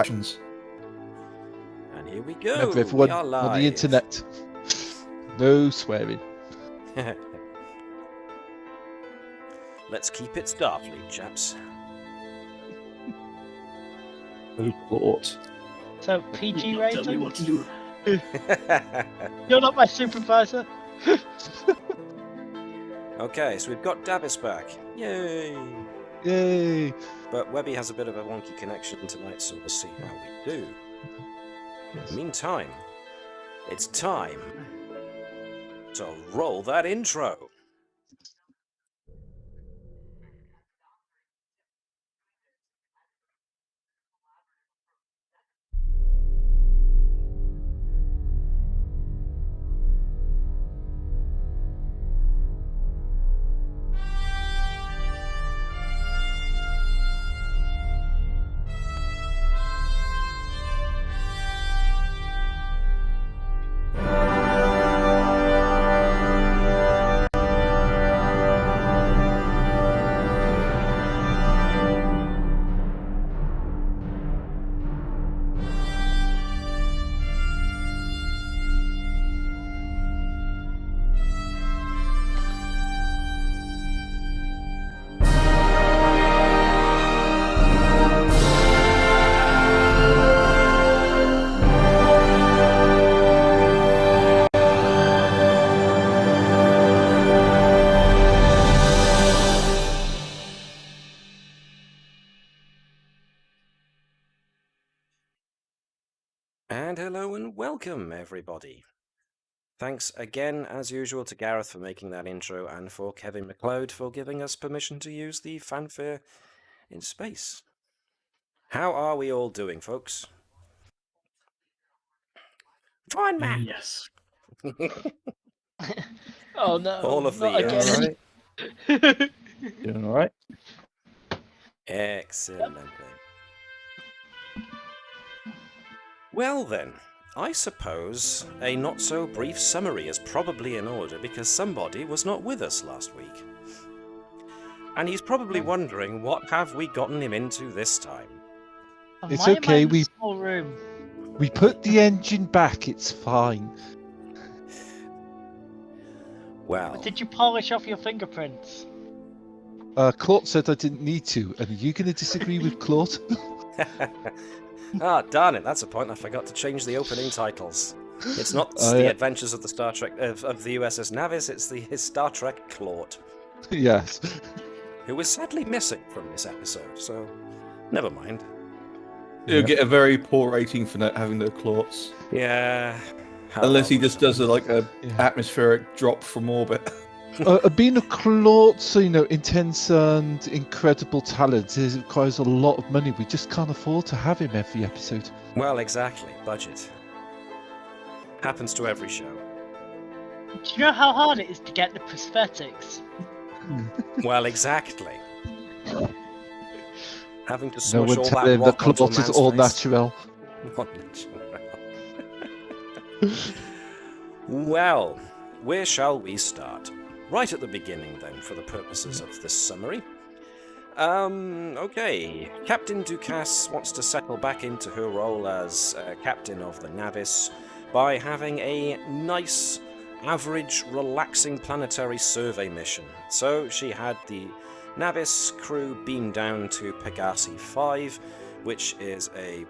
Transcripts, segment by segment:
actions. And here we go. Remember, everyone we are live. on the internet. No swearing. Let's keep it Starfleet, chaps. Oh, Lord. So, PG Tell me rating? what to do. You're not my supervisor. Okay, so we've got Navis back. Yay! Yay! But Webby has a bit of a wonky connection tonight, so we'll see how we do. Yes. Meantime, it's time to roll that intro. And hello and welcome, everybody. Thanks again, as usual, to Gareth for making that intro and for Kevin MacLeod for giving us permission to use the Fanfare in space. How are we all doing, folks? Fine, man. Yes. Oh no. All of not the again. Alright. Doing alright? Excellent. Well then, I suppose a not-so-brief summary is probably in order because somebody was not with us last week. And he's probably wondering, what have we gotten him into this time? It's Why am I okay, in a we- small room? We put the engine back, it's fine. Well, Did you polish off your fingerprints? Claude said I didn't need to, and are you going to disagree with Claude? ah, darn it, that's a point. I forgot to change the opening titles. It's not Oh, the yeah. Adventures of the Star Trek of the USS Navis, it's his Star Trek Claude, Yes. who is sadly missing from this episode, so never mind. He'll get a very poor rating for not having no claws. Yeah. Unless he just does a Yeah. atmospheric drop from orbit. Being a Claude, so, intense and incredible talent, it requires a lot of money. We just can't afford to have him every episode. Well, exactly. Budget. Happens to every show. Do you know how hard it is to get the prosthetics? Well, exactly. Having to No smush one all tell that him the rock onto a Claude is man's all face. natural. Not natural. Well, where shall we start? Right at the beginning, then, for the purposes of this summary. Okay. Captain Ducasse wants to settle back into her role as captain of the Navis by having a nice, average, relaxing planetary survey mission. So she had the Navis crew beam down to Pegasi 5, which is a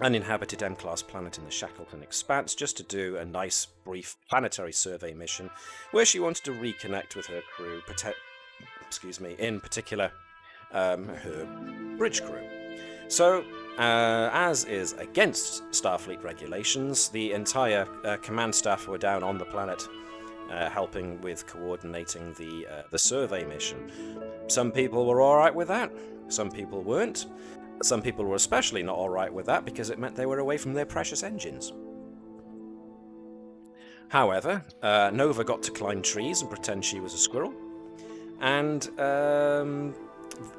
uninhabited M-class planet in the Shackleton Expanse, just to do a nice, brief planetary survey mission where she wanted to reconnect with her crew, in particular, her bridge crew. So, as is against Starfleet regulations, the entire command staff were down on the planet, helping with coordinating the survey mission. Some people were all right with that. Some people weren't. Some people were especially not all right with that because it meant they were away from their precious engines. However, Nova got to climb trees and pretend she was a squirrel, and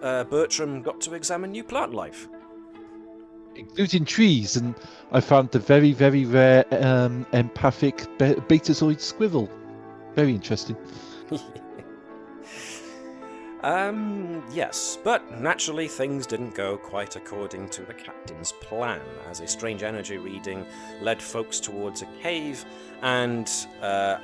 Bertram got to examine new plant life. Including trees, and I found the very, very rare empathic betazoid squirrel. Very interesting. Yes, but naturally things didn't go quite according to the captain's plan, as a strange energy reading led folks towards a cave, and the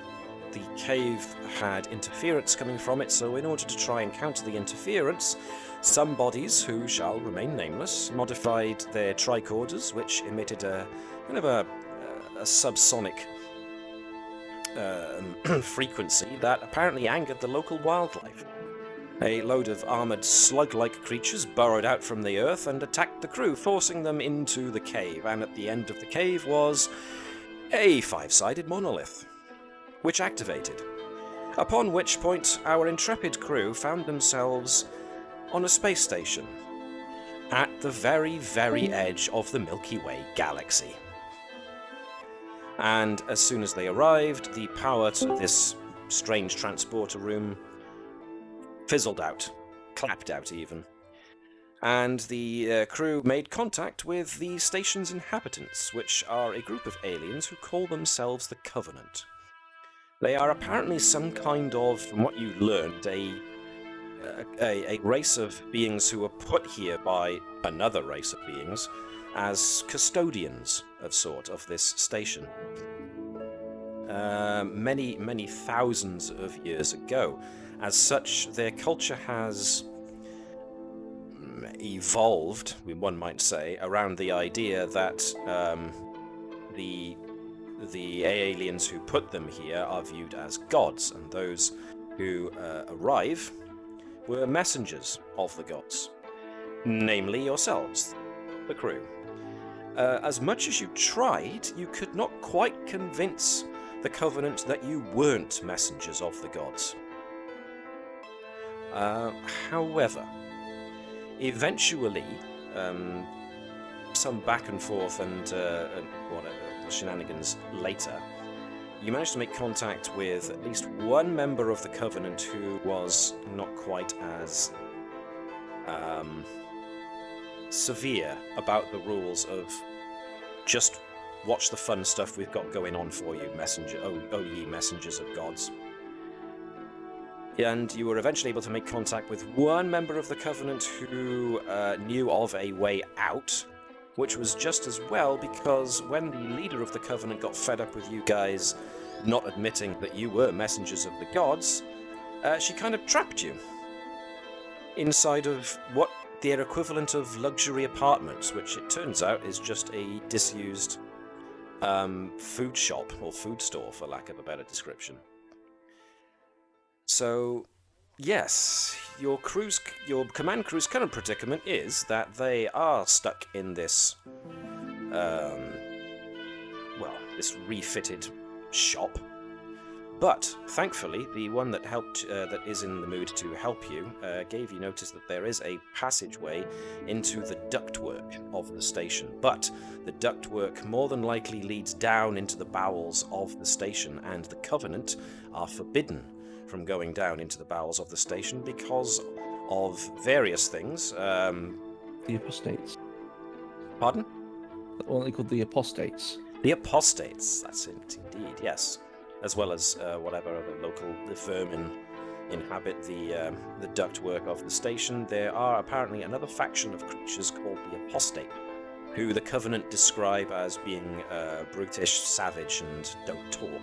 cave had interference coming from it, so in order to try and counter the interference, some bodies, who shall remain nameless, modified their tricorders, which emitted a kind of a subsonic frequency that apparently angered the local wildlife. A load of armoured slug-like creatures burrowed out from the earth and attacked the crew, forcing them into the cave, and at the end of the cave was a 5-sided monolith, which activated. Upon which point our intrepid crew found themselves on a space station at the very, very edge of the Milky Way galaxy. And as soon as they arrived, the power to this strange transporter room fizzled out, clapped out even. And the crew made contact with the station's inhabitants, which are a group of aliens who call themselves the Covenant. They are apparently some kind of, from what you learned, a race of beings who were put here by another race of beings as custodians of sort of this station. Many thousands of years ago. As such, their culture has evolved, one might say, around the idea that the aliens who put them here are viewed as gods, and those who arrive were messengers of the gods, namely yourselves, the crew. As much as you tried, you could not quite convince the Covenant that you weren't messengers of the gods. However, eventually, some back and forth and whatever shenanigans later, you managed to make contact with at least one member of the Covenant who was not quite as severe about the rules of just watch the fun stuff we've got going on for you, messenger, oh ye messengers of gods. And you were eventually able to make contact with one member of the Covenant who knew of a way out, which was just as well, because when the leader of the Covenant got fed up with you guys not admitting that you were messengers of the gods, she kind of trapped you inside of what their equivalent of luxury apartments, which it turns out is just a disused food shop, or food store, for lack of a better description. So, yes, your command crew's current predicament is that they are stuck in this, this refitted shop. But thankfully, the one that that is in the mood to help you, gave you notice that there is a passageway into the ductwork of the station. But the ductwork more than likely leads down into the bowels of the station, and the Covenant are forbidden from going down into the bowels of the station because of various things. The Apostates. Pardon? What are they called? The Apostates. The Apostates, that's it indeed, yes. As well as whatever other local vermin inhabit the ductwork of the station. There are apparently another faction of creatures called the Apostate, who the Covenant describe as being brutish, savage, and don't talk.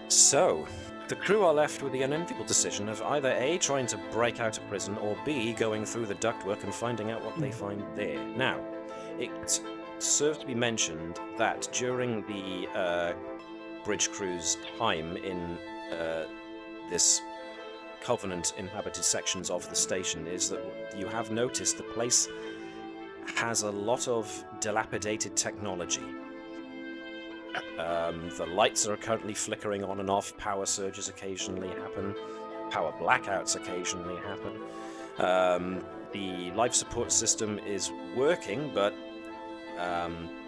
So, the crew are left with the unenviable decision of either A, trying to break out of prison, or B, going through the ductwork and finding out what they find there. Now, it serves to be mentioned that during the bridge crew's time in this Covenant-inhabited sections of the station is that you have noticed the place has a lot of dilapidated technology. The lights are currently flickering on and off, power surges occasionally happen, power blackouts occasionally happen. The life support system is working, but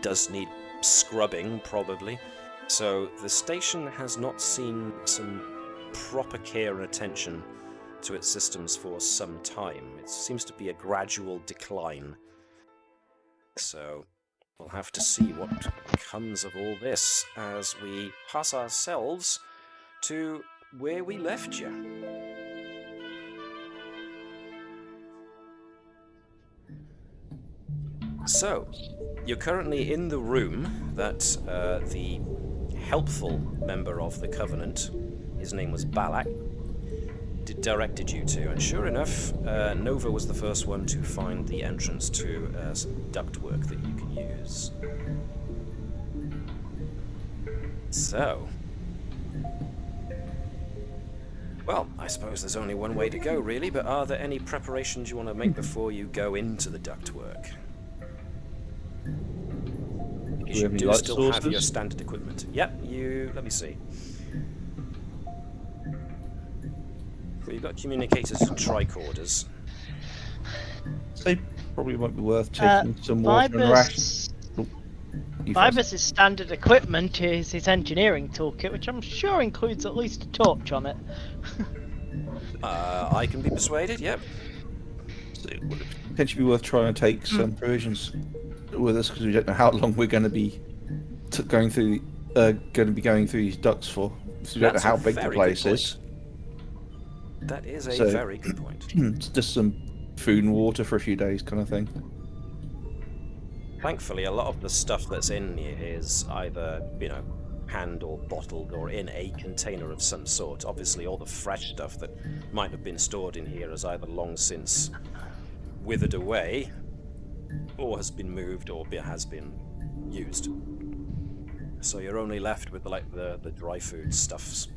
does need scrubbing, probably. So the station has not seen some proper care and attention to its systems for some time. It seems to be a gradual decline. So we'll have to see what comes of all this as we pass ourselves to where we left you. So, you're currently in the room that the helpful member of the Covenant, his name was Balak, directed you to. And sure enough, Nova was the first one to find the entrance to some ductwork that you can use. So, well, I suppose there's only one way to go, really, but are there any preparations you want to make before you go into the ductwork? Because you do still have your standard equipment. Yep, let me see. Well, you've got communicators and tricorders. They probably might be worth taking some water and rations. Vibus' standard equipment is his engineering toolkit, which I'm sure includes at least a torch on it. I can be persuaded, yep. So it would potentially be worth trying to take some provisions with us, because we don't know how long we're going to be going through these ducts for. So we don't know how big the place is. That is a very good point. Just some food and water for a few days, kind of thing. Thankfully, a lot of the stuff that's in here is either, hand or bottled or in a container of some sort. Obviously, all the fresh stuff that might have been stored in here has either long since withered away, or has been moved, or has been used. So you're only left with the dry food stuffs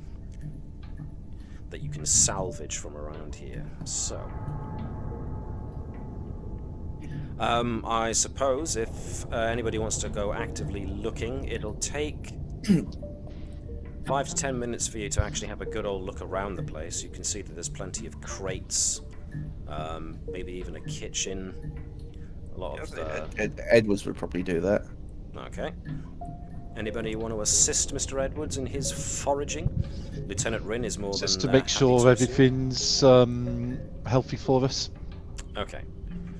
that you can salvage from around here. So I suppose if anybody wants to go actively looking, it'll take 5 to 10 minutes for you to actually have a good old look around the place. You can see that there's plenty of crates, maybe even a kitchen. A lot of Edwards would probably do that. Okay. Anybody want to assist Mr. Edwards in his foraging? Lieutenant Rin is more just than to make sure everything's healthy for us. Okay.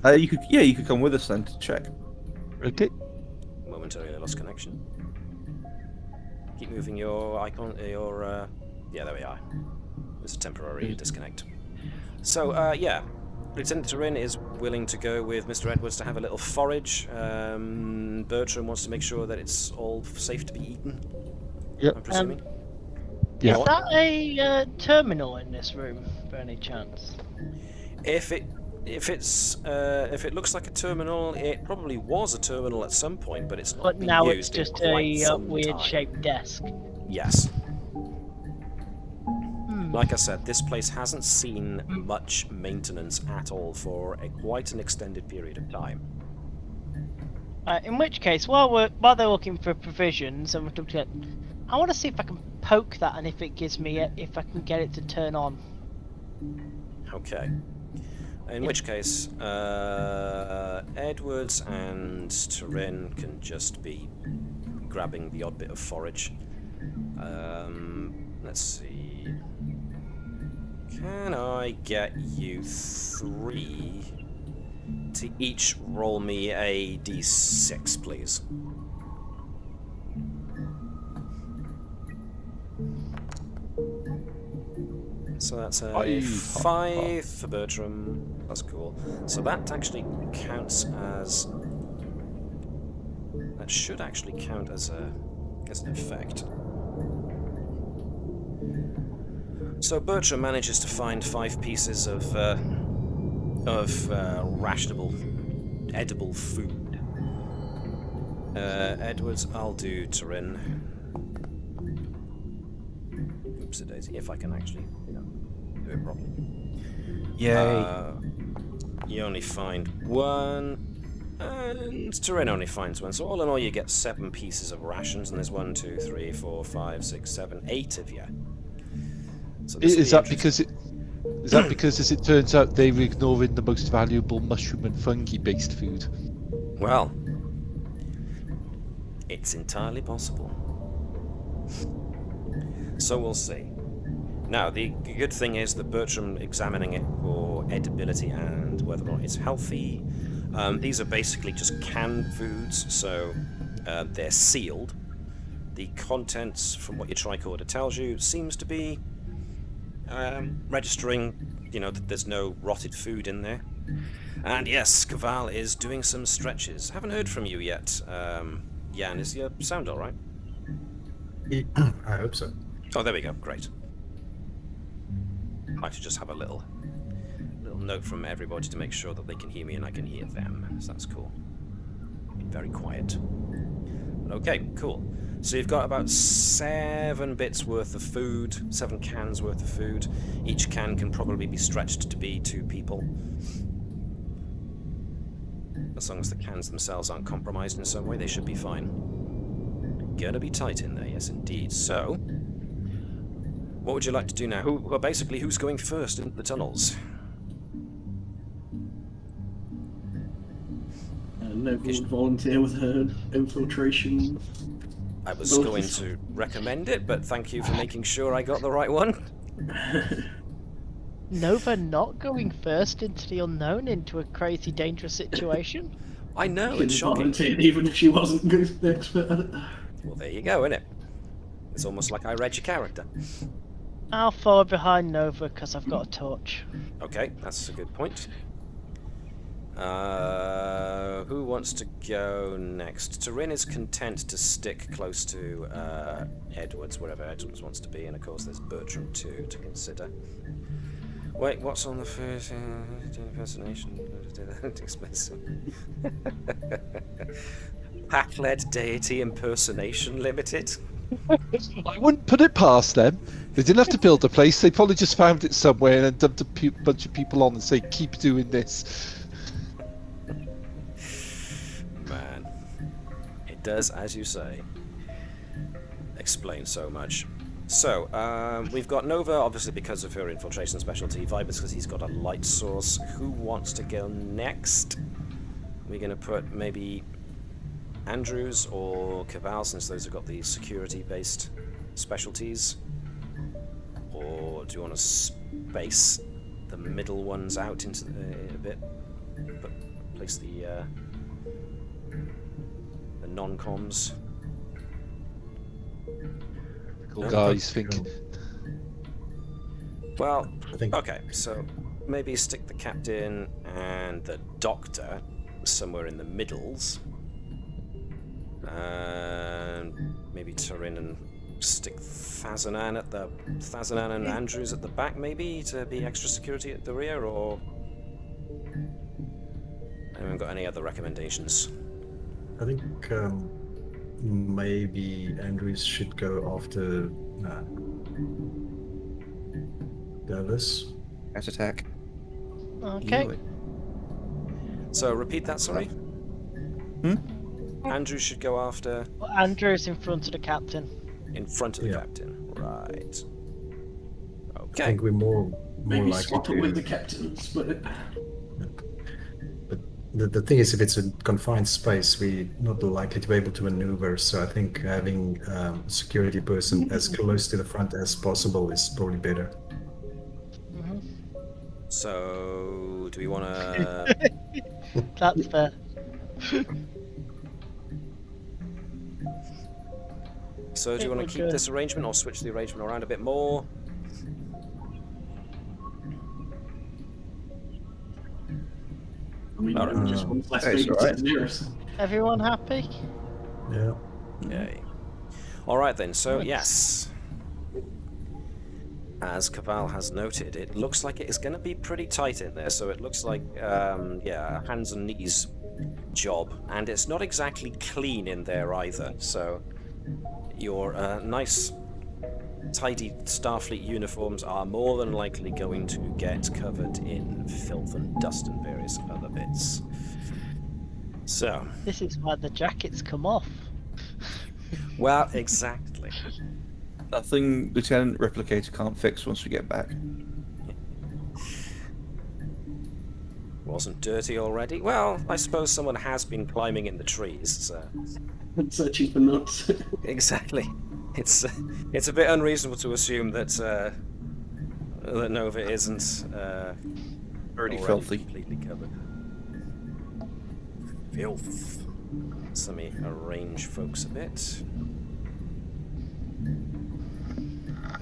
You could come with us then to check. Okay. Momentarily lost connection. Keep moving your icon. Yeah, there we are. There's a temporary disconnect. So yeah, Lieutenant Rin is willing to go with Mr. Edwards to have a little forage. Bertram wants to make sure that it's all safe to be eaten. Yep. I'm presuming. Yeah. Is that a terminal in this room, by any chance? If it looks like a terminal, it probably was a terminal at some point, but it's not. But been now used it's just in quite a some weird-shaped desk. Yes. Like I said, this place hasn't seen much maintenance at all for quite an extended period of time. In which case, while they're looking for provisions, I want to see if I can poke that and if it gives me if I can get it to turn on. Okay. In which case, Edwards and Turin can just be grabbing the odd bit of forage. Let's see. Can I get you 3 to each roll me a d6, please? So that's a 5 for Bertram. That's cool. So that actually counts as... That should actually count as an effect. So Bertram manages to find 5 pieces of rationable, edible food. Edwards, I'll do Turin. Oops, daisy, if I can actually, do it properly. Yay. You only find 1, and Turin only finds 1. So all in all, you get 7 pieces of rations, and there's 1, 2, 3, 4, 5, 6, 7, 8 of you. So Is that because as it turns out, they were ignoring the most valuable mushroom and fungi-based food? Well, it's entirely possible. So we'll see. Now, the good thing is that Bertram examining it for edibility and whether or not it's healthy. These are basically just canned foods, so they're sealed. The contents, from what your tricorder tells you, seems to be registering, that there's no rotted food in there. And yes, Caval is doing some stretches. Haven't heard from you yet. Jan, is your sound all right? I hope so. Oh, there we go. Great. I should just have a little note from everybody to make sure that they can hear me and I can hear them. So that's cool. Very quiet. Okay, cool. So you've got about 7 bits worth of food, 7 cans worth of food. Each can probably be stretched to be 2 people. As long as the cans themselves aren't compromised in some way, they should be fine. Gonna be tight in there, yes indeed. So, what would you like to do now? Basically, who's going first into the tunnels? Navis would volunteer with her infiltration. I was going to recommend it, but thank you for making sure I got the right one. Nova not going first into the unknown, into a crazy, dangerous situation. I know, it's shocking. Volunteered even if she wasn't good expert at it. Well, there you go, innit? It's almost like I read your character. I'll follow behind Nova because I've got a torch. Okay, that's a good point. Who wants to go next? Turin is content to stick close to Edwards, wherever Edwards wants to be, and of course there's Bertram too to consider. Wait, what's on the first impersonation? Pack-led deity impersonation limited. I wouldn't put it past them. They didn't have to build a place. They probably just found it somewhere and then dumped a bunch of people on and say, keep doing this. Man, it does, as you say, explain so much. So, we've got Nova, obviously because of her infiltration specialty. Vibus, because he's got a light source. Who wants to go next? We're going to put maybe Andrews or Caval, since those have got the security-based specialties. Or do you want to space the middle ones out into a bit? But place the non-coms. Cool guys think. Well, I think okay, so maybe stick the captain and the doctor somewhere in the middles. And maybe Turin and stick Thazanan and Andrews at the back, maybe, to be extra security at the rear, or anyone got any other recommendations? I think maybe Andrews should go after Navis. As attack. Okay. So repeat that, sorry. Andrews should go after. Well, Andrew's in front of the captain. In front of the captain, right? I Okay. think we're more Maybe likely swap it to. with the captains, but But the thing is, if it's a confined space, we're not likely to be able to maneuver. So I think having a security person as close to the front as possible is probably better. So do we want to? That's fair. So do you want to keep this arrangement or switch the arrangement around a bit more? I mean, Alright. just one less That's big all right. near us. Everyone happy? Yeah. Okay. All right then. So yes, as Caval has noted, it looks like it is going to be pretty tight in there. So it looks like, yeah, a hands and knees job, and it's not exactly clean in there either. So your nice, tidy Starfleet uniforms are more than likely going to get covered in filth and dust and various other bits. So, This is why the jackets come off. well, exactly. Nothing Lieutenant Replicator can't fix once we get back. Wasn't dirty already? Well, I suppose someone has been climbing in the trees, so... Searching for nuts. Exactly. It's a bit unreasonable to assume that that Nova isn't Already filthy. completely covered. Filth. So let me arrange folks a bit.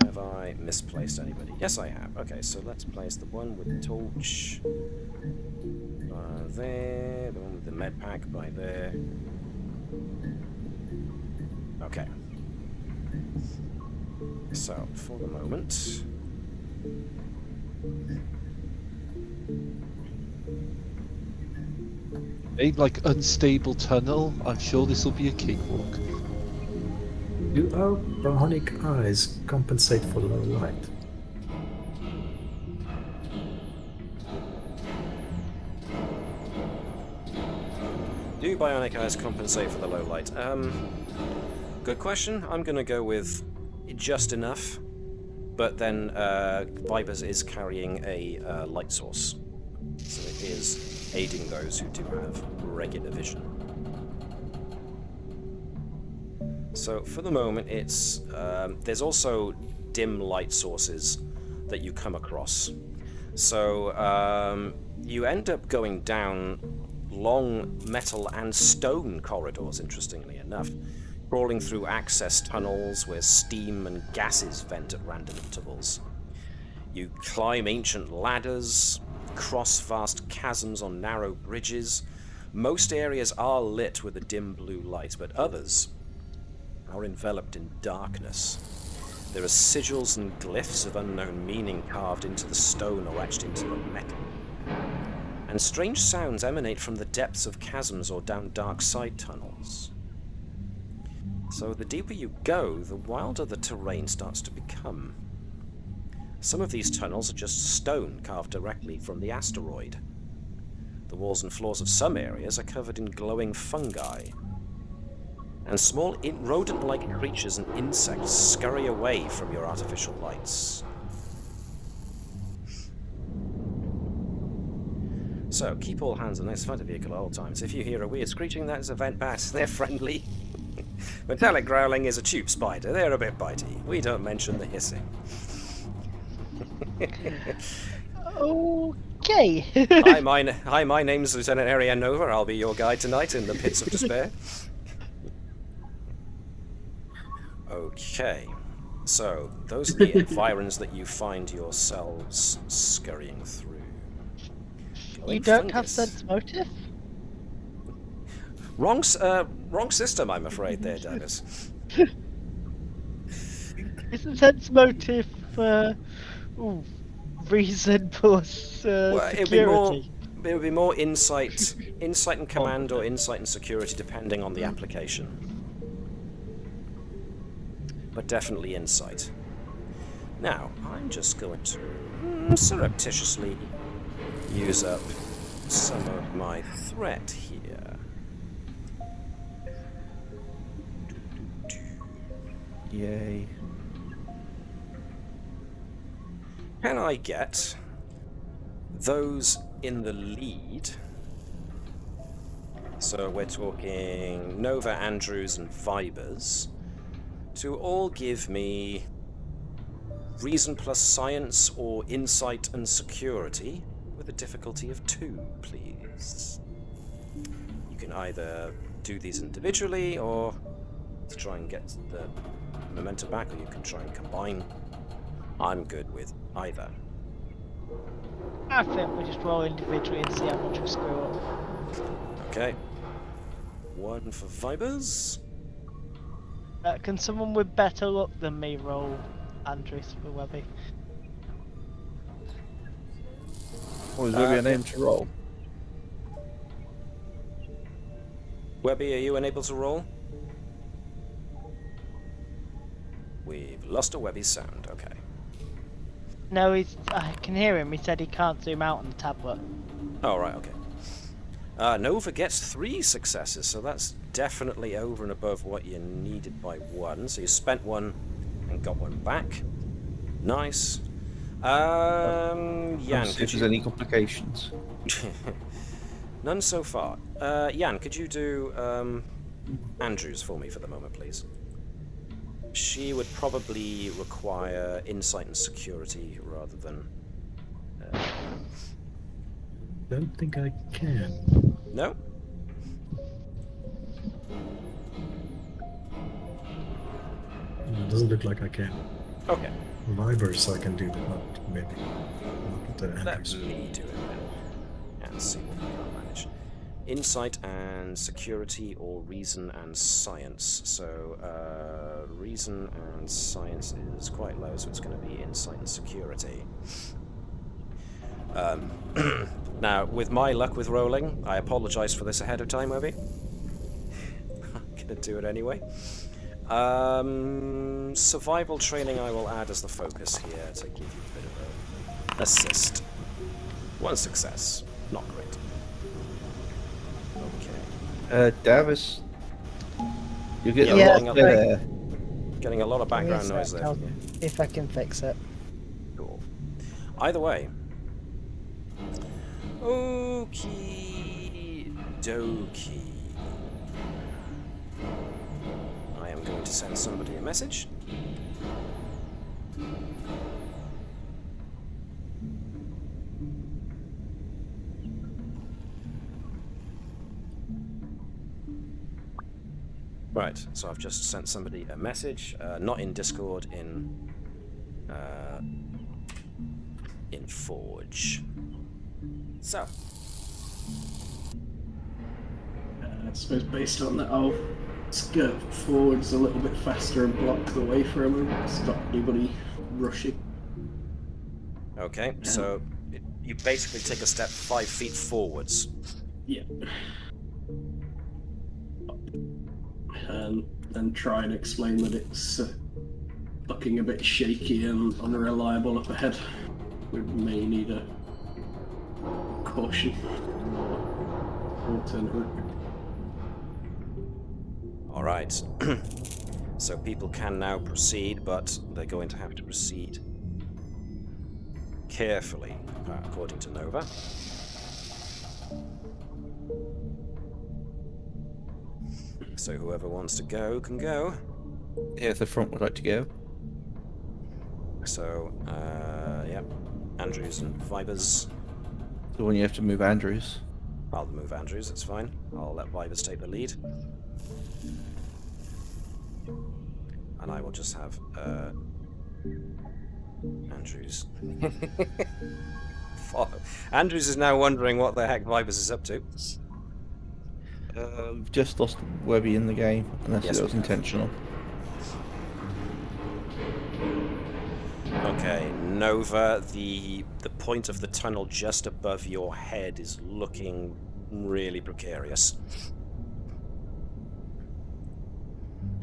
Have I I misplaced anybody? Yes, I have. Okay, so let's place the one with the torch there, the one with the med pack by there. Okay. So, for the moment... Made like unstable tunnel. I'm sure this will be a cakewalk. Do our bionic eyes compensate for low light? Do bionic eyes compensate for the low light? Good question. I'm going to go with just enough. But then Vipers is carrying a light source. So it is aiding those who do have regular vision. So for the moment, it's there's also dim light sources that you come across. So you end up going down long metal and stone corridors, interestingly enough, crawling through access tunnels where steam and gases vent at random intervals. You climb ancient ladders, cross vast chasms on narrow bridges. Most areas are lit with a dim blue light, but others are enveloped in darkness. There are sigils and glyphs of unknown meaning carved into the stone or etched into the metal. And strange sounds emanate from the depths of chasms or down dark side tunnels. So the deeper you go, the wilder the terrain starts to become. Some of these tunnels are just stone carved directly from the asteroid. The walls and floors of some areas are covered in glowing fungi. And small rodent-like creatures and insects scurry away from your artificial lights. So, keep all hands on this fighter vehicle at all times. If you hear a weird screeching, that is a vent bat. They're friendly. Metallic growling is a tube spider. They're a bit bitey. We don't mention the hissing. Okay. Hi, my name's Lieutenant Ariane Nova. I'll be your guide tonight in the pits of despair. Okay. So, those are the environs that you find yourselves scurrying through. You don't have sense motive? Wrong system, I'm afraid, there, Davis. Isn't sense motive reason plus Well, security? it would be more insight and command, or insight and security, depending on the application. But definitely insight. Now, I'm just going to surreptitiously use up some of my threat here. Yay. Can I get those in the lead? So we're talking Nova, Andrews, and Vibers to all give me reason plus science or insight and security with a difficulty of 2, please. You can either do these individually or to try and get the momentum back, or you can try and combine. I'm good with either. I think we just roll individually and see how much we screw up. Okay. 1 for Vibers. Can someone with better luck than me roll Andrews for Webby? Or is there a name to roll? Webby, are you unable to roll? We've lost a Webby's sound, okay. No, I can hear him. He said he can't zoom out on the tablet. Oh, right, okay. Nova gets 3 successes, so that's definitely over and above what you needed by 1. So you spent 1 and got 1 back. Nice. Jan, See if there's any complications. None so far. Jan, could you do Andrews for me for the moment, please? She would probably require insight and security rather than... Don't think I can. No? No, it doesn't look like I can. Okay, Vibers I can do, but not maybe. Not the let Andrews. me do it then. And see what we can manage. Insight and security, or reason and science. So, reason and science is quite low, so it's going to be insight and security. Now, with my luck with rolling, I apologise for this ahead of time, Obi. I'm going to do it anyway. Survival training I will add as the focus here to give you a bit of a assist. One success. Not great. Okay. Davis, you get a Yeah, lot getting of a- there. Getting a lot of background Give me a noise sec, there I'll from you. see if I can fix it. Cool. Either way. Okie dokie. I am going to send somebody a message. Right, so I've just sent somebody a message, not in Discord, in Forge. So, I suppose based on that, I'll skirt forwards a little bit faster and block the way for him and stop anybody rushing. okay, so you basically take a step 5 feet forwards. Yeah. And then try and explain that it's looking a bit shaky and unreliable up ahead. We may need a caution. Alternate route. Alright. So people can now proceed, but they're going to have to proceed carefully, according to Nova. So whoever wants to go can go. Yeah, if the front would like to go. So, yep. Andrews and Vibers. So when you have to move Andrews. I'll move Andrews, it's fine. I'll let Vibers take the lead. And I will just have Andrews. Andrews is now wondering what the heck Vibers is up to. We've just lost Webby in the game, unless Yes, it was we have. intentional. Okay, Nova, the point of the tunnel just above your head is looking really precarious.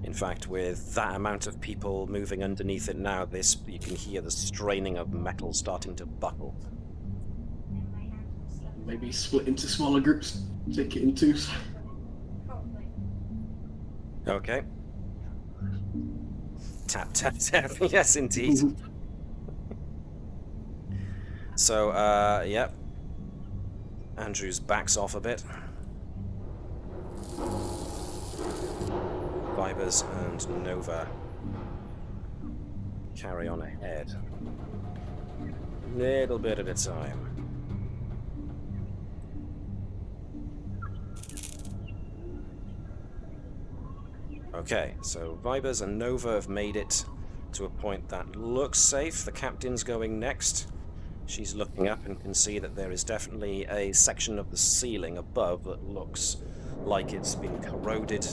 In fact, with that amount of people moving underneath it now, you can hear the straining of metal starting to buckle. Maybe split into smaller groups, take it in twos. Okay. Tap, tap, tap. Yes, indeed. So, yep. Andrews backs off a bit. Vibers and Nova carry on ahead. Little bit at a time. Okay, so Vibers and Nova have made it to a point that looks safe. The captain's going next. She's looking up and can see that there is definitely a section of the ceiling above that looks like it's been corroded,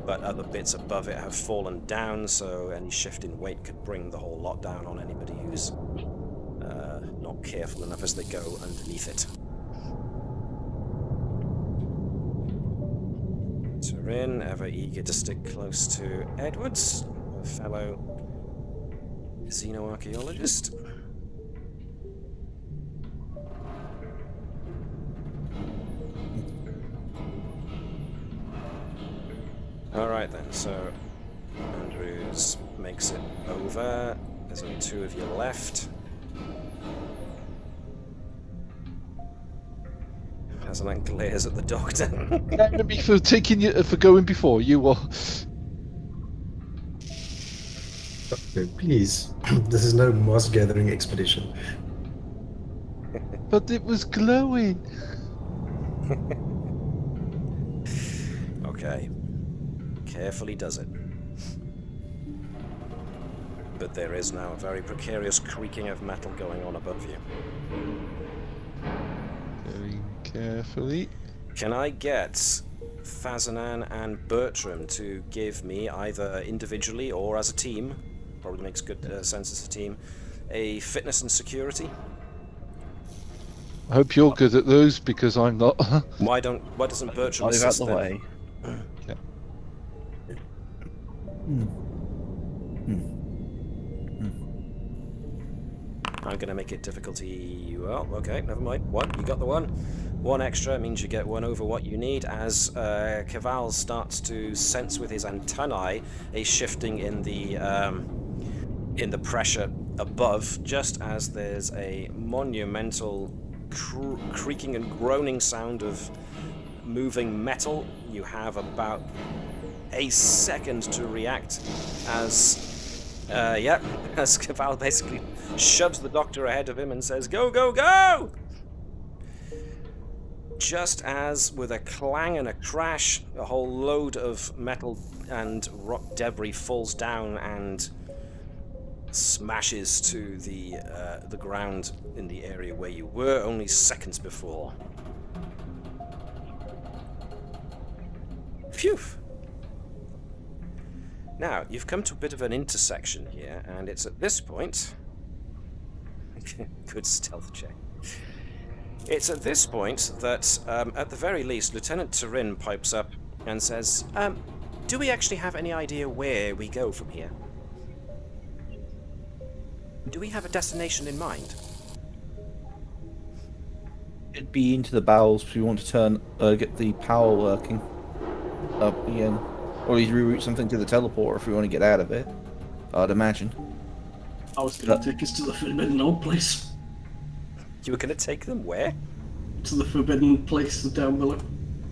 but other bits above it have fallen down, so any shift in weight could bring the whole lot down on anybody who's not careful enough as they go underneath it. Turin, ever eager to stick close to Edwards, a fellow xenoarchaeologist. Alright then, so Andrews makes it over. There's only 2 of you left. Hazalan glares at the doctor. Enemy for taking you for going before you or Okay, please. This is no moss gathering expedition. but it was glowing. Okay. Carefully does it. but there is now a very precarious creaking of metal going on above you. Very carefully. Can I get Fazanan and Bertram to give me, either individually or as a team, probably makes good sense as a team, a fitness and security? I hope you're good at those because I'm not. Why doesn't Bertram I'll leave out assist the then? way. Okay. I'm going to make it difficulty... Well, okay, never mind. One, you got the one. One extra means you get one over what you need as Caval starts to sense with his antennae a shifting in the pressure above, just as there's a monumental creaking and groaning sound of moving metal. You have about a second to react as Caval basically shoves the doctor ahead of him and says, "Go, go, go!" Just as, with a clang and a crash, a whole load of metal and rock debris falls down and smashes to the ground in the area where you were only seconds before. Phew! Now, you've come to a bit of an intersection here, and it's at this point... Good stealth check. It's at this point that, at the very least, Lieutenant Turin pipes up and says, do we actually have any idea where we go from here? Do we have a destination in mind? It'd be into the bowels if we want to get the power working up again. Or at least reroute something to the teleporter if we want to get out of it, I'd imagine. I was going to take us to the forbidden old place. You were going to take them where? To the forbidden place down below.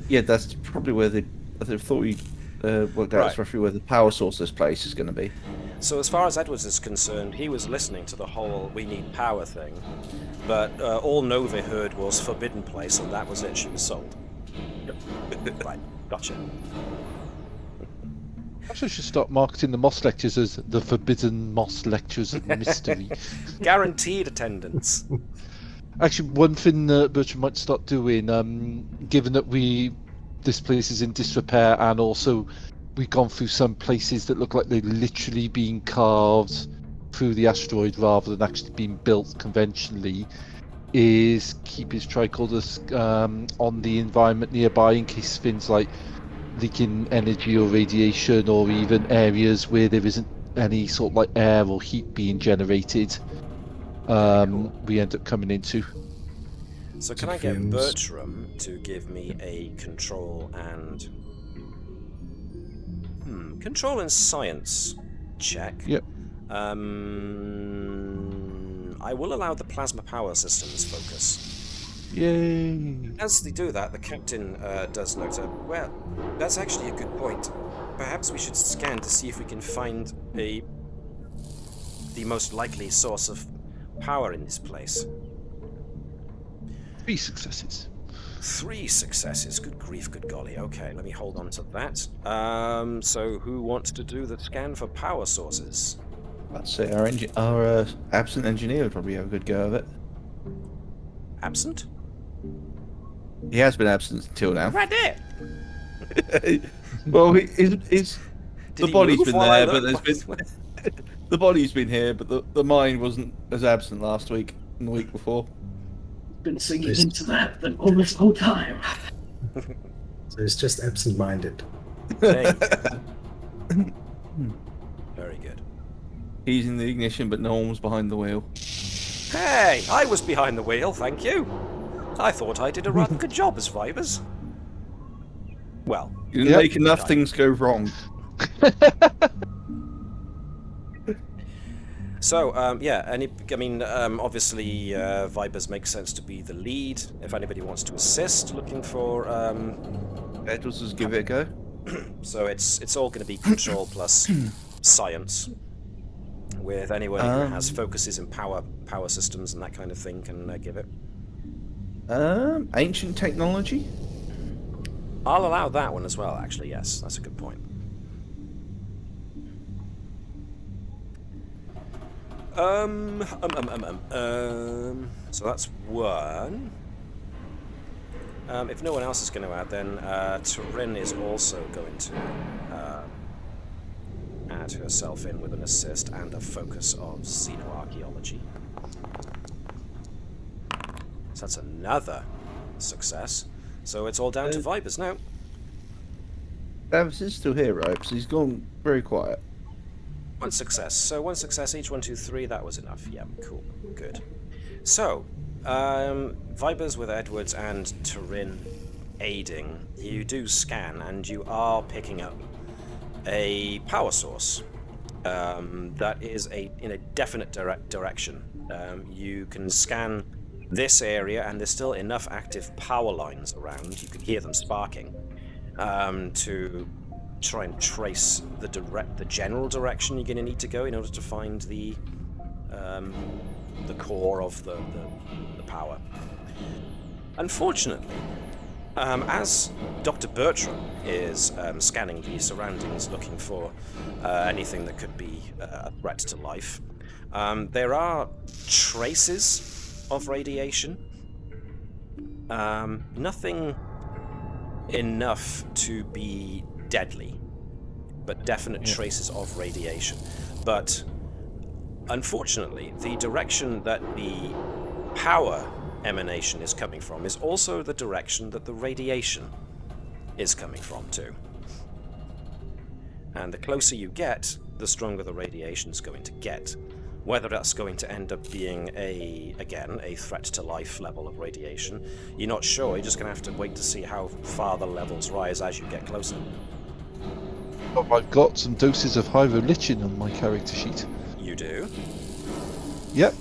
Yeah, that's probably where I thought we worked out. It's roughly where the power source of this place is going to be. So as far as Edwards is concerned, he was listening to the whole "we need power" thing, but all Nova heard was "forbidden place," and that was it. She was sold. Yep. Right, gotcha. Perhaps I should start marketing the Moss lectures as the Forbidden Moss Lectures of Mystery. Guaranteed attendance. Actually, one thing Bertram might start doing, given that this place is in disrepair, and also we've gone through some places that look like they've literally been carved through the asteroid rather than actually being built conventionally, is keep his tricorders on the environment nearby in case things like leaking energy or radiation, or even areas where there isn't any sort of like air or heat being generated, we end up coming into. So can I get Bertram to give me a control and science check? Yep. I will allow the plasma power systems focus. Yay! As they do that, the captain does note, well, that's actually a good point. Perhaps we should scan to see if we can find the most likely source of power in this place. 3 successes. 3 successes. Good grief, good golly. Okay, let me hold on to that. So who wants to do the scan for power sources? I'd say our absent engineer would probably have a good go of it. Absent? He has been absent until now. Right there! Well, the body's been there, but there's been... The body's been here, but the mind wasn't as absent last week and the week before. Been singing into that all this whole time. So it's just absent-minded. Very good. He's in the ignition, but no one was behind the wheel. Hey, I was behind the wheel, thank you. I thought I did a rather good job as Vibers. Well, You didn't make enough things go wrong. So, obviously, Vibers makes sense to be the lead. If anybody wants to assist, looking for... Edwards, just give it a go. So it's all going to be control plus science. With anyone who has focuses in power systems and that kind of thing can give it. Ancient technology? I'll allow that one as well, actually, yes. That's a good point. So that's one. If no one else is going to add, then Turin is also going to add herself in with an assist and a focus of xenoarchaeology. So that's another success. So it's all down to Vipers now. Navis is still here, right? So he's gone very quiet. One success. So one success each. 1, 2, 3. That was enough. Yeah, cool. Good. So, Vipers with Edwards and Turin aiding, you do scan and you are picking up a power source that is in a definite direction. You can scan this area and there's still enough active power lines around, you can hear them sparking, to try and trace the general direction you're going to need to go in order to find the core of the power. Unfortunately, as Dr. Bertram is scanning the surroundings looking for anything that could be a threat to life, there are traces of radiation. Nothing enough to be deadly, but definite traces of radiation. But unfortunately, the direction that the power emanation is coming from is also the direction that the radiation is coming from too. And the closer you get, the stronger the radiation is going to get. Whether that's going to end up being a threat to life level of radiation, you're not sure. You're just going to have to wait to see how far the levels rise as you get closer. I've got some doses of hyrolichin on my character sheet. You do? Yep.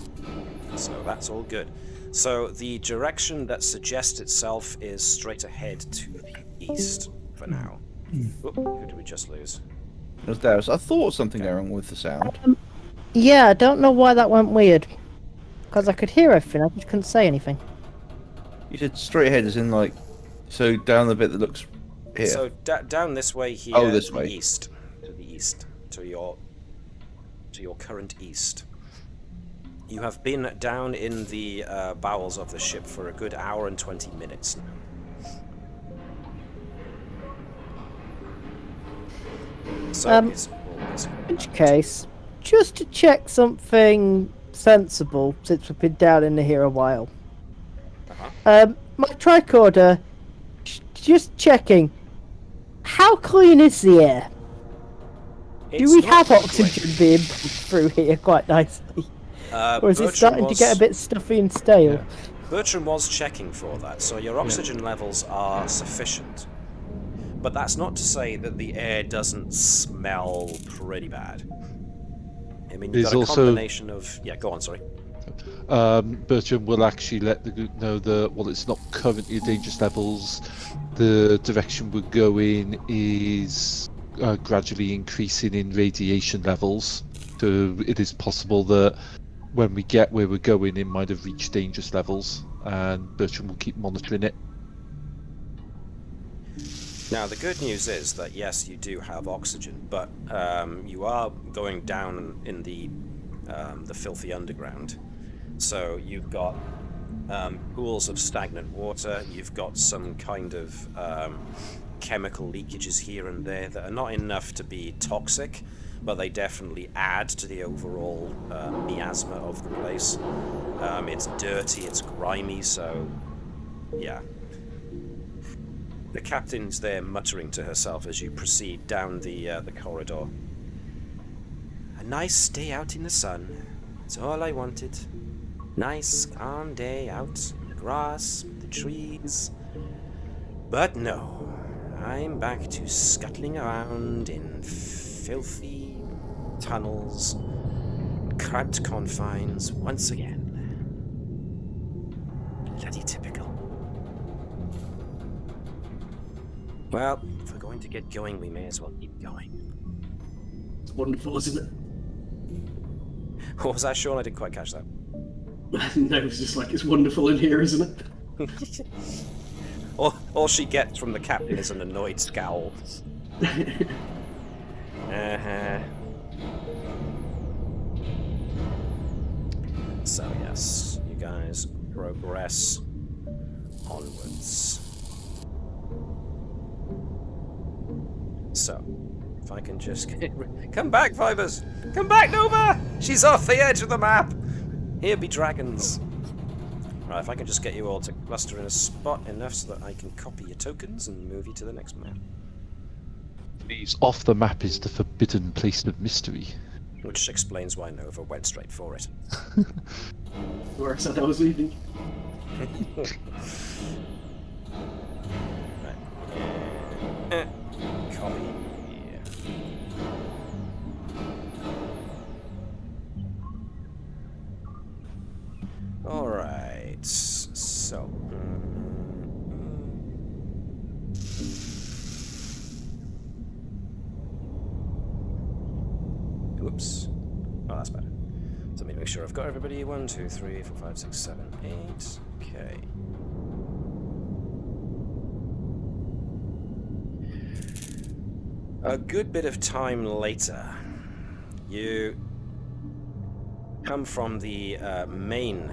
So that's all good. So the direction that suggests itself is straight ahead to the east for now. Oop, who did we just lose? It was Darius. I thought something going wrong with the sound. Yeah, I don't know why that went weird. Because I could hear everything, I just couldn't say anything. You said straight ahead, as in like, so down the bit that looks here. So down this way here. Oh, this way. East, to the east, to your current east. You have been down in the bowels of the ship for a good hour and 20 minutes now. So it's always In which case, just to check something sensible, since we've been down in here a while. My tricorder, just checking, how clean is the air? Do we have oxygen being pumped through here quite nicely? Or is it starting to get a bit stuffy and stale? Yeah. Bertram was checking for that, so your oxygen levels are sufficient. But that's not to say that the air doesn't smell pretty bad. I mean, you've got a combination of... Yeah, go on, sorry. Bertram will actually let the group know that, while it's not currently at dangerous levels, the direction we're going is gradually increasing in radiation levels. So it is possible that when we get where we're going, it might have reached dangerous levels, and Bertram will keep monitoring it. Now, the good news is that, yes, you do have oxygen, but you are going down in the filthy underground. So you've got pools of stagnant water, you've got some kind of chemical leakages here and there that are not enough to be toxic, but they definitely add to the overall miasma of the place. It's dirty, it's grimy, so yeah. The captain's there muttering to herself as you proceed down the corridor. A nice day out in the sun. That's all I wanted. Nice, calm day out in the grass, the trees. But no, I'm back to scuttling around in filthy tunnels, cramped confines once again. Bloody typical. Well, if we're going to get going, we may as well keep going. It's wonderful, isn't it? What was that, Sean? I didn't quite catch that. No, it's just like, it's wonderful in here, isn't it? all she gets from the captain is an annoyed scowl. So yes, you guys progress onwards. So, if I can just get... Come back, Fibers! Come back, Nova! She's off the edge of the map! Here be dragons. Right, if I can just get you all to cluster in a spot enough so that I can copy your tokens and move you to the next map. Please, off the map is the forbidden place of mystery. Which explains why Nova went straight for it. Where I said I was leaving. Right. Copy. Alright, so... Oops. Oh, that's better. So let me make sure I've got everybody. 1, 2, 3, 4, 5, 6, 7, 8. Okay. A good bit of time later, you come from the main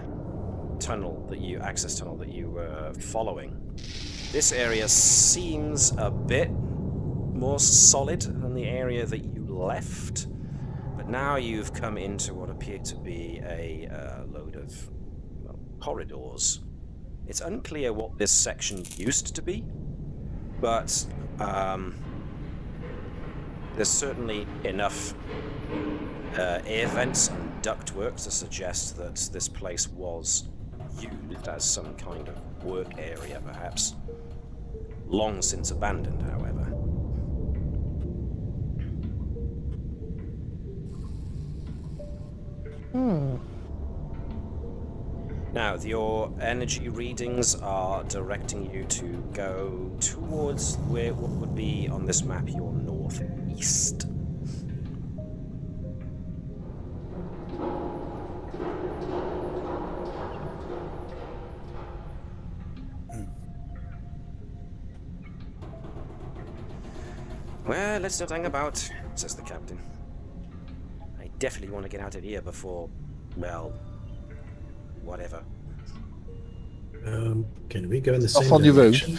tunnel access tunnel that you were following. This area seems a bit more solid than the area that you left, but now you've come into what appear to be a load of corridors. It's unclear what this section used to be, but there's certainly enough air vents and ductwork to suggest that this place was used as some kind of work area, perhaps. Long since abandoned, however. Now, your energy readings are directing you to go towards what would be on this map your northeast. Well, let's not hang about, says the captain. I definitely want to get out of here before, well, whatever. Can we go in the same Off on your own. direction?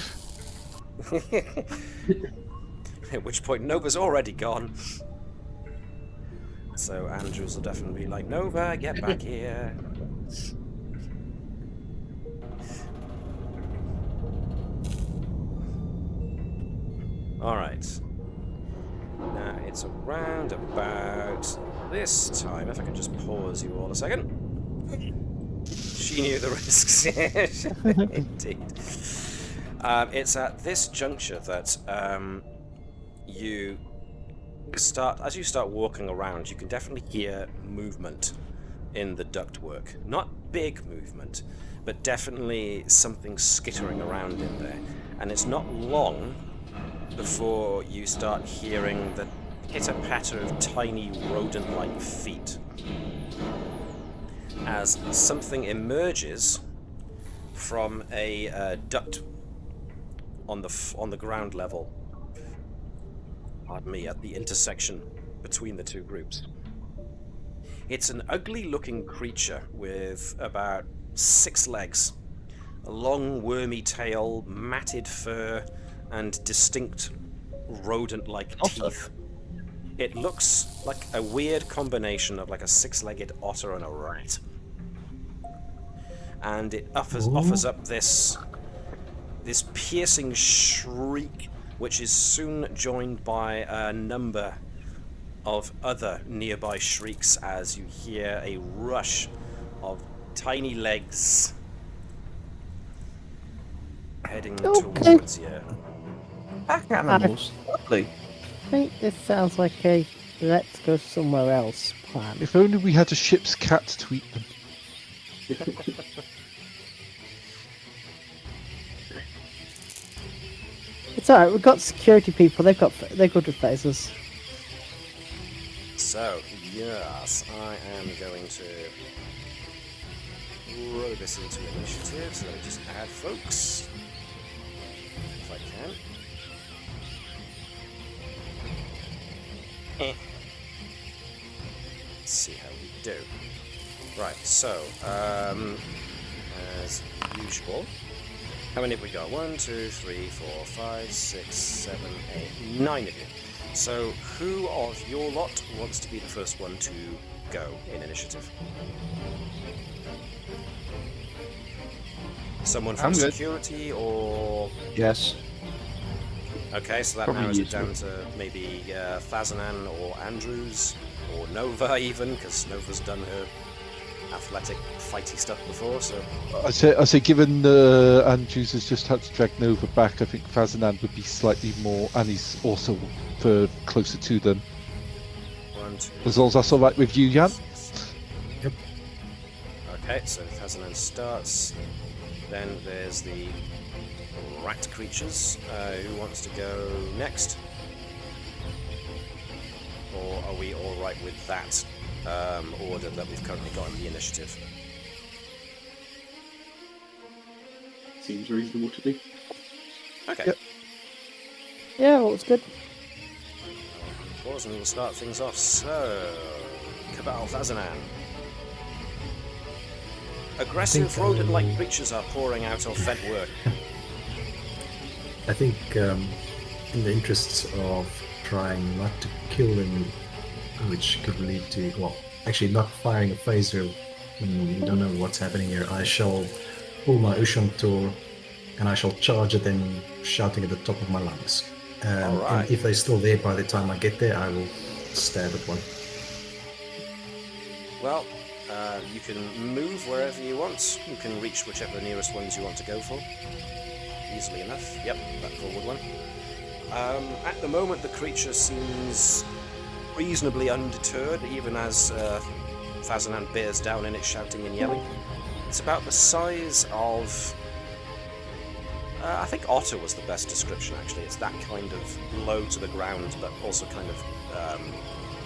At which point Nova's already gone. So Andrews will definitely be like, Nova, get back here. Alright. Now it's around about this time, if I can just pause you all a second. She knew the risks. Indeed. It's at this juncture that you start, as you start walking around, you can definitely hear movement in the ductwork. Not big movement, but definitely something skittering around in there. And it's not long before you start hearing the pitter-patter of tiny rodent-like feet as something emerges from a duct on the ground level. Pardon me, at the intersection between the two groups. It's an ugly-looking creature with about 6 legs, a long wormy tail, matted fur, and distinct rodent-like teeth. It looks like a weird combination of like a 6-legged otter and a rat. And it offers up this piercing shriek, which is soon joined by a number of other nearby shrieks as you hear a rush of tiny legs heading towards you. Pack animals. Lovely. I think this sounds like a let's go somewhere else plan. If only we had a ship's cat to eat them. It's alright, we've got security people, they're good with phasers. So, yes, I am going to throw this into initiative, so let me just add folks, if I can. Let's see how we do. Right, so, as usual, how many have we got? 1, 2, 3, 4, 5, 6, 7, 8, 9 of you. So, who of your lot wants to be the first one to go in initiative? Someone from I'm good. security, or... Yes. Okay, so that Probably narrows it useful. down to maybe Fazanan or Andrews, or Nova even, because Nova's done her athletic, fighty stuff before, so... I say, given Andrews has just had to drag Nova back, I think Fazanan would be slightly more, and he's also closer to them. 1, 2, As long as that's all right with you, Jan. Yep. Okay, so Fazanan starts. Then there's the rat creatures. Who wants to go next? Or are we all right with that order that we've currently got in the initiative? Seems reasonable to me. Okay. Yep. Yeah, well, it's good. Pause and we'll start things off. So, Cabal Fazanan. Aggressive think, rodent-like creatures are pouring out of vent work. I think in the interests of trying not to kill them, which could lead to, well, actually not firing a phaser when you don't know what's happening here, I shall pull my Ushantor and I shall charge at them, shouting at the top of my lungs. Alright. And if they're still there by the time I get there, I will stab at one. Well, you can move wherever you want. You can reach whichever nearest ones you want to go for. Easily enough. Yep, that forward one. At the moment, the creature seems reasonably undeterred, even as Fazanan bears down in it, shouting and yelling. It's about the size of... I think otter was the best description, actually. It's that kind of low to the ground, but also kind of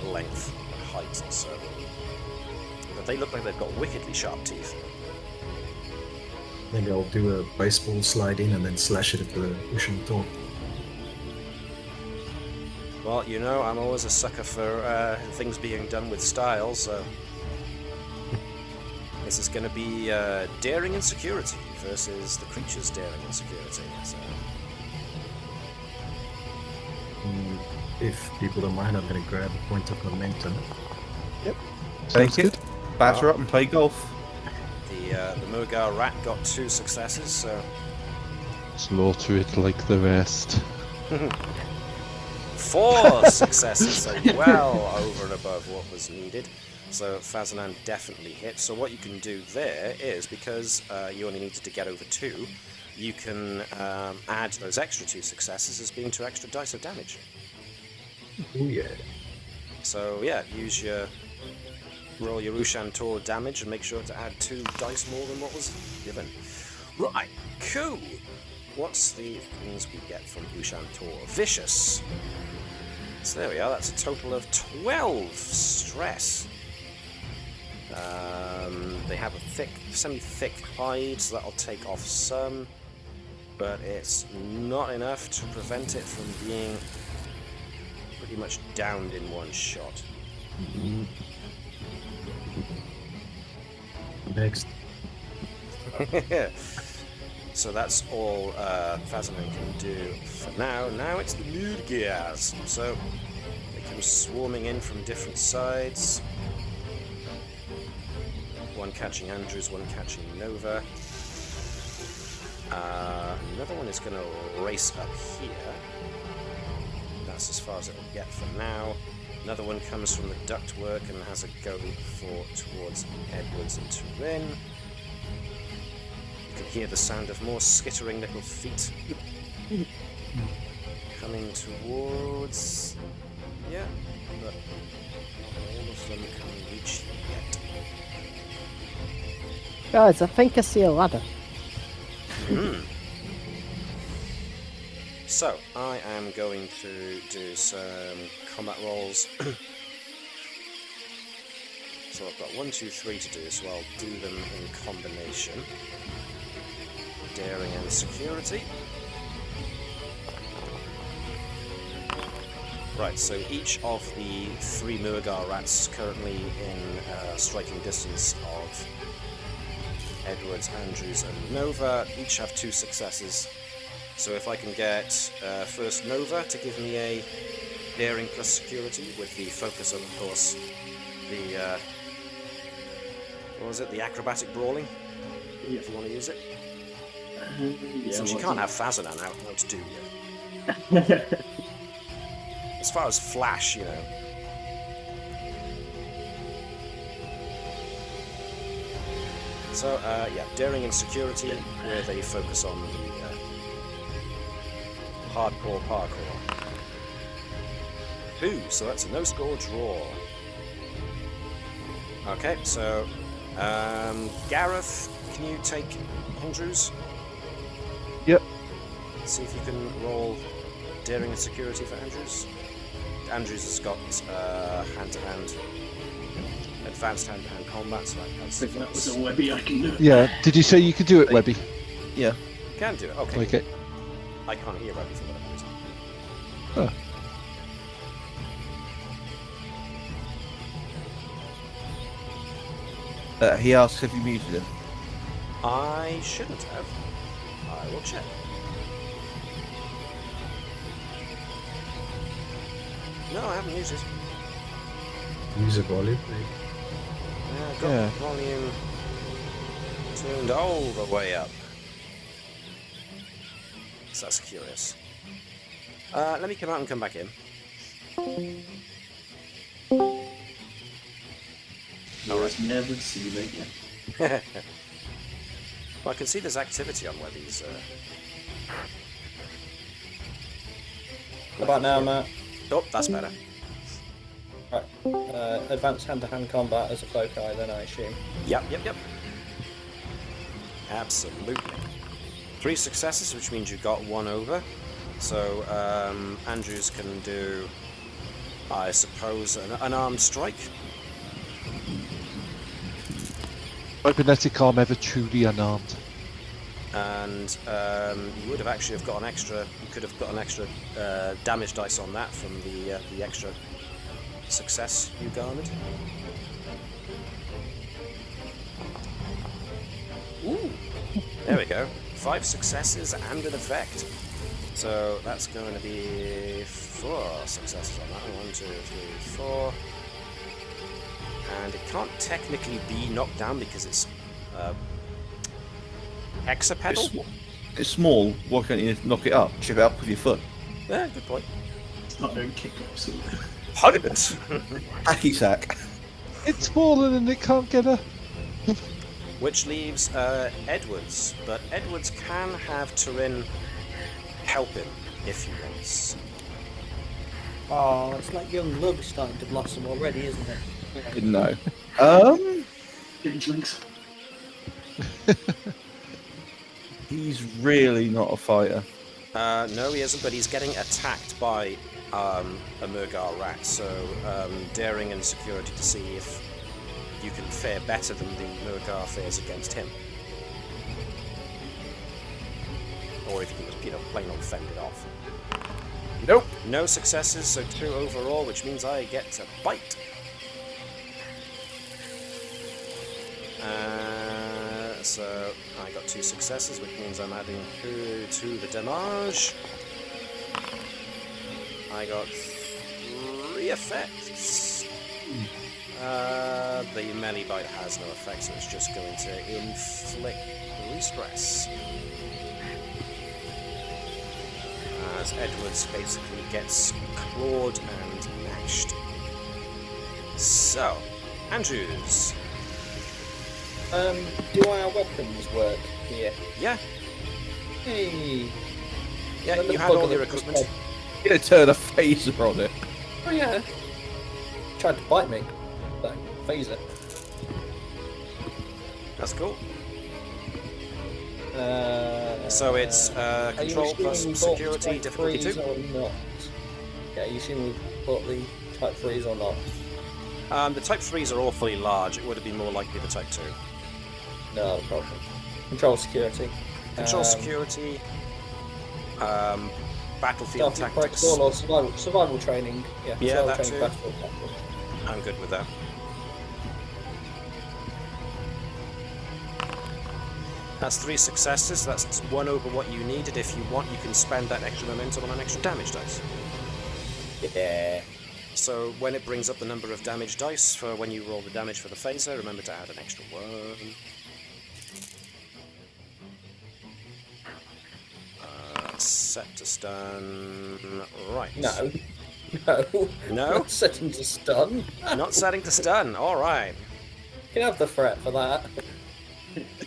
length and height. So but they look like they've got wickedly sharp teeth. Maybe I'll do a baseball slide in and then slash it at the Ushantor. Well, you know, I'm always a sucker for things being done with style, so... This is going to be daring and security versus the creature's daring and security. So. If people don't mind, I'm going to grab a point of momentum. Yep. Take Sounds it, good. batter up and play golf. The Murgar rat got 2 successes, so... Slaughter it like the rest. 4 successes, so well over and above what was needed. So Fazanan definitely hit. So what you can do there is, because you only needed to get over 2, you can add those extra 2 successes as being 2 extra dice of damage. Oh yeah. So yeah, roll your Ushantor damage and make sure to add 2 dice more than what was given. Right, cool. What's the things we get from Ushantor? Vicious. So there we are, that's a total of 12 stress. They have a semi-thick hide, so that'll take off some, but it's not enough to prevent it from being pretty much downed in one shot. Next. So that's all Fazanan can do for now. Now it's the Murgars. So they come swarming in from different sides. One catching Andrews, one catching Nova. Another one is going to race up here. That's as far as it'll get for now. Another one comes from the ductwork and has a go towards Edwards and Turin. You can hear the sound of more skittering little feet coming towards. Yeah, but not all of them can reach yet. Guys, I think I see a ladder. So, I am going to do some combat rolls. So I've got 1, 2, 3 to do, so I'll do them in combination. Daring and security. Right, so each of the 3 Murgar rats currently in striking distance of Edwards, Andrews, and Nova each have 2 successes. So if I can get first Nova to give me a daring plus security with the focus of course, the what was it? The acrobatic brawling. Yeah. If you want to use it. Yeah, Since you well, can't have Fazanan out, how to do yet. As far as flash, you know. So, yeah, daring and security with a focus on the hardcore parkour. 2, so that's a no-score draw. Okay, so Gareth, can you take Andrews? Yep. See if you can roll daring and security for Andrews. Andrews has got hand-to-hand, advanced hand-to-hand combat, so I think that was a Webby I can do. Yeah. Did you say you could do it, Webby? Yeah. Can do it, okay. Okay. I can't hear Webby for whatever reason. Oh. He asks if you muted him. I shouldn't have. I will check. No, I haven't used it. Use a volume. Yeah, I've got Yeah. volume turned all the way up. So that's curious. Let me come out and come back in. Alright, never see you again. Well, I can see there's activity on Webby's. What about now, Matt? Oh, that's better. Right. Advanced hand-to-hand combat as a foci, then I assume. Yep. Absolutely. 3 successes, which means you got 1 over. So Andrews can do, I suppose, an unarmed strike. Cybernetic arm ever truly unarmed? And you would have actually have got an extra. You could have got an extra damage dice on that from the extra success you garnered. Ooh, there we go. 5 successes and an effect. So that's going to be 4 successes on that. 1, 2, 3, 4. And it can't technically be knocked down because it's hexapedal. It's small. Why can't you knock it up? Chip it up with your foot. Yeah, good point. Not doing kick-ups. Hundreds. Hacky sack. It's fallen and it can't get her. Which leaves Edwards, but Edwards can have Turin help him if he wants. Oh, it's like young love starting to blossom already, isn't it? Didn't know. Changelings. He's really not a fighter. No, he isn't, but he's getting attacked by a Murgar rat, so daring and security to see if you can fare better than the Murgar fares against him. Or if you can just, plain old fend it off. Nope. No successes, so 2 overall, which means I get to bite. So I got 2 successes, which means I'm adding 2 to the damage. I got 3 effects. The melee bite has no effect, so it's just going to inflict 3 stress. As Edwards basically gets clawed and mashed. So, Andrews. Do our weapons work here? Yeah. Hey. Yeah, Let me you had plug all on your the equipment. head. You're gonna turn a phaser on it. Oh yeah. Tried to bite me. That phaser. That's cool. So it's control plus security, difficulty 2. Or not? Yeah, you assume we bought the type 3s or not? The type 3s are awfully large. It would have been more likely the type 2. No problem. Control security. Control security. battlefield Starting tactics. practical or survival training. Yeah, Yeah, survival that training, too. battlefield tactics. I'm good with that. That's 3 successes. That's 1 over what you needed. If you want, you can spend that extra momentum on an extra damage dice. Yeah. So when it brings up the number of damage dice for when you roll the damage for the phaser, remember to add an extra 1. Set to stun. Right. No. No. No? Not setting to stun. Not setting to stun. Alright. You can have the threat for that.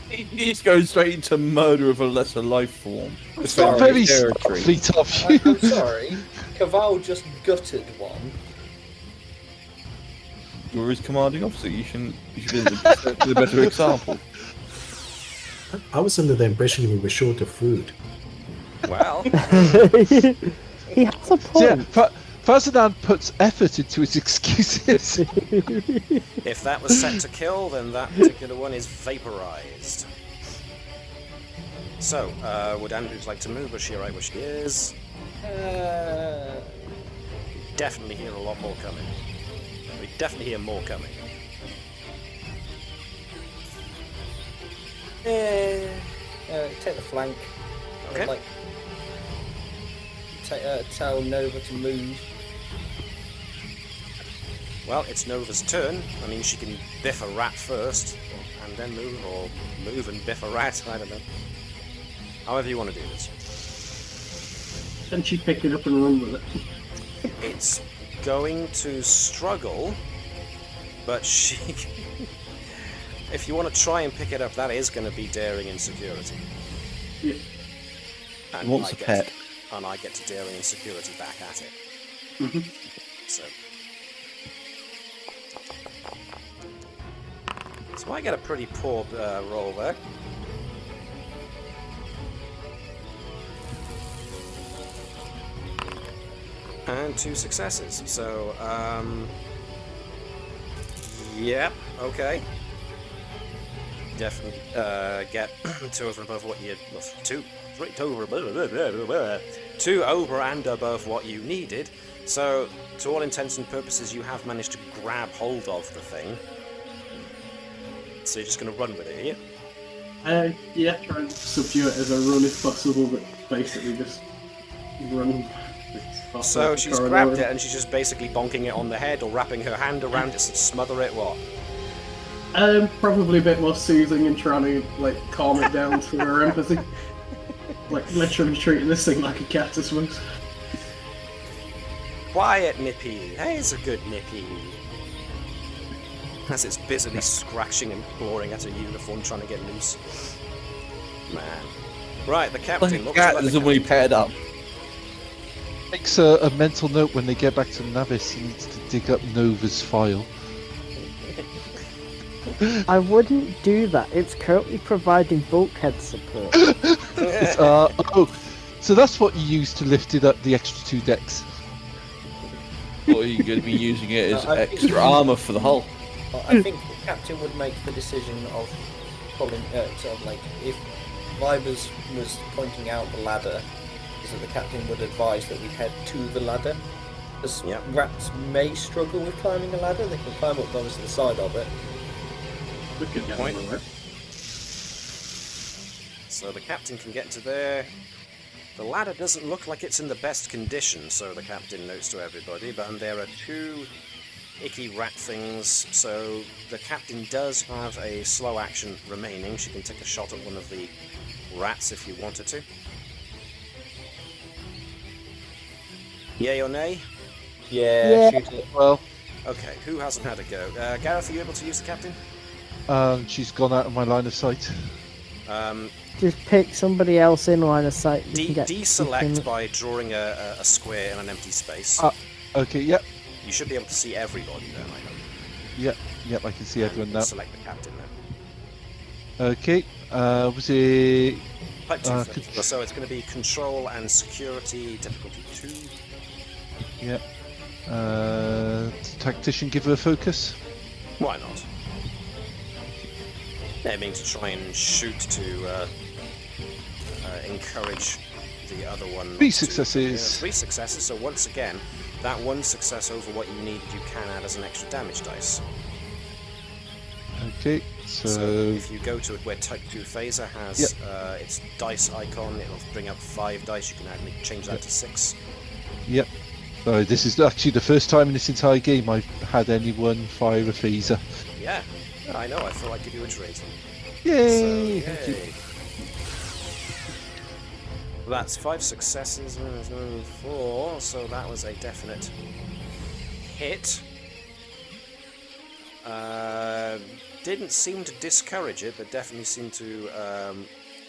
He's going straight into murder of a lesser life form. It's not Very territory. fleet of you. I'm sorry. Caval just gutted one. You're his commanding officer. You should be the better example. I was under the impression we were short of food. Well, He has a Yeah, point. Ferdinand puts effort into his excuses. if that was set to kill, then that particular one is vaporized. So, would Andrews like to move? Is she right where she is? Definitely hear a lot more coming. We definitely hear more coming. Take the flank. Okay. Like, tell Nova to move. Well, it's Nova's turn. I mean, she can biff a rat first, and then move, or move and biff a rat. I don't know. However you want to do this. Can she pick it up and run with it? It's going to struggle, but she... if you want to try and pick it up, that is going to be daring and security. Yeah. And He wants a pet. And I get to daring and security back at it. Mhm. So I get a pretty poor roll there. And 2 successes. So, yep, okay. Definitely get 2 over and above what you... 2 over and above what you needed. So, to all intents and purposes, you have managed to grab hold of the thing. So you're just going to run with it, are you? Yeah, try and subdue it as a run if possible, but basically just run. So she's grabbed it and she's just basically bonking it on the head or wrapping her hand around it to smother it, what? Probably a bit more soothing and trying to like calm it down through her empathy. Like literally treating this thing like a cat, I suppose. Quiet, Nippy. Hey, it's a good Nippy. As it's busily scratching and clawing at her uniform, trying to get loose. Man. Right, the captain. Like a what cat was is the when he paired up. Makes a mental note when they get back to Navis. He needs to dig up Nova's file. I wouldn't do that. It's currently providing bulkhead support. Oh, so that's what you use to lift it up the extra 2 decks. Or are you going to be using it as I think- extra armour for the hull? Well, I think the captain would make the decision of pulling, sort of like, if Vibers was pointing out the ladder, is that the captain would advise that we head to the ladder. Because Yep. rats may struggle with climbing a ladder, they can climb up obviously the side of it. We could get Point. on with it. So the captain can get to there. The ladder doesn't look like it's in the best condition, so the captain notes to everybody, but there are 2 icky rat things, so the captain does have a slow action remaining. She can take a shot at one of the rats if you wanted to. Yay or nay? Yeah, shoot it. Well, Okay, who hasn't had a go? Gareth, are you able to use the captain? she's gone out of my line of sight. Just pick somebody else in line of sight. You can get- you Deselect can- by drawing a square in an empty space. Okay, yep, You should be able to see everybody then, I hope. yep, I can see everyone And now. select the captain then. Okay, was it... Type 2 Uh, first. So it's going to be control and security, difficulty 2. Yep. Tactician give her a focus? Why not? Aiming to try and shoot to encourage the other one. 3 successes. 3 successes. So once again, that 1 success over what you needed, you can add as an extra damage dice. Okay, So if you go to it where Type 2 Phaser has its dice icon, it'll bring up 5 dice. You can change that to 6. Yep. This is actually the first time in this entire game I've had anyone fire a phaser. Yeah, I know. I thought I'd give you a treat. Yay! So, Thank you. Well, that's 5 successes, 4, so that was a definite hit. Didn't seem to discourage it, but definitely seemed to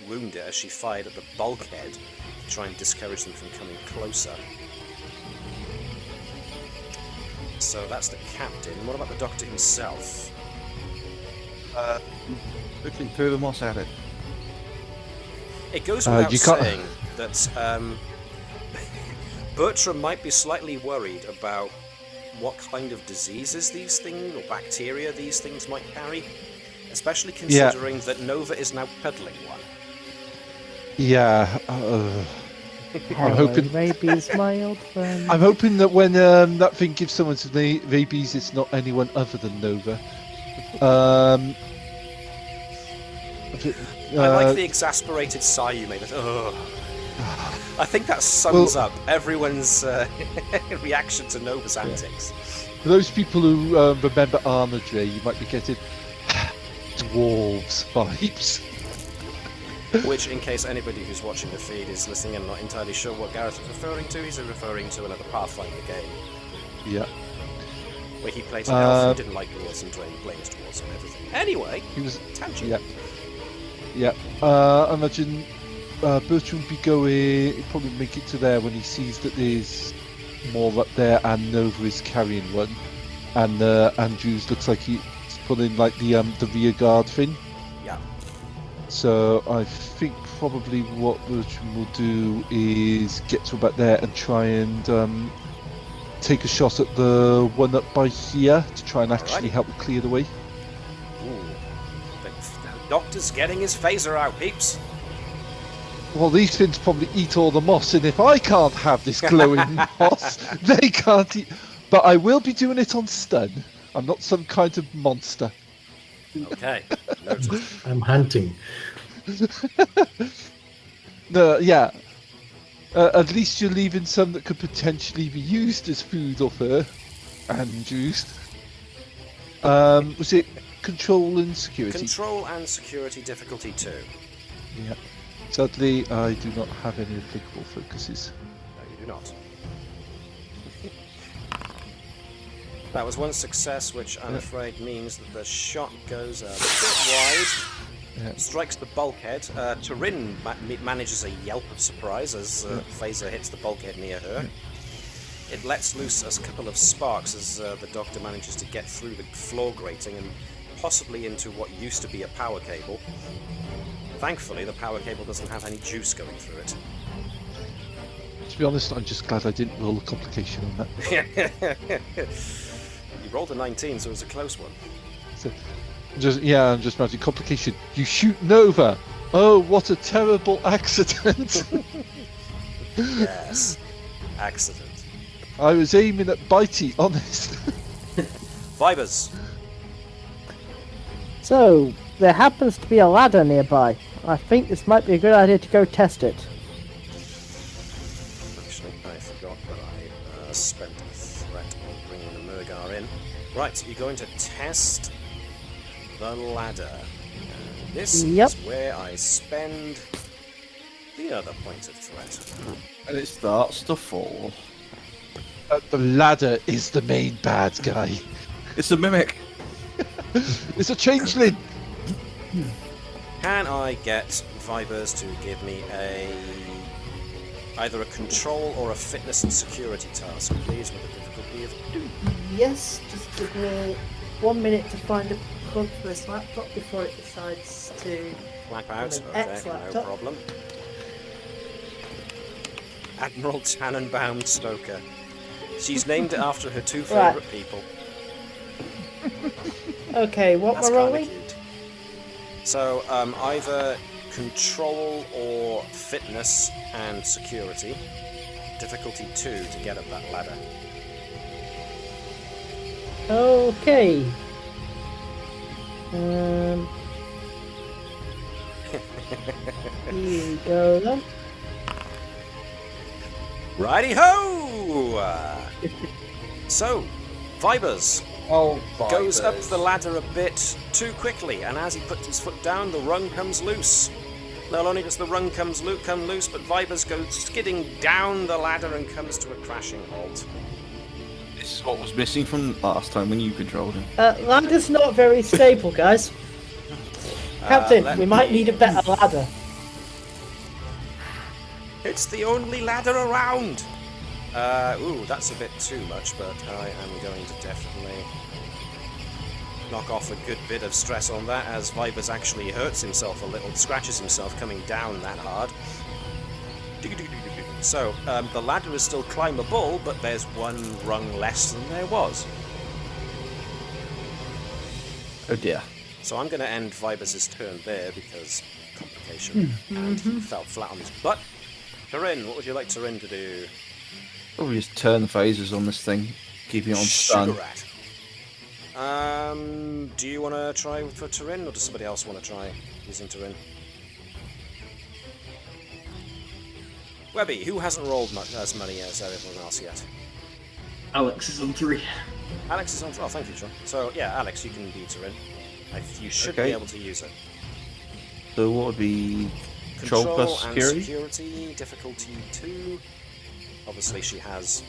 wound it as she fired at the bulkhead to try and discourage them from coming closer. So that's the captain. What about the doctor himself? Quickly threw the moss at it. It goes without you can't- saying that Bertram might be slightly worried about what kind of diseases these things, or bacteria these things might carry, especially considering that Nova is now peddling one. Yeah. Hello, hoping- rabies, my old friend. I'm hoping that when that thing gives someone some rabies, it's not anyone other than Nova. I like the exasperated sigh you made. Ugh. I think that sums up everyone's reaction to Nova's antics. For those people who remember Armadre, you might be getting dwarves vibes. Which, in case anybody who's watching the feed is listening and not entirely sure what Gareth is referring to, he's referring to another Pathfinder game. Yeah. Where he played an elf who didn't like dwarves and blames dwarves and everything. Anyway, He was. tangent. Yeah. Yeah. Imagine Bertram would be going. He'd probably make it to there when he sees that there's more up there, and Nova is carrying one, and Andrews looks like he's pulling like the rear guard thing. Yeah. So I think probably what Bertram will do is get to about there and try and take a shot at the one up by here to try and actually Alrighty. help clear the way. Ooh. The doctor's getting his phaser out, peeps. Well, these things probably eat all the moss, and if I can't have this glowing moss, they can't eat. But I will be doing it on stun. I'm not some kind of monster. Okay. Noted. I'm hunting. No, yeah. At least you're leaving some that could potentially be used as food or fur, and used. Was it control and security? Control and security difficulty 2. Yeah. Sadly, I do not have any applicable focuses. No, you do not. That was 1 success, which I'm afraid means that the shot goes a bit wide, strikes the bulkhead. Turin manages a yelp of surprise as phaser hits the bulkhead near her. It lets loose a couple of sparks as the doctor manages to get through the floor grating and possibly into what used to be a power cable. Thankfully, the power cable doesn't have any juice going through it. To be honest, I'm just glad I didn't roll a complication on that. You rolled a 19, so it was a close one. So, I'm just imagining complication. You shoot Nova. Oh, what a terrible accident! Yes. Accident. I was aiming at Bitey, honest. Vibers. So, there happens to be a ladder nearby. I think this might be a good idea to go test it. Actually, I forgot that I spent a threat on bringing the Murgar in. Right, you're going to test the ladder. And this is where I spend the other point of threat. And it starts to fall. The ladder is the main bad guy. It's a mimic. It's a changeling. Can I get Vibers to give me either a control or a fitness and security task, please, with a difficulty of 2? Yes, just give me 1 minute to find a plug for this laptop before it decides to... Black out? An Okay, X-laptop. no problem. Admiral Tannenbaum Stoker. She's named it after her 2 favourite people. Okay, what That's we're kinda rolling? cute. So, either control or fitness and security. Difficulty 2 to get up that ladder. Okay. Here you go then. Righty ho! So, Vibers Oh, goes up vibers. the ladder a bit too quickly, and as he puts his foot down, the rung comes loose. Not only does the rung come loose, but Vibers goes skidding down the ladder and comes to a crashing halt. This is what was missing from last time when you controlled him. Ladder's not very stable, guys. Captain, let we might me- need a better ladder. It's the only ladder around! Ooh, that's a bit too much, but I am going to definitely knock off a good bit of stress on that, as Vibers actually hurts himself a little, scratches himself coming down that hard. So, the ladder is still climbable, but there's one rung less than there was. Oh dear. So I'm going to end Vibers' turn there, because complication, and he fell flat on his butt. Corinne, what would you like Corinne to do? Probably just turn the phasers on this thing, keeping it on stun. Sugar rat. Do you want to try for Turin, or does somebody else want to try using Turin? Webby, who hasn't rolled as many as everyone else yet? Alex is on 3. Alex is on. Oh, thank you, John. So yeah, Alex, you can be Turin. You should be Okay. able to use it. So what would be control plus security? And security, difficulty 2. Obviously, she has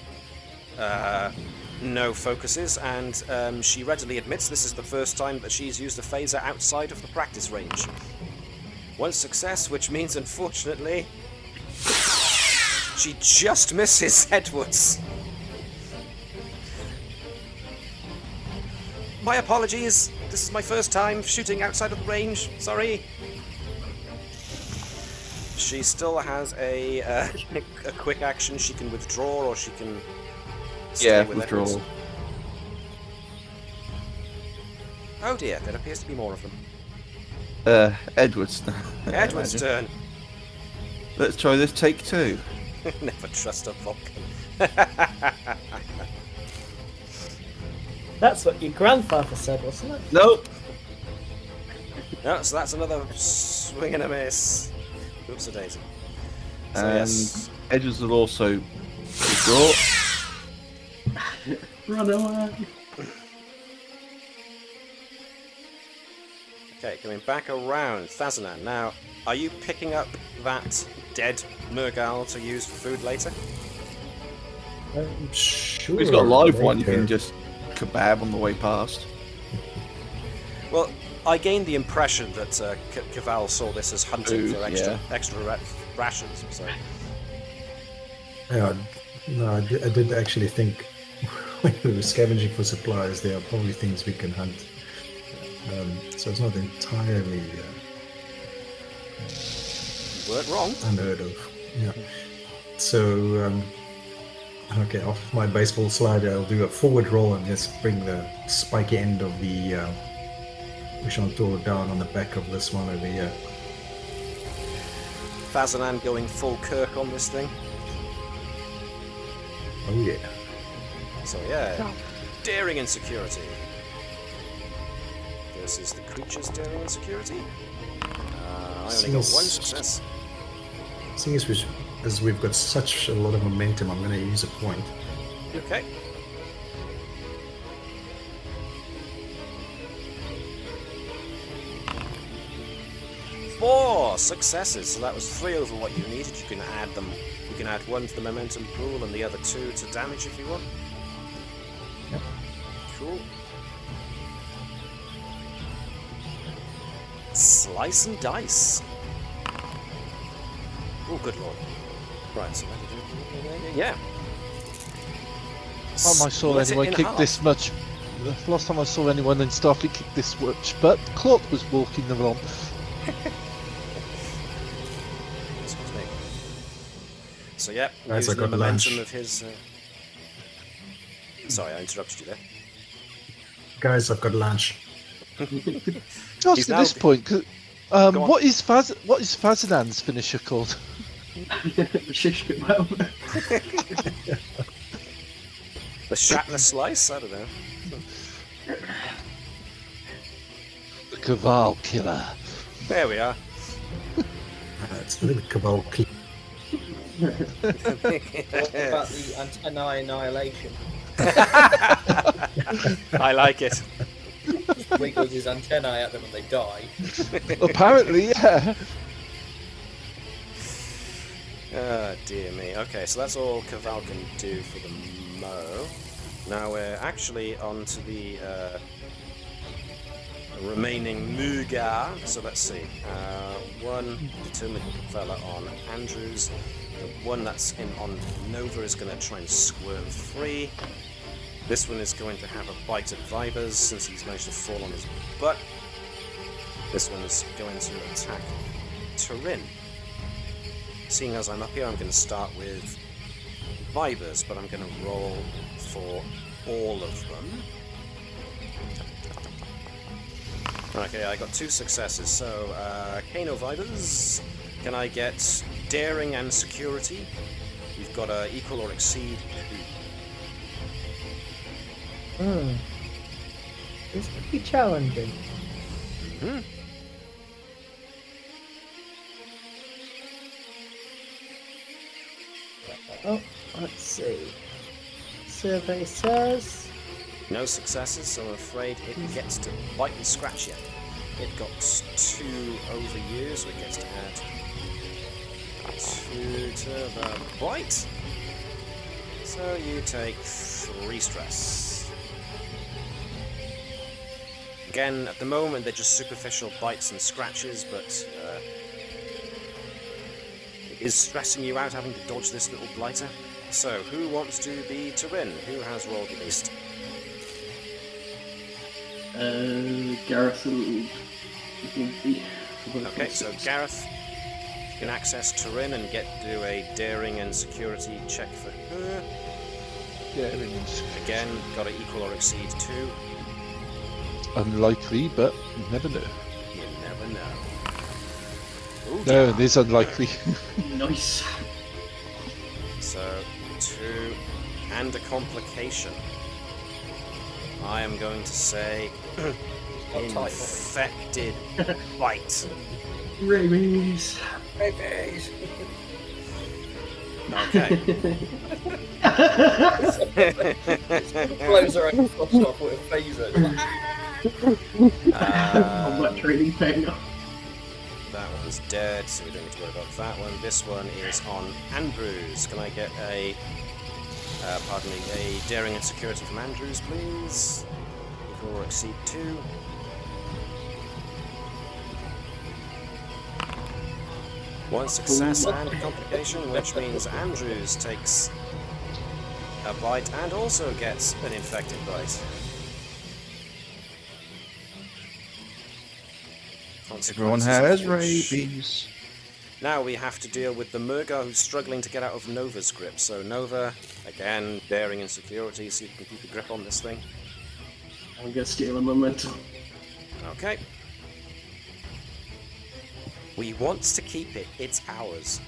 no focuses, and she readily admits this is the first time that she's used a phaser outside of the practice range. One success, which means, unfortunately, she just misses Edwards. My apologies. This is my first time shooting outside of the range. Sorry. She still has a quick action. She can withdraw, or she can stay with withdraw. Edwards. Oh dear, there appears to be more of them. Edwards. Edward's turn. Let's try this take 2. Never trust a Vulcan. That's what your grandfather said, wasn't it? Nope. No, so that's another swing and a miss. Oops a daisy. So And yes. Edwards will also withdraw. Run away! Okay, coming back around. Thazanan, now, are you picking up that dead Murgal to use for food later? Sure. He's got a live one, you later. can just kebab on the way past. Well, I gained the impression that Caval saw this as hunting Food, for extra rations. So Yeah, no, I did actually think when we were scavenging for supplies, there are probably things we can hunt. So it's not entirely you weren't wrong. unheard of. Yeah. So, okay, off my baseball slider, I'll do a forward roll and just bring the spiky end of the Ushantor down on the back of this one over here. Thazanan going full Kirk on this thing. Oh yeah. So yeah, daring and security. Versus the creature's daring and security. I only got one success. Seeing as we've got such a lot of momentum, I'm going to use a point. Okay. Four successes. So that was 3 over what you needed. You can add them. You can add 1 to the momentum pool and the other 2 to damage if you want. Yep. Cool. Slice and dice. Oh, good lord. Right, so yeah. Last time I saw Split it anyone in kick half. this much. The last time I saw anyone in Starfleet kick this much, but Claude was walking them along. Excuse me. So yeah, Guys, I using the got momentum lunch. of his. Sorry, I interrupted you there. Guys, I've got lunch. Just He's at now- this point, on. What is Fazanan's finisher called? Shish kebab. The Shatner slice? I don't know. The Cabal Killer. There we are. It's a little cabal key. What about the antennae annihilation? I like it. Wiggles his antennae at them and they die. Apparently, yeah. Oh, dear me. Okay, so that's all Caval can do for the mo. Now we're actually on to the remaining Muga. So let's see. One determined fella on Andrews. The one that's in on Nova is going to try and squirm free. This one is going to have a bite at Vibers since he's managed to fall on his butt. This one is going to attack Turin. Seeing as I'm up here, I'm going to start with Vibers, but I'm going to roll for all of them. Okay, I got 2 successes. So, Kano Vibers, can I get Daring and Security? You've got to equal or exceed 2. This could be challenging. Oh, let's see. Survey says... No successes, so I'm afraid it gets to bite and scratch you. It got 2 over you, so it gets to add 2 to the bite. So you take 3 stress. Again, at the moment they're just superficial bites and scratches, but it is stressing you out having to dodge this little blighter. So, who wants to be Turin? Who has rolled the least? Gareth will be. Okay, so Gareth, you can access Turin and do a daring and security check for her. Again, got to equal or exceed 2. Unlikely, but you never know. You never know. Ooh, No, it is unlikely. Nice. So, 2 and a complication. I am going to say infected bite. Rabies. Babies. Okay. Blows her own frost off with a phaser. Combat training paying off. That one's dead, so we don't need to worry about that one. This one is on Andrews. Can I get a daring and security from Andrews, please? Equal or exceed 2. One success and a complication, which means Andrews takes a bite and also gets an infected bite. Everyone has rabies. Now we have to deal with the Murga who's struggling to get out of Nova's grip. So Nova, again, daring and security, so you can keep a grip on this thing. I'm gonna steal a momentum. Okay. We want to keep it. It's ours.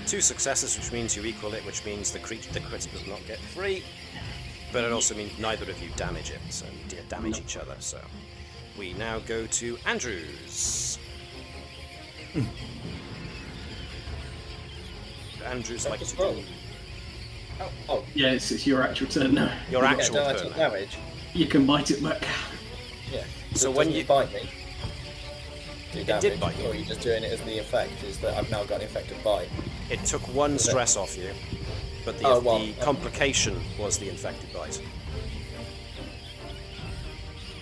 2 successes, which means you equal it, which means the crit does not get free. But it also means neither of you damage it, so you damage each other. So we now go to Andrews. Andrews likes to do Oh. Yeah, it's your actual turn now. your actual I turn. took damage. You can bite it back. Yeah. So It when doesn't you bite me. Do It damage, did bite you. or are you just doing it as the effect? Is that I've now got an infected bite? it took 1 stress off you, but the, Oh, well, the complication was the infected bite.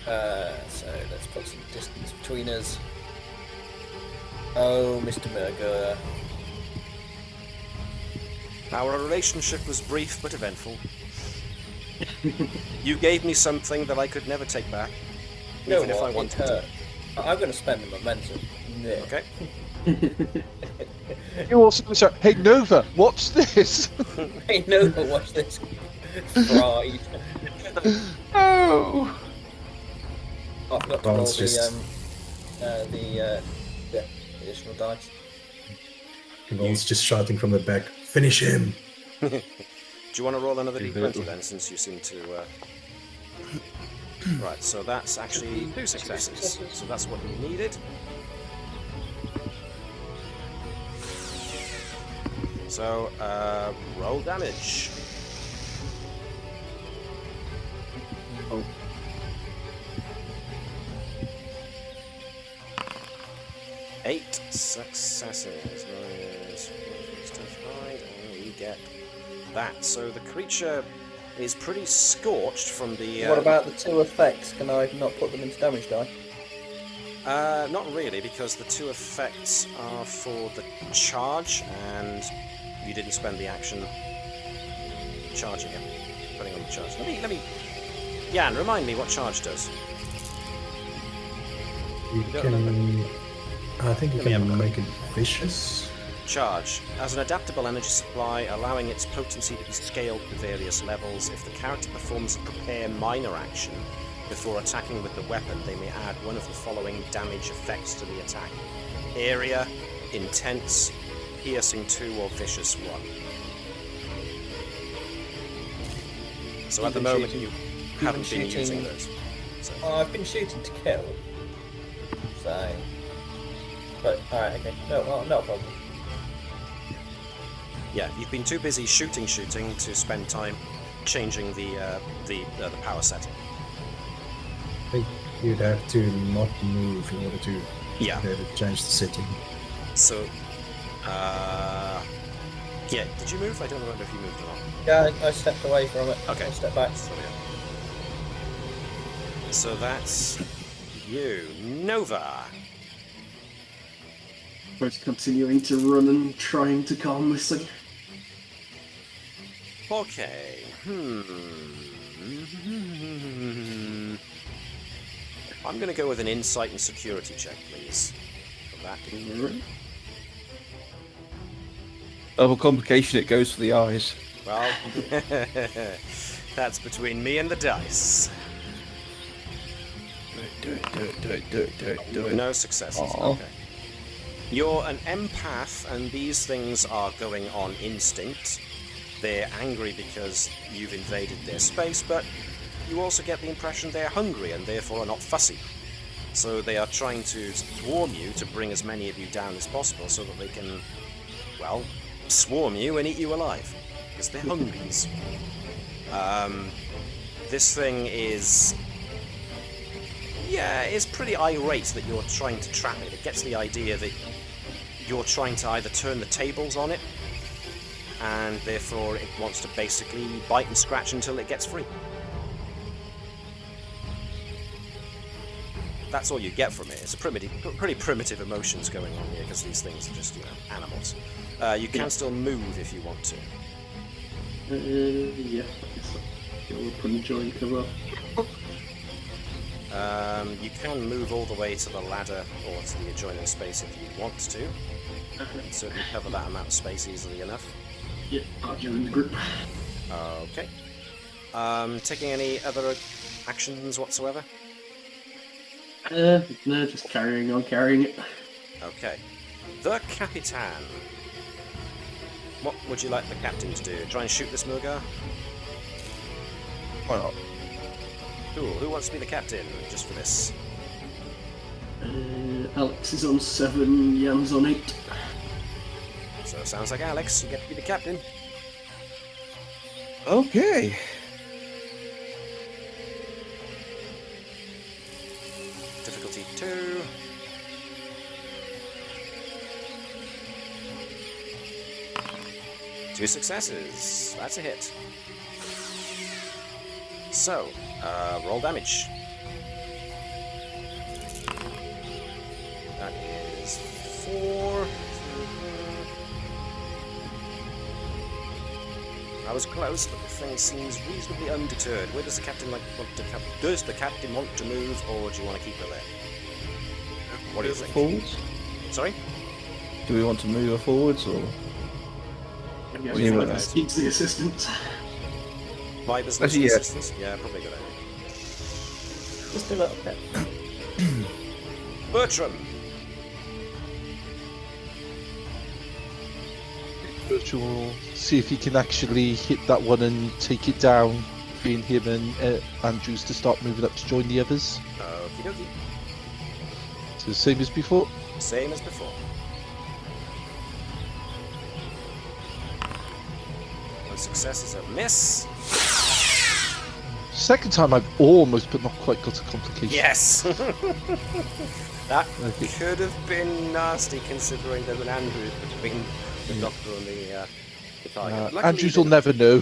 So let's put some distance between us. Oh, Mr. Murga. Our relationship was brief but eventful. You gave me something that I could never take back, You know even if I what? wanted It to. hurt. I'm going to spend the momentum. Yeah. Okay. You also say, "Hey Nova, watch this." Hey, no, watch this. Fried. No! I forgot to Well, roll it's just- the additional dice. Convol's just shouting from the back, finish him! Do you want to roll another Good d20 bit. then, since you seem to... Right, so that's actually 2 successes. So that's what you needed. So, roll damage. Oh. Eight successes. Minus stuff hide, and we get that. So the creature is pretty scorched from the... What about the 2 effects? Can I not put them into damage die? Not really, because the 2 effects are for the charge, and you didn't spend the action charging it, putting on the charge. Let me... Jan, remind me what charge does. You don't can... I think you Let me have a can look. make it vicious. Charge. As an adaptable energy supply, allowing its potency to be scaled to various levels. If the character performs a prepare minor action before attacking with the weapon, they may add one of the following damage effects to the attack. Area, intense, piercing 2, or vicious 1. So at the Even moment shooting- you haven't even been using shooting- those. So. I've been shooting to kill. So... But, alright, okay. No problem. Yeah, you've been too busy shooting to spend time changing the power setting. I think you'd have to not move in order to Yeah. be able to change the setting. So, yeah, did you move? I don't remember if you moved or not. Yeah, I stepped away from it. Okay. I stepped back. So that's you, Nova. Both continuing to run and trying to calm this thing. Okay. I'm going to go with an insight and security check, please. For that. Double complication, it goes for the eyes. Well, that's between me and the dice. Do it. No successes. Aw. Okay. You're an empath, and these things are going on instinct. They're angry because you've invaded their space, but you also get the impression they're hungry and therefore are not fussy. So they are trying to swarm you to bring as many of you down as possible so that they can, well, swarm you and eat you alive. Because they're hungries. This thing is... Yeah, it's pretty irate that you're trying to trap it. It gets the idea that you're trying to either turn the tables on it, and therefore it wants to basically bite and scratch until it gets free. That's all you get from it. It's a pretty primitive emotions going on here, because these things are just, animals. You can still move if you want to. Yeah, I guess I'll put and join cover. You can move all the way to the ladder or to the adjoining space if you want to. You can certainly cover that amount of space easily enough. Yeah, I'll join the group. Okay. Taking any other actions whatsoever? No, just carrying it. Okay. The Capitan. What would you like the captain to do? Try and shoot this Murgar? Why not? Cool. Who wants to be the captain just for this? Alex is on 7, Jan's on 8. So it sounds like Alex, you get to be the captain. Okay. Difficulty 2. Two successes. That's a hit. So, roll damage. That is 4. I was close, but the thing seems reasonably undeterred. Where does the captain want to come? Does the captain want to move, or do you want to keep her there? What do you think? Forwards? Sorry? Do we want to move her forwards or? Yeah, do you we want? want to speak to the assistant. Vibers Actually, losing yeah. assistance? Yeah, probably a good idea. Just a little bit. Bertram! Bertram will see if he can actually hit that one and take it down, being him and Andrews to start moving up to join the others. Okie dokie. So the same as before. Same as before. One success is a miss. Second time I've almost but not quite got a complication. Yes! That Okay. could have been nasty considering there's an Andrews between the doctor and the target. Luckily Andrews you will didn't. never know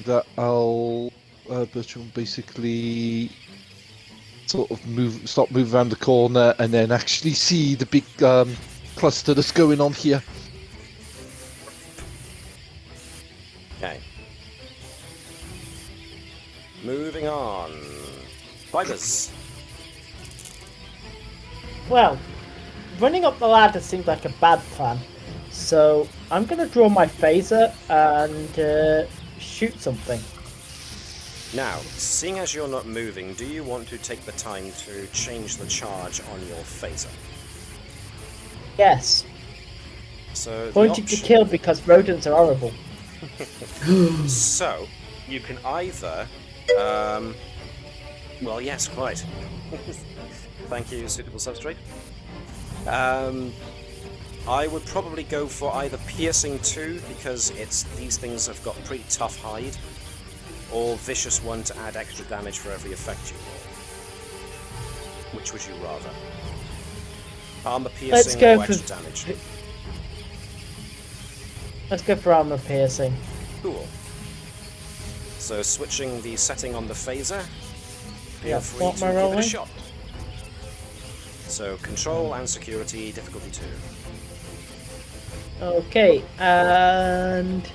that Bertram will basically sort of stop moving around the corner and then actually see the big cluster that's going on here. Okay. Moving on. Vibers. Well, running up the ladder seems like a bad plan. So I'm going to draw my phaser and shoot something. Now, seeing as you're not moving, do you want to take the time to change the charge on your phaser? Yes. So the Pointing to option- kill because rodents are horrible. So, you can either... well, yes, quite. Thank you, suitable substrate. I would probably go for either piercing 2, because these things have got pretty tough hide, or vicious 1 to add extra damage for every effect you roll. Which would you rather? Armor piercing go or for- extra damage? Let's go for armor piercing. Cool. So switching the setting on the phaser, feel Yeah, free what to am I give it a rolling? shot. So control and security, difficulty 2. Okay, and...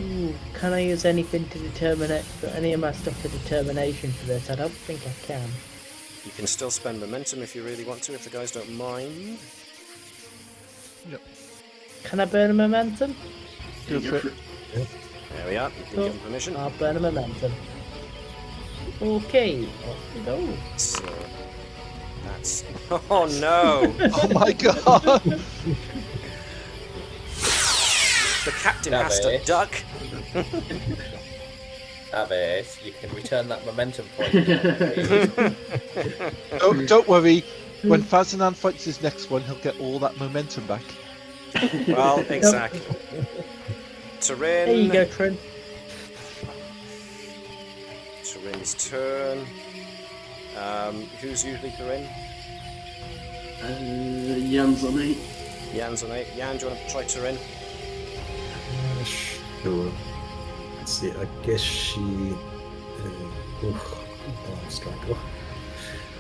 Ooh, can I use anything to determine it? Any of my stuff for determination for this? I don't think I can. You can still spend momentum if you really want to, if the guys don't mind. Can I burn a momentum? Go for it. There we are, you've been given permission. I'll burn a momentum. Okay, off we go. So that's... Oh no! Oh my god! The captain has to Navis. duck! Navis, you can return that momentum point. now, please. Don't worry, when Fazanan fights his next one, he'll get all that momentum back. Well, exactly. Terrain. There you go, Trin. Terrain's turn. Who's usually Terrain? Jan's on 8. Jan's on 8. Jan, do you want to try Terrain? Sure. Let's see. I guess she. Strike.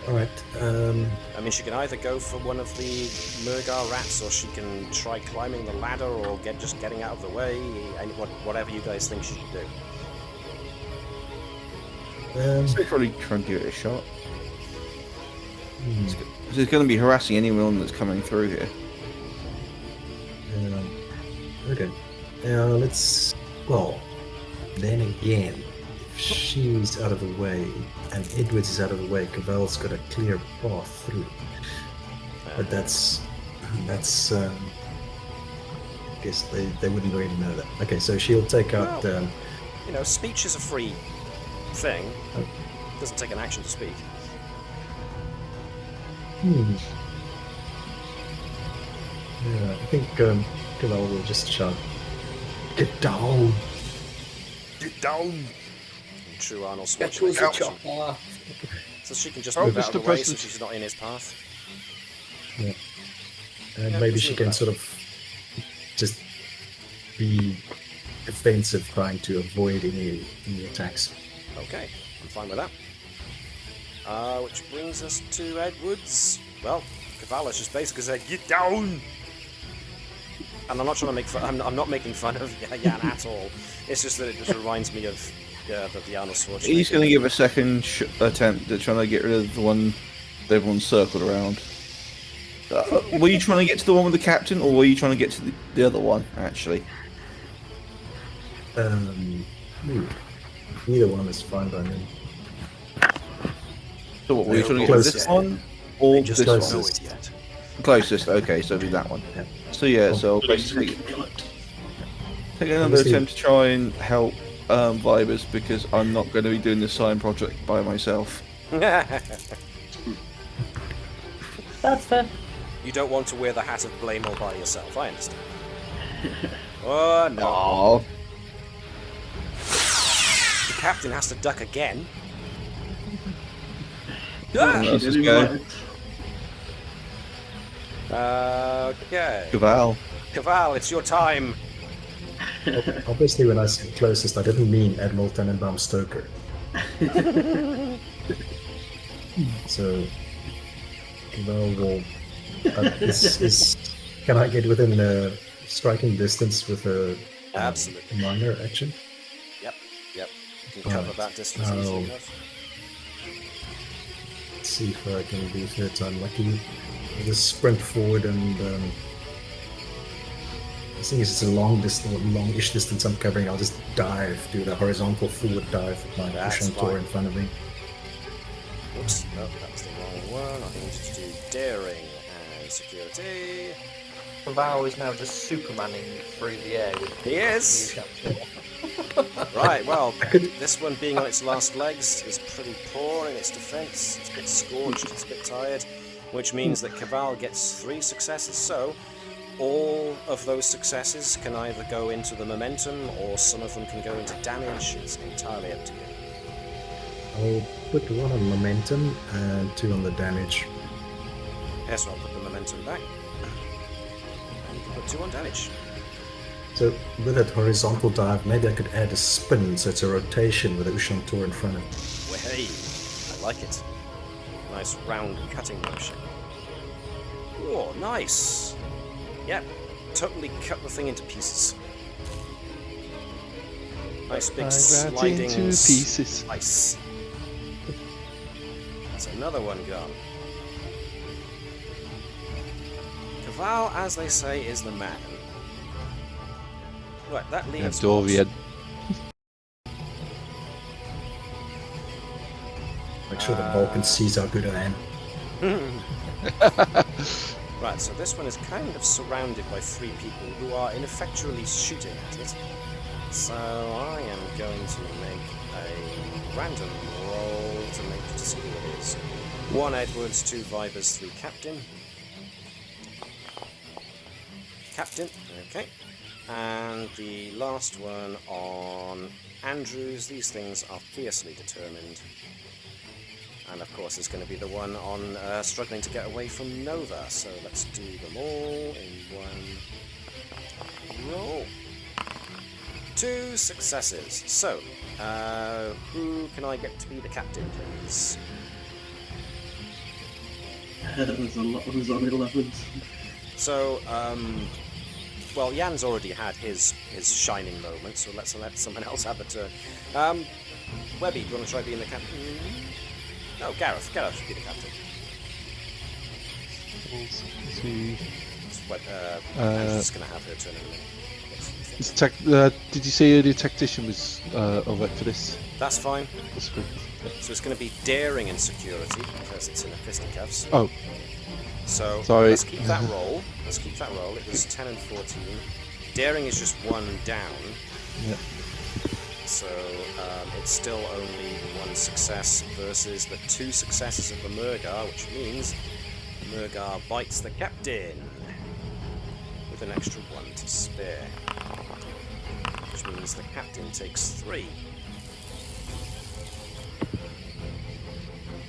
All right. I mean, she can either go for one of the Murgar rats, or she can try climbing the ladder, or just getting out of the way. And whatever you guys think she should do. So probably try and give it a shot. It's going to be harassing anyone that's coming through here. Okay. Let's. Well, then again, if she's out of the way and Edwards is out of the way, Cavell's got a clear path through. But that's. I guess they wouldn't really know that. Okay, so she'll take out. Well, you know, speech is a free thing. Oh. It doesn't take an action to speak. Yeah, I think Cavell will just shout, "Get down!" Get down! In true Arnold That was a Schwarzenegger. chopper. So she can just Oh, move out of the Mr. way, so President. she's not in his path. And Yeah, maybe let's she move can that. sort of just be defensive, trying to avoid any attacks. Okay, I'm fine with that. Which brings us to Edwards. Well, Cavala's just basically said, "Get down!" And I'm not trying to make fun. I'm not making fun of Jan at all. It's just that it just reminds me of the Arnold Schwarzenegger. He's going to give a second attempt at trying to get rid of the one that everyone's circled around. Were you trying to get to the one with the captain, or were you trying to get to the other one, actually? Either one is fine by me. So what, were you trying to get to this one, or Just this don't know one? it yet. Closest, okay, so it'll be that one. Yeah. So yeah, so I'll basically take another Obviously- attempt to try and help Vibers, because I'm not going to be doing this sign project by myself. That's fair. You don't want to wear the hat of blame all by yourself, I understand. Oh no. Oh, The captain has to duck again. let's just Did go. Okay. Caval. Caval, it's your time. Obviously, when I said closest, I didn't mean Admiral Tenenbaum Stoker. So, well, can I get within striking distance with a Absolutely. minor action? Yep. You can cover Right. that distance easily Oh. enough. Let's see if I can do third lucky. I'll just sprint forward and I think it's a longish distance I'm covering. I'll just dive, do the horizontal forward dive with my That's Ushantor fine. in front of me. Oops, no, that was the wrong one. I think we should do daring and security. Val is now just Supermaning through the air with He is! Right, well, this one being on its last legs is pretty poor in its defense. It's a bit scorched, it's a bit tired, which means that Caval gets 3 successes. So, all of those successes can either go into the momentum or some of them can go into damage. It's entirely up to you. I'll put 1 on momentum and 2 on the damage. Yeah, so I'll put the momentum back. And you can put 2 on damage. So with that horizontal dive, maybe I could add a spin, so it's a rotation with the Ushantor in front of me. Well, hey, I like it. Nice round cutting motion. Oh, nice. Yep, totally cut the thing into pieces. Nice big sliding into pieces. slice. That's another one gone. Caval, as they say, is the man. Right, that leaves Dorian. Make sure the Vulcan sees how good I am. Right, so this one is kind of surrounded by 3 people who are ineffectually shooting at it. So I am going to make a random roll to see who it is. 1 Edwards, 2 Vibers, 3 Captain. Captain, okay. And the last one on Andrews. These things are fiercely determined. And of course, it's going to be the one on struggling to get away from Nova. So let's do them all in 1 roll. 2 successes. So, who can I get to be the captain, please? There's a lot of us on 11s. So, well, Jan's already had his shining moment, so let's let someone else have a turn. Webby, do you want to try being the captain? No, Gareth should be the captain. Andrew's just going to have her turn in a minute. Did you say earlier tactician was alright for this? That's fine. That's good. So it's going to be daring and security, because it's in a fisticuffs. Oh, So sorry. let's keep that roll. It was 10 and 14. Daring is just 1 down. Yeah. So it's still only 1 success versus the 2 successes of the Murgar, which means the Murgar bites the captain with an extra 1 to spare. Which means the captain takes 3.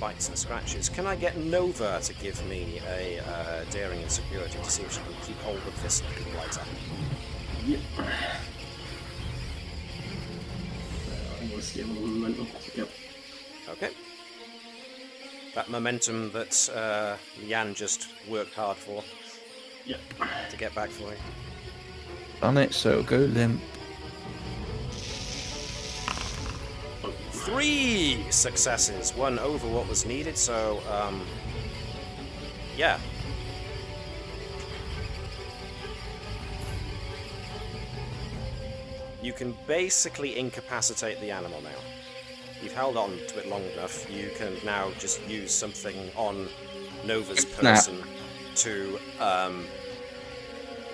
Bites and scratches. Can I get Nova to give me a daring and security to see if she can keep hold of this lighter? Yep. I'm going to steal the momentum. Yep. Okay. That momentum that Jan just worked hard for Yep. to get back for you. Done it, so go limp. 3 successes, 1 over what was needed. So, yeah, you can basically incapacitate the animal now. You've held on to it long enough, you can now just use something on Nova's person to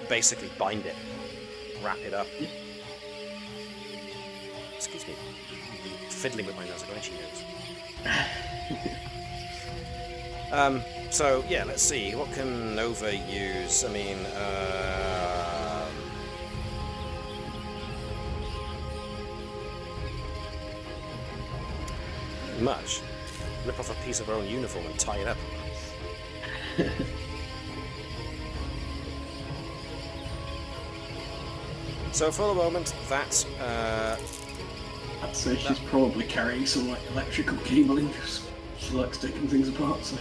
basically bind it, wrap it up. Excuse me, fiddling with my nose, I got itchy nose. So yeah, let's see, what can Nova use? I mean, much. Rip off a piece of her own uniform and tie it up. So for the moment, that's I'd say she's probably carrying some like electrical cabling because she likes taking things apart.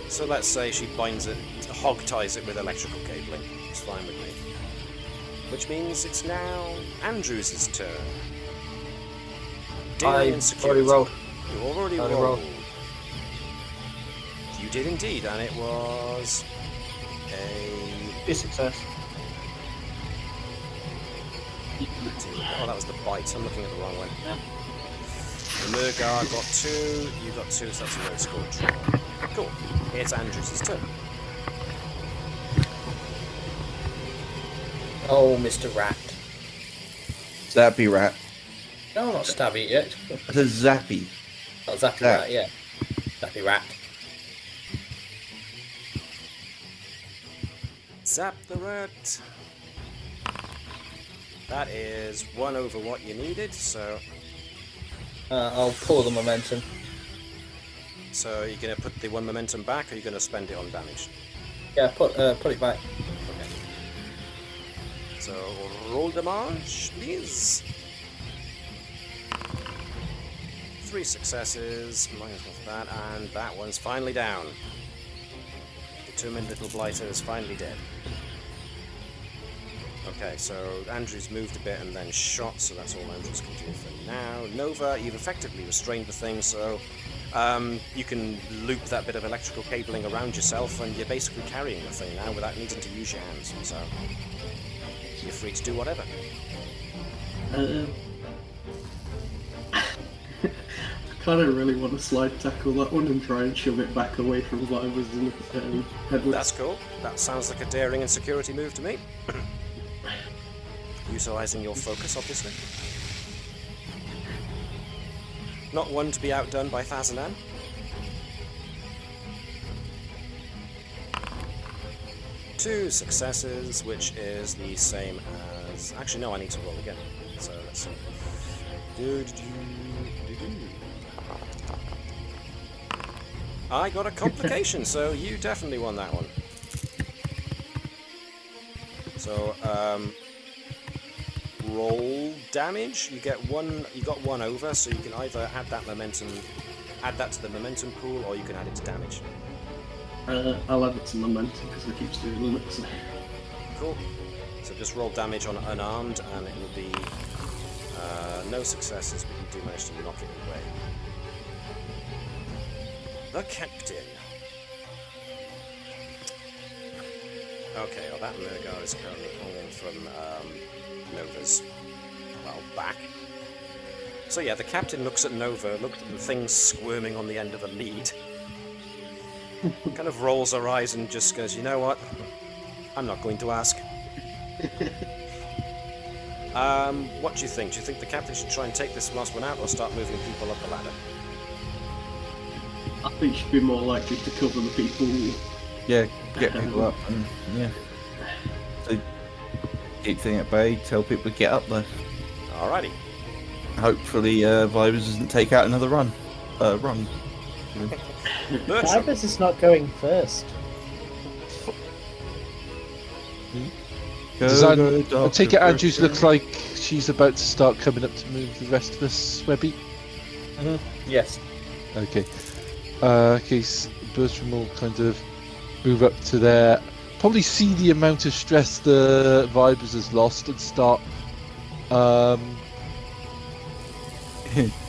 So let's say she binds it, hog ties it with electrical cabling. It's fine with me. Which means it's now Andrews' turn. I already rolled. You already Already rolled. rolled. You did indeed, and it was a Success. Oh, that was the bite. I'm looking at the wrong one. The Murgar got 2, you got 2, so that's a low score. Cool. It's Andrews' turn. Oh, Mr. Rat. Zappy rat. No, not Stabby yet. It's a zappy. Oh, Zappy Rat, yeah. Zappy Rat. Zap the rat. That is 1 over what you needed, so I'll pull the momentum. you're going to put the 1 momentum back, or you're going to spend it on damage? Yeah, put it back. Okay. So roll damage, please. 3 successes, minus 1 for that, and that one's finally down. Determined little blighter is finally dead. Okay, so Andrews moved a bit and then shot, so that's all Andrews can do for now. Nova, you've effectively restrained the thing, so you can loop that bit of electrical cabling around yourself, and you're basically carrying the thing now without needing to use your hands, so you're free to do whatever. I kind of really want to slide tackle that one and try and shove it back away from Vibers in the headward. That's cool. That sounds like a daring and security move to me. Utilising your focus, obviously. Not one to be outdone by Thazanan. Two successes, which is the same as... Actually, no, I need to roll again. So let's see. I got a complication, so you definitely won that one. So, roll damage. You get 1. You got 1 over, so you can either add that to the momentum pool, or you can add it to damage. I'll add it to momentum because it keeps doing it. So. Cool. So just roll damage on unarmed, and it will be no successes, but you do manage to knock it away. The captain. Okay, well that Murgar is currently pulling from Nova's, well, back. So yeah, the captain looks at Nova, looks at the thing squirming on the end of the lead, kind of rolls her eyes and just goes, you know what, I'm not going to ask. What do you think? Do you think the captain should try and take this last one out, or start moving people up the ladder? I think she'd be more likely to cover the people. Yeah, get people up and yeah. So keep things at bay, tell people to get up there. Alrighty. Hopefully Vibers doesn't take out another run. Bertram. Vibers is not going first. I take it Andrews looks like she's about to start coming up to move the rest of us, Webby? Yes. Okay. Case Bertram will kind of move up to there, probably see the amount of stress the Vibers has lost and start.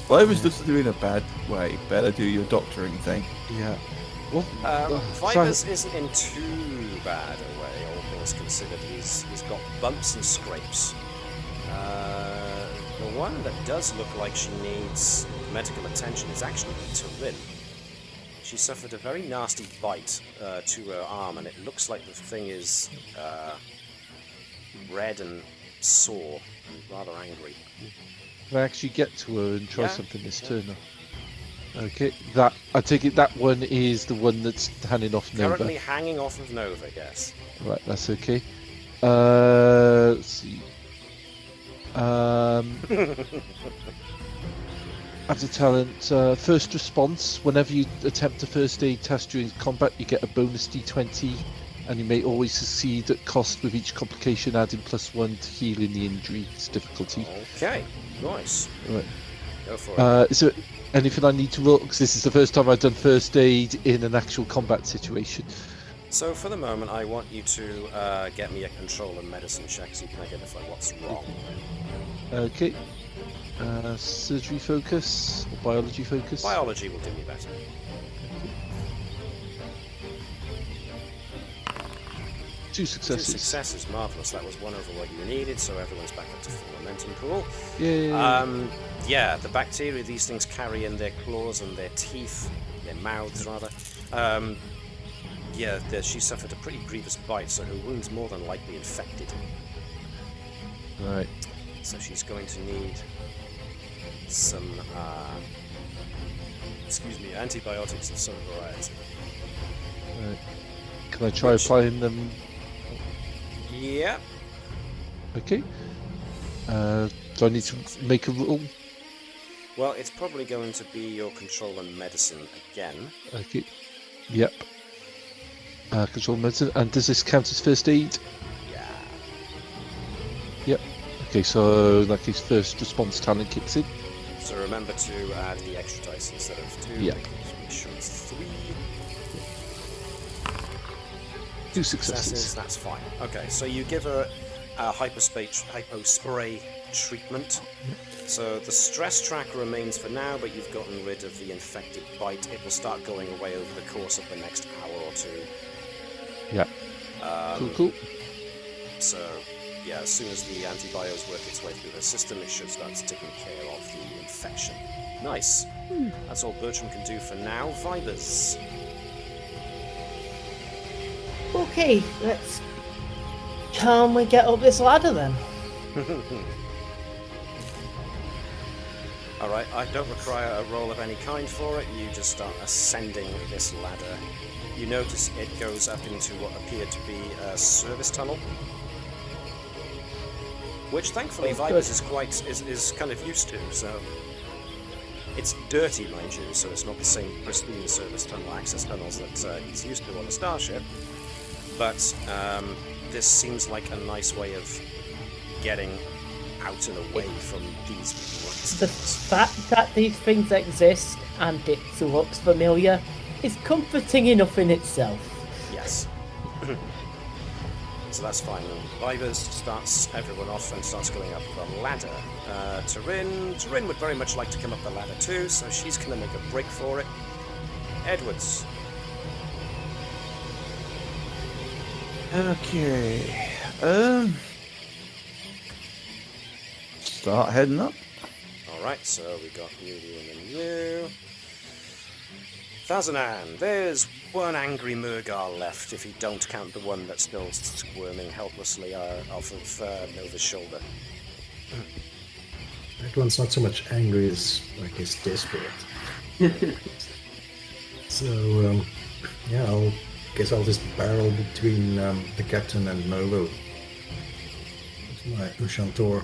Vibers doesn't do it in a bad way. Better do your doctoring thing. Yeah. Well, Vibers isn't in too bad a way, all things considered. He's got bumps and scrapes. The one that does look like she needs medical attention is actually Turin. She suffered a very nasty bite to her arm, and it looks like the thing is red and sore and rather angry. Can I actually get to her and try something this turn? Okay, that I take it that one is the one that's hanging off Nova. Currently hanging off of Nova, yes. Right, that's okay. Let's see. As a talent, first response. Whenever you attempt a first aid task during combat, you get a bonus d20, and you may always succeed at cost with each complication, adding +1 to healing the injury's difficulty. Okay, nice. Right. Go for it. Is there anything I need to roll? Because this is the first time I've done first aid in an actual combat situation. So for the moment, I want you to get me a control and medicine check so you can identify what's wrong. Okay. Surgery focus or biology focus? Biology will do me better. Two successes. 2 successes, marvellous. That was 1 over what you needed, so everyone's back up to full momentum pool. Yeah. Yeah, the bacteria these things carry in their claws and their teeth, their mouths rather. She suffered a pretty grievous bite, so her wound's more than likely infected. Right. So she's going to need some, antibiotics of some variety. Right. Can I try applying them? Yeah. Okay. Do I need to make a roll? Well, it's probably going to be your control and medicine again. Okay. Yep. Control medicine. And does this count as first aid? Yeah. Yep. Okay, so in that case, first response talent kicks in. So remember to add the extra dice instead of 2. Yeah. Make sure it's 3. 2 successes. That's fine. Okay, so you give her a hypospray treatment. So the stress tracker remains for now, but you've gotten rid of the infected bite. It will start going away over the course of the next hour or 2. Yeah. Cool. So, yeah, as soon as the antibiotics work its way through the system, it should start taking care of the infection. Nice. That's all Bertram can do for now. Vibers. Okay, let's calmly get up this ladder then. Alright, I don't require a roll of any kind for it. You just start ascending this ladder. You notice it goes up into what appeared to be a service tunnel, which thankfully Vibers is kind of used to. So it's dirty, mind you, so it's not the same pristine service tunnel access tunnels that he's used to on the starship. But this seems like a nice way of getting out and away from these monsters. The fact that these things exist and it looks familiar is comforting enough in itself. Yes. So that's fine. Vibers starts everyone off and starts going up the ladder. Turin would very much like to come up the ladder too, so she's going to make a break for it. Edwards. Okay. Start heading up. Alright, so we got you, and you. Thazanan, there's one angry Murgar left, if you don't count the one that's still squirming helplessly off of Nova's shoulder. That one's not so much angry as, like, he's desperate. So, I guess I'll just barrel between the captain and Nova. With my Ushantor.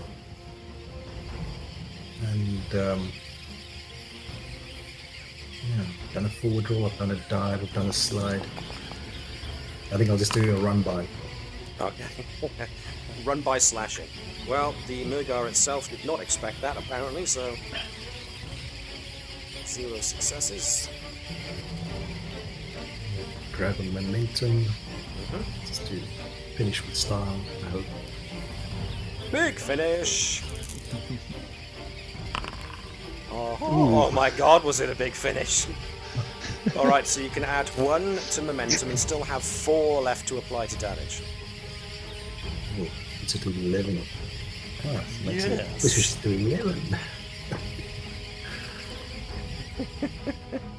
And, I've done a forward roll, I've done a dive, I've done a slide. I think I'll just do a run by. Okay. Run by slashing. Well, the Murgar itself did not expect that, apparently, so 0 successes. Grab a momentum. Just to finish with style, I hope. Big finish! Oh my god, was it a big finish! Alright, so you can add 1 to momentum and still have 4 left to apply to damage. Oh, it's at 11. Ah, makes it Yes. pushes to 11.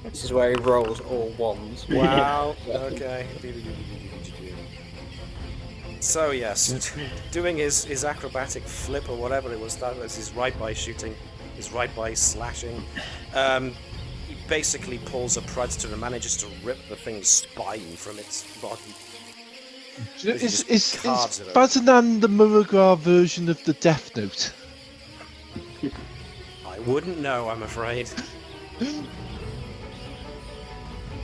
This is where he rolls all ones. Wow. Okay. So yes, doing his acrobatic flip or whatever it was, that was his right by shooting, his right by slashing. He basically pulls a predator and manages to rip the thing's spine from its body. Is carves it over. Bazanan the Muragar version of the Death Note? I wouldn't know, I'm afraid.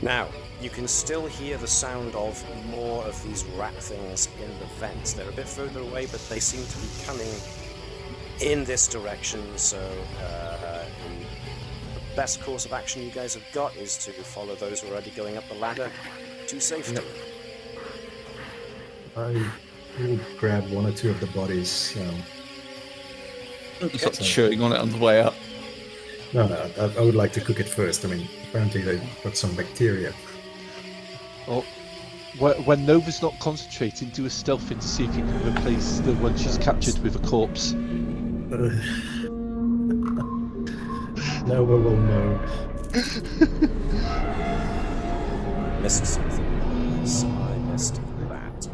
Now, you can still hear the sound of more of these rat things in the vents. They're a bit further away, but they seem to be coming in this direction, so the best course of action you guys have got is to follow those who are already going up the ladder to safety. I will grab one or two of the bodies. Start chewing on it on the way up. No, I would like to cook it first. I mean, apparently they've got some bacteria. Or when Nova's not concentrating, do a stealth in to see if you can replace the one she's captured with a corpse. Nova will know. I missed something. Yes, I missed that.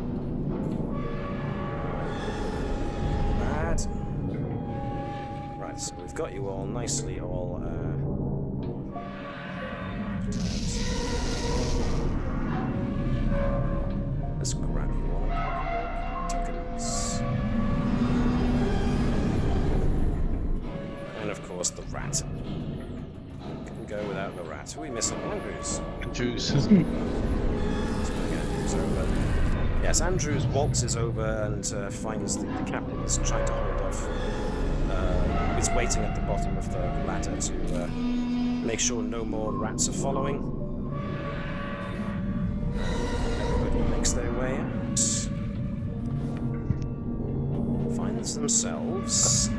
That. Right, so we've got you all nicely all. Let's grab you all. Tokens. And of course the rat. Couldn't go without the rat. Who are we missing? Andrews. Andrews. Andrews over. Yes, Andrews waltzes over and finds the captain is trying to hold off. He's waiting at the bottom of the ladder to make sure no more rats are following. Everybody makes their way out. Finds themselves.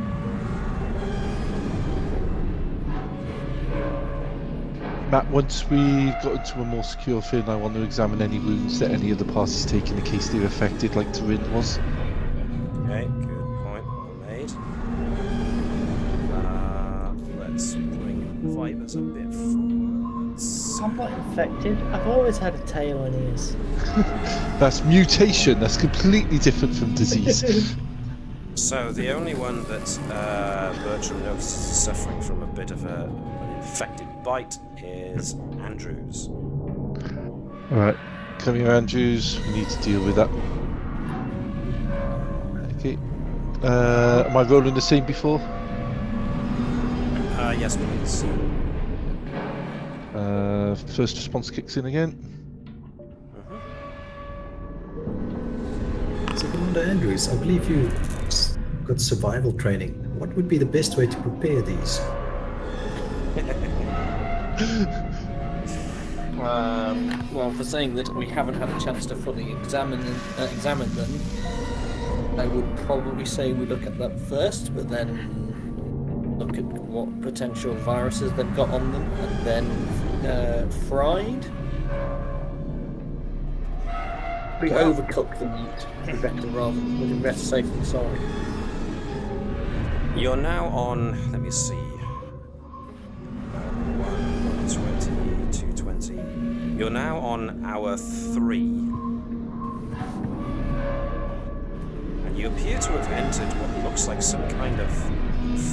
Matt, once we got into a more secure field, I want to examine any wounds that any of the parties take in the case they're affected, like Turin was. Okay, good point. Well made. Let's bring fibers a bit forwards. I'm not infected. I've always had a tail and ears. That's mutation. That's completely different from disease. So the only one that Bertram notices is suffering from a bit of an infected bite is Andrews. Alright, come here, Andrews. We need to deal with that. Okay. Am I rolling the same before? Yes, please. First response kicks in again. So, Commander Andrews, I believe you got survival training. What would be the best way to prepare these? Well, for saying that we haven't had a chance to fully examine them, I would probably say we look at them first, but then look at what potential viruses they've got on them, and then fried. We overcook the meat. Would be better safe than sorry. You're now on, let me see. 120, 220. You're now on hour 3. And you appear to have entered what looks like some kind of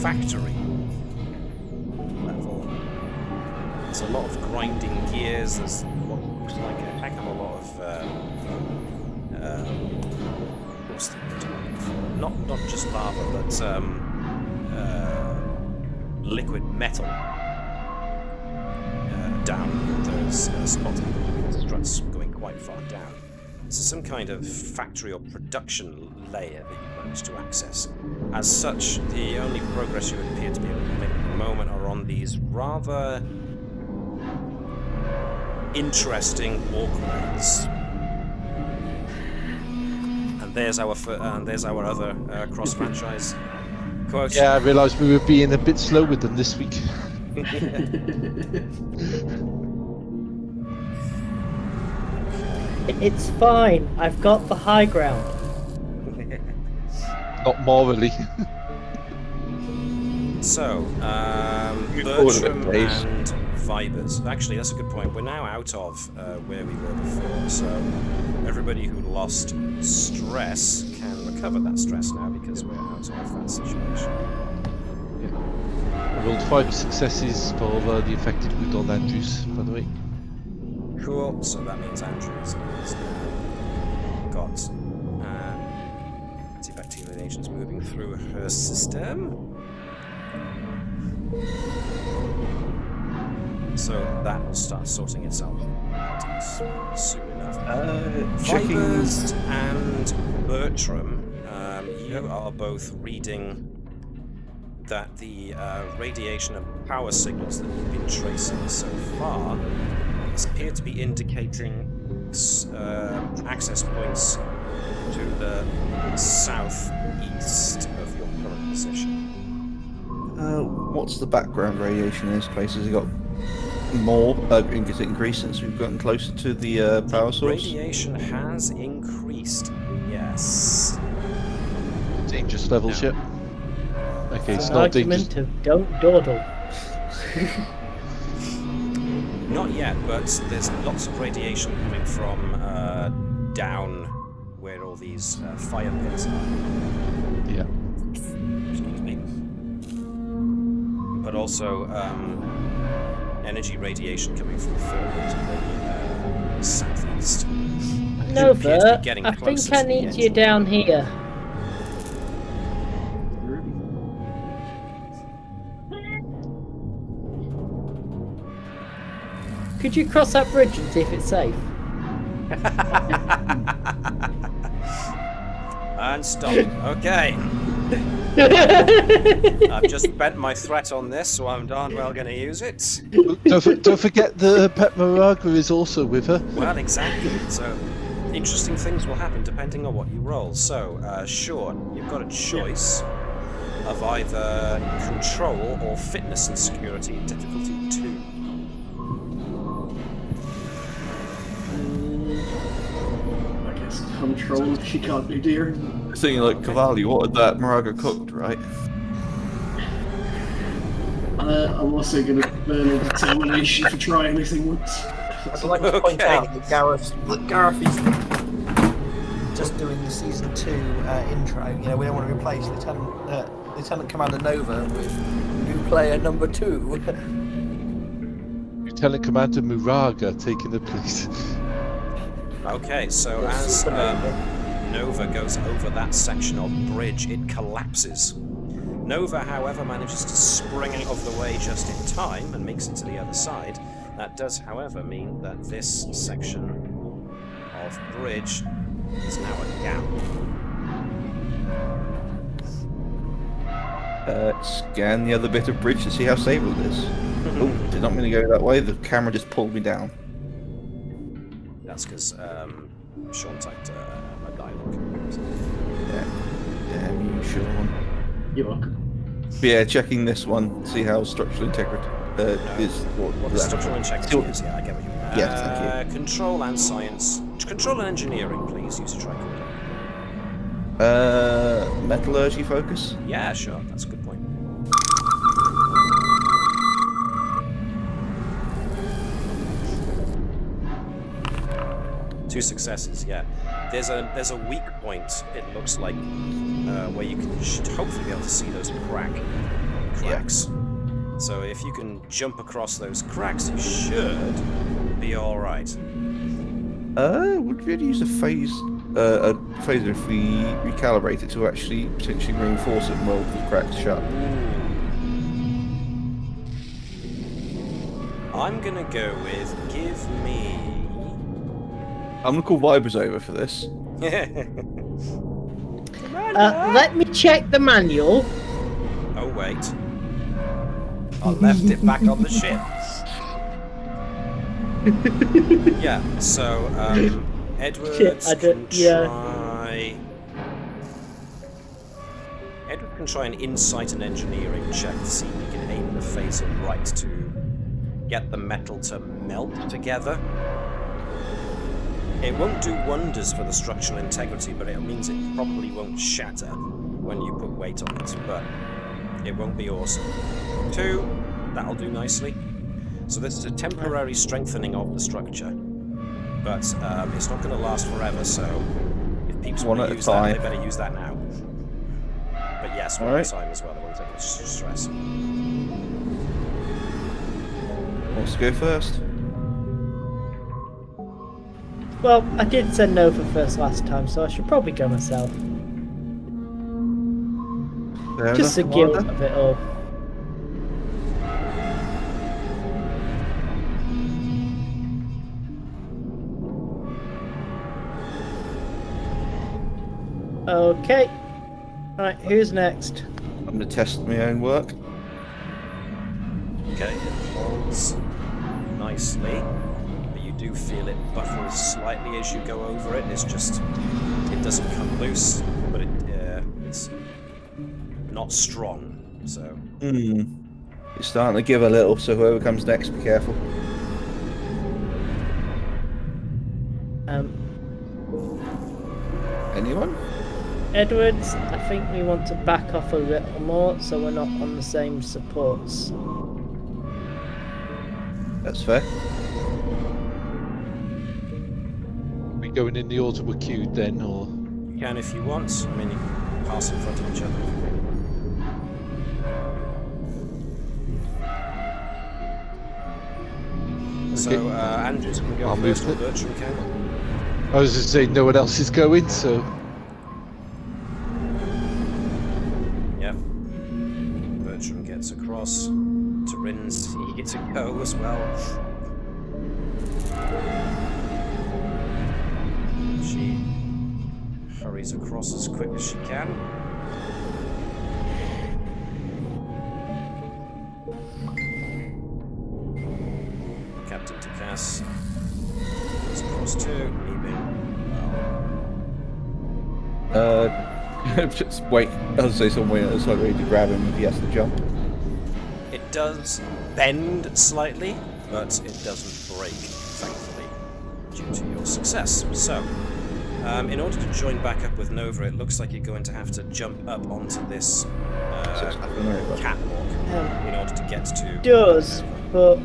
factory level. There's a lot of grinding gears, there's what looks like a heck of a lot of what's the word I'm looking for? Not just lava, but liquid metal down in those spots, struts going quite far down. This is some kind of factory or production layer that you managed to access. As such, the only progress you appear to be able to make at the moment are on these rather interesting walkways. And there's our other cross-franchise quote. Yeah, I realised we were being a bit slow with them this week. It's fine. I've got the high ground. Not morally. So, forward a bit, Bertram please. and Vibers. Actually, that's a good point. We're now out of where we were before, so everybody who lost stress can recover that stress now because we're out of that situation. I rolled 5 successes for the affected with all Andrews, by the way. Cool. So that means Andrews is now got antibacterial agents moving through her system. So that will start sorting itself out soon enough. Vibers and Bertram, you are both reading that the radiation and power signals that you've been tracing so far appear to be indicating access points to the southeast of your current position. What's the background radiation in this place? Has it got more? Is it increased since we've gotten closer to the power source? Radiation has increased, yes. Dangerous levels yet? Okay, it's An not dangerous. argument of don't dawdle. Not yet, but there's lots of radiation coming from down where all these fire pits are. Yeah. Excuse me. But also energy radiation coming from further to the southeast. No, appears to be Bert, getting I closer think I to the need edge. you down here. Could you cross that bridge and see if it's safe? And stop. Okay. I've just spent my threat on this, so I'm darn well going to use it. Don't forget the Pet Moraga is also with her. Well, exactly. So, interesting things will happen depending on what you roll. So, Sean, you've got a choice of either control or fitness and security, difficulty 2. I guess control if she can't be dear. Thinking like Cavalli, what had that Moraga cooked, right? I'm also going to burn a determination to try anything once. I'd like to point out that Gareth is just doing the season 2 intro. You know, we don't want to replace Lieutenant Commander Nova with new player number 2. Lieutenant Commander Moraga taking the place. Okay, so as Nova goes over that section of bridge, it collapses. Nova, however, manages to spring out of the way just in time and makes it to the other side. That does, however, mean that this section of bridge is now a gap. Scan the other bit of bridge to see how stable it is. Oh, did not mean to go that way. The camera just pulled me down. That's because Sean typed a dialogue. Yeah. Damn you, Sean. You're welcome. But yeah, checking this one, see how structural integrity is. What the structural integrity is, yeah, I get what you mean. Yes, thank you. Control and science. Control and engineering, please. Use a tricorder. Metallurgy focus? Yeah, sure. That's a good point. Two successes, yeah. There's a weak point, it looks like, where you should hopefully be able to see those cracks. So if you can jump across those cracks, you should be all right. Would we use a phaser if we recalibrate it to actually potentially reinforce it and weld the cracks shut? I'm gonna go with give me. I'm gonna call Vibers over for this. Let me check the manual. Oh wait. I left it back on the ship. Yeah, so Edward can try an insight and engineering check to see if he can aim the phaser right to get the metal to melt together. It won't do wonders for the structural integrity, but it means it probably won't shatter when you put weight on it. But It won't be awesome. 2, that'll do nicely. So this is a temporary strengthening of the structure, but it's not going to last forever, so if peeps want to use that, they better use that now. But yes, one at a time as well, it won't take much stress. Wants to go first? Well, I did send Nova first last time, so I should probably go myself. Fair Just the enough, guilt Commander. of it all. Okay. Right, who's next? I'm going to test my own work. Okay, it holds nicely, but you do feel it buffers slightly as you go over it. It's just, it doesn't come loose, but it's not strong, so... It's starting to give a little, so whoever comes next, be careful. Anyone? Edwards, I think we want to back off a little more so we're not on the same supports. That's fair. Are we going in the order we're queued then, or...? You can if you want. I mean, you can pass in front of each other if you really want. So, Andrew's going to go I'll first, move or it. Bertram can. I was just saying no one else is going, so... Yep. Bertram gets across. To Rin's, he gets a go as well. She hurries across as quick as she can. Captain Takas goes across too, leaving. Just wait. I'll say someone else ready to grab him if he has to jump. It does bend slightly, but it doesn't break, thankfully, due to your success. So, in order to join back up with Nova, it looks like you're going to have to jump up onto this catwalk in order to get to Does, Nova.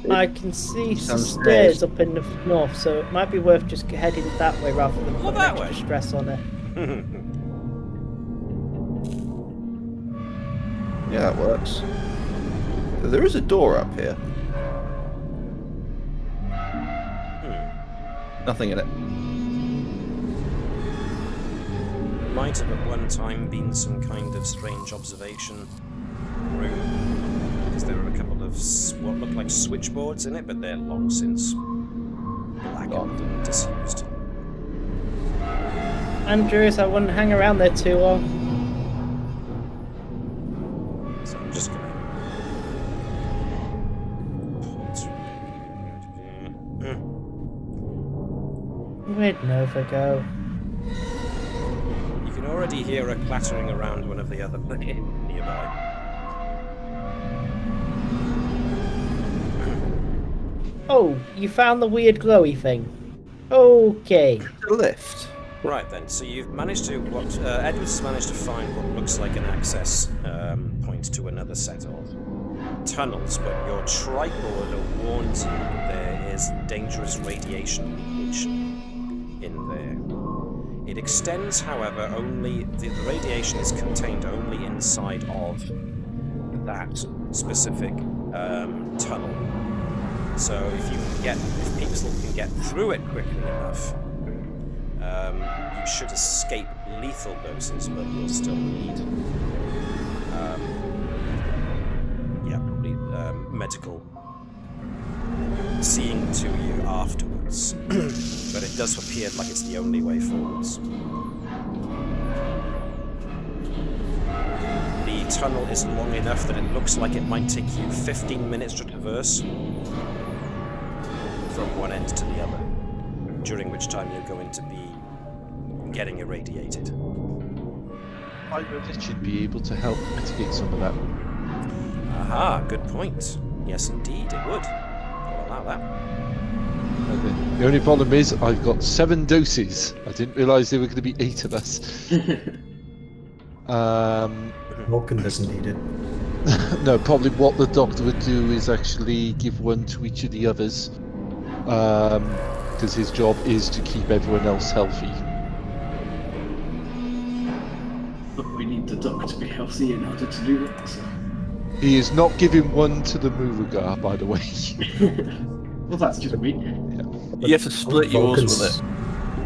but I can see some Some stairs stairs. up in the north, so it might be worth just heading that way rather than putting that extra way. stress on it. Yeah, that works. There is a door up here. Nothing in it. Might have at one time been some kind of strange observation room, because there are a couple of what look like switchboards in it, but they're long since blackened and disused. Andrews, I wouldn't hang around there too long. So I'm just gonna Where'd Nova go? You can already hear her clattering around one of the other nearby. Oh, you found the weird glowy thing. Okay. The lift. Right then, so you've managed to Edwards has managed to find what looks like an access point to another set of tunnels, but your tricorder warns you that there is dangerous radiation leakage in there. It extends, however, only the radiation is contained only inside of that specific tunnel. So if people can get through it quickly enough, you should escape lethal doses, but you'll still need, probably medical seeing to you afterwards. But it does appear like it's the only way forwards. The tunnel is long enough that it looks like it might take you 15 minutes to traverse from one end to the other, during which time you're going to be getting irradiated. It should be able to help mitigate some of that. Aha, good point. Yes, indeed, it would. I'll allow that. The only problem is I've got 7 doses. I didn't realise there were going to be 8 of us. Vulcan doesn't need it. No, probably what the doctor would do is actually give one to each of the others, because his job is to keep everyone else healthy. But we need the dock to be healthy in order to do that. So. He is not giving one to the Murugar, by the way. Well, that's just me. You have to split yours with it.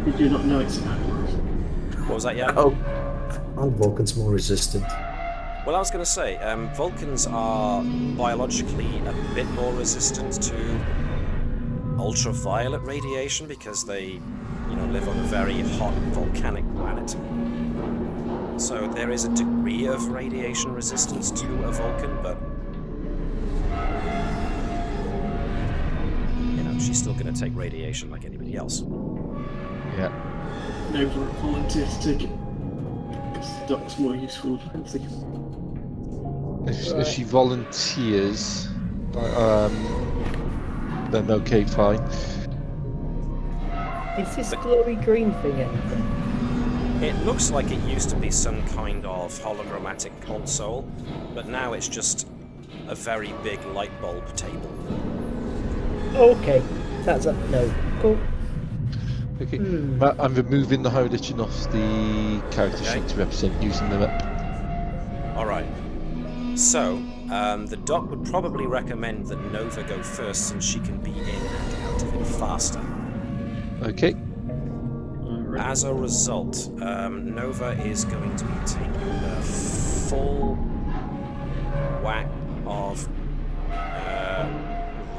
Did you not know it's backwards? What was that, yeah? Oh, Aren't Vulcans more resistant? Well, I was going to say, Vulcans are biologically a bit more resistant to ultraviolet radiation because they, live on a very hot volcanic planet. So there is a degree of radiation resistance to a Vulcan, but she's still going to take radiation like anybody else. Yeah. Nova volunteer to take it. Because the dock's more useful, I think. If she volunteers, then okay, fine. Is this glowy green thing anything? It looks like it used to be some kind of hologrammatic console, but now it's just a very big light bulb table. Okay, that's a no. Cool. Okay, I'm removing the Hologen off the character sheet to represent using them up. Alright. So, the doc would probably recommend that Nova go first since she can be in and out of it faster. Okay. As a result, Nova is going to be taking the full whack of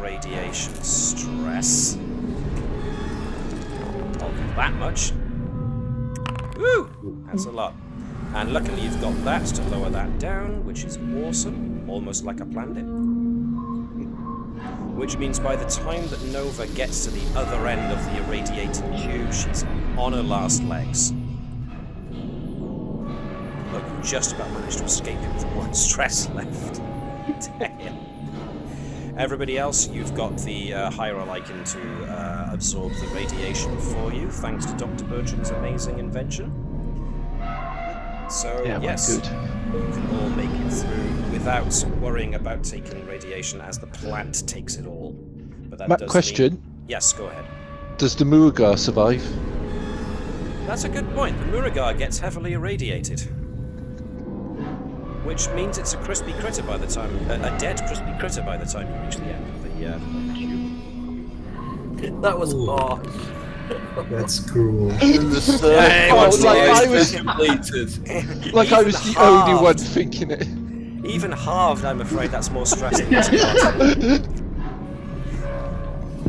radiation stress. I'll do that much. Woo! That's a lot. And luckily you've got that to lower that down, which is awesome. Almost like I planned it. Which means by the time that Nova gets to the other end of the irradiating tube, she's on her last legs. Look, you just about managed to escape it with one stress left. Damn. Everybody else, you've got the Hierolycan to absorb the radiation for you, thanks to Dr. Bertram's amazing invention. So, Yeah, yes, good. you can all make it through without worrying about taking radiation as the plant takes it all. But that does question. mean... Yes, go ahead. Does the Murugar survive? That's a good point. The Murugar gets heavily irradiated. Which means it's a crispy critter by the time... a dead crispy critter by the time you reach the end of the tube. That was harsh. That's cruel. Hey, what's I was the only one thinking it. Even halved, I'm afraid that's more stress than it's not.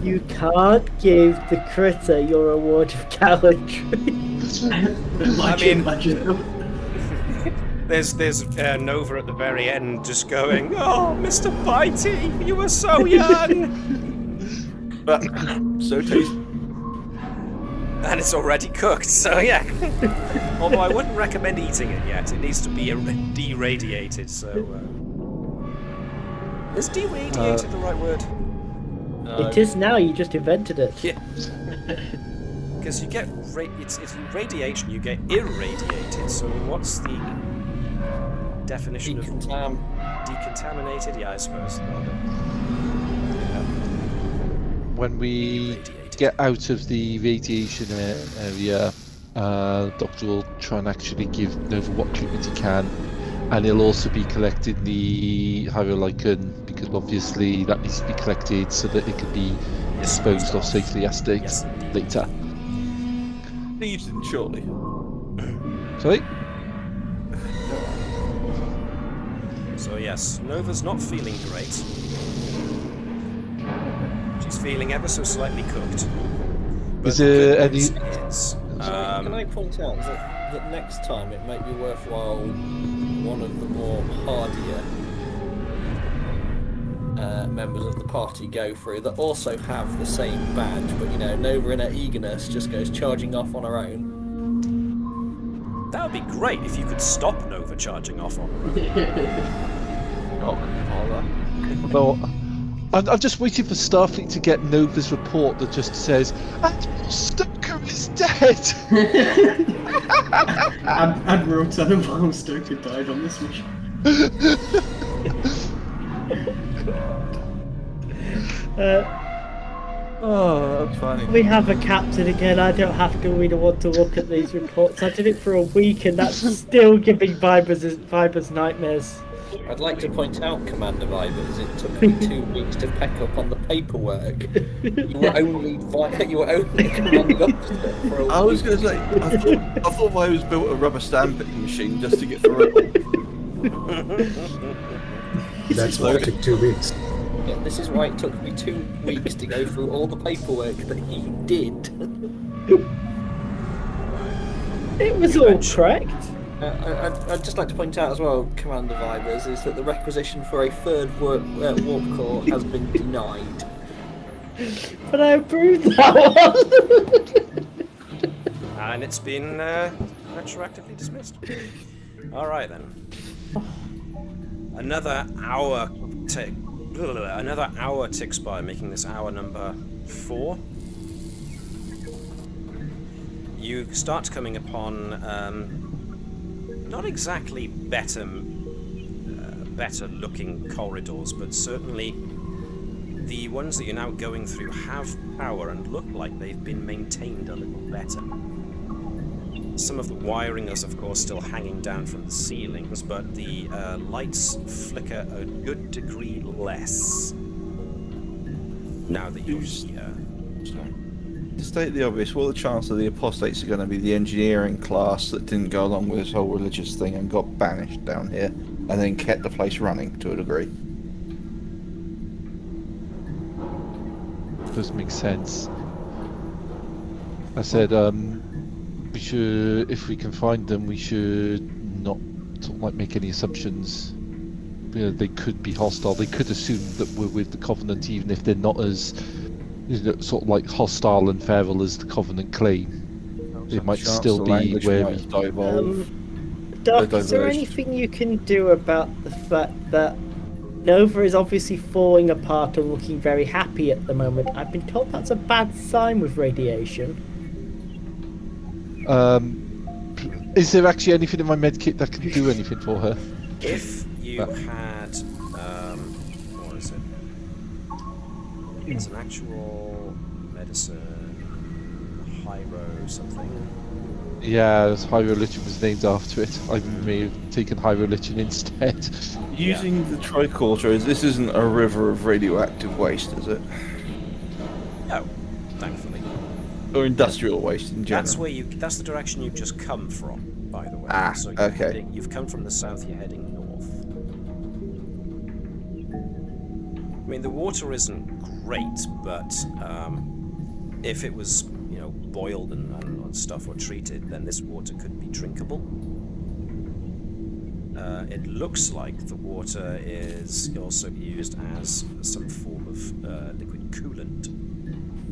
You can't give the critter your award of gallantry. There's Nova at the very end just going, "Oh, Mr. Bitey, you were so young!" But so tasty. And it's already cooked, so yeah. Although I wouldn't recommend eating it yet. It needs to be deradiated, so... Is deradiated the right word? It is now, you just invented it. Yeah. Because you get... it's radiation, you get irradiated, so what's the definition of... Decontaminated? Yeah, I suppose. When we get out of the radiation area, Doctor will try and actually give Nova what treatment he can, and he'll also be collecting the Hierolycan, because obviously that needs to be collected so that it can be disposed of safely later. Season, surely. Sorry? So yes, Nova's not feeling great. She's feeling ever so slightly cooked. But Is there the good any... news is, Can I point out that next time it might be worthwhile one of the more hardier members of the party go through that also have the same badge, but Nova in her eagerness just goes charging off on her own. that would be great if you could stop Nova charging off on her own. Although, I'm just waiting for Starfleet to get Nova's report that just says, Admiral Stoker is dead! Admiral Tenenbaum Stoker died on this mission. Oh, that's funny. We have a captain again. I don't have to really want to look at these reports. I did it for a week, and that's still giving Vibers nightmares. I'd like to point out, Commander Vibers, it took me 2 weeks to pack up on the paperwork. You were only commanding officer for a week. I was going to say, I thought Vibers built a rubber stamping machine just to get through it. That's why it took 2 weeks. Yeah, this is why it took me 2 weeks to go through all the paperwork that he did. It was all correct. I'd just like to point out as well, Commander Vibers, is that the requisition for a third warp core has been denied. But I approved that one. And it's been retroactively dismissed. Alright then. Another hour ticks by, making this hour number 4. You start coming upon not exactly better looking corridors, but certainly the ones that you're now going through have power and look like they've been maintained a little better. Some of the wiring is, of course, still hanging down from the ceilings, but the lights flicker a good degree less now that you're here. To state the obvious, what are the chances the Apostates are going to be the engineering class that didn't go along with this whole religious thing and got banished down here, and then kept the place running to a degree? Does make sense. I said, we should, if we can find them, we should not sort of like make any assumptions. You know, they could be hostile. They could assume that we're with the Covenant, even if they're not as, you know, sort of like hostile and feral as the Covenant claim. It might still be wary. Doc, is there anything you can do about the fact that Nova is obviously falling apart and looking very happy at the moment? I've been told that's a bad sign with radiation. Is there actually anything in my medkit that can do anything for her? If you had, what is it? It's an actual medicine, Hyro something. Yeah, Hyrolichen was named after it. I may have taken Hyrolichen instead. Using the tricorder, this isn't a river of radioactive waste, is it? No, thankfully. Or industrial waste in general? That's the direction you've just come from, by the way. Ah, so okay. You've come from the south, you're heading north. I mean, the water isn't great, but if it was, you know, boiled and stuff or treated, then this water could be drinkable. It looks like the water is also used as some form of liquid coolant,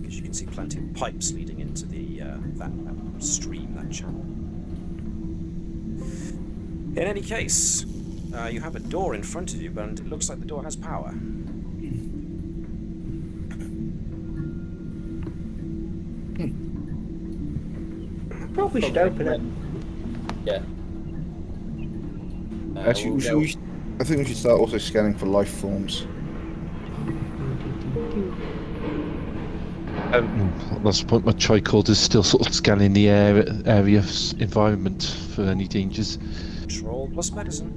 because you can see plenty of pipes leading into the that stream, that channel. In any case, you have a door in front of you, and it looks like the door has power. Probably should open it. Yeah. Actually, I think we should start also scanning for life forms. That's the point. My tricorder is still sort of scanning the area environment for any dangers. Control plus medicine.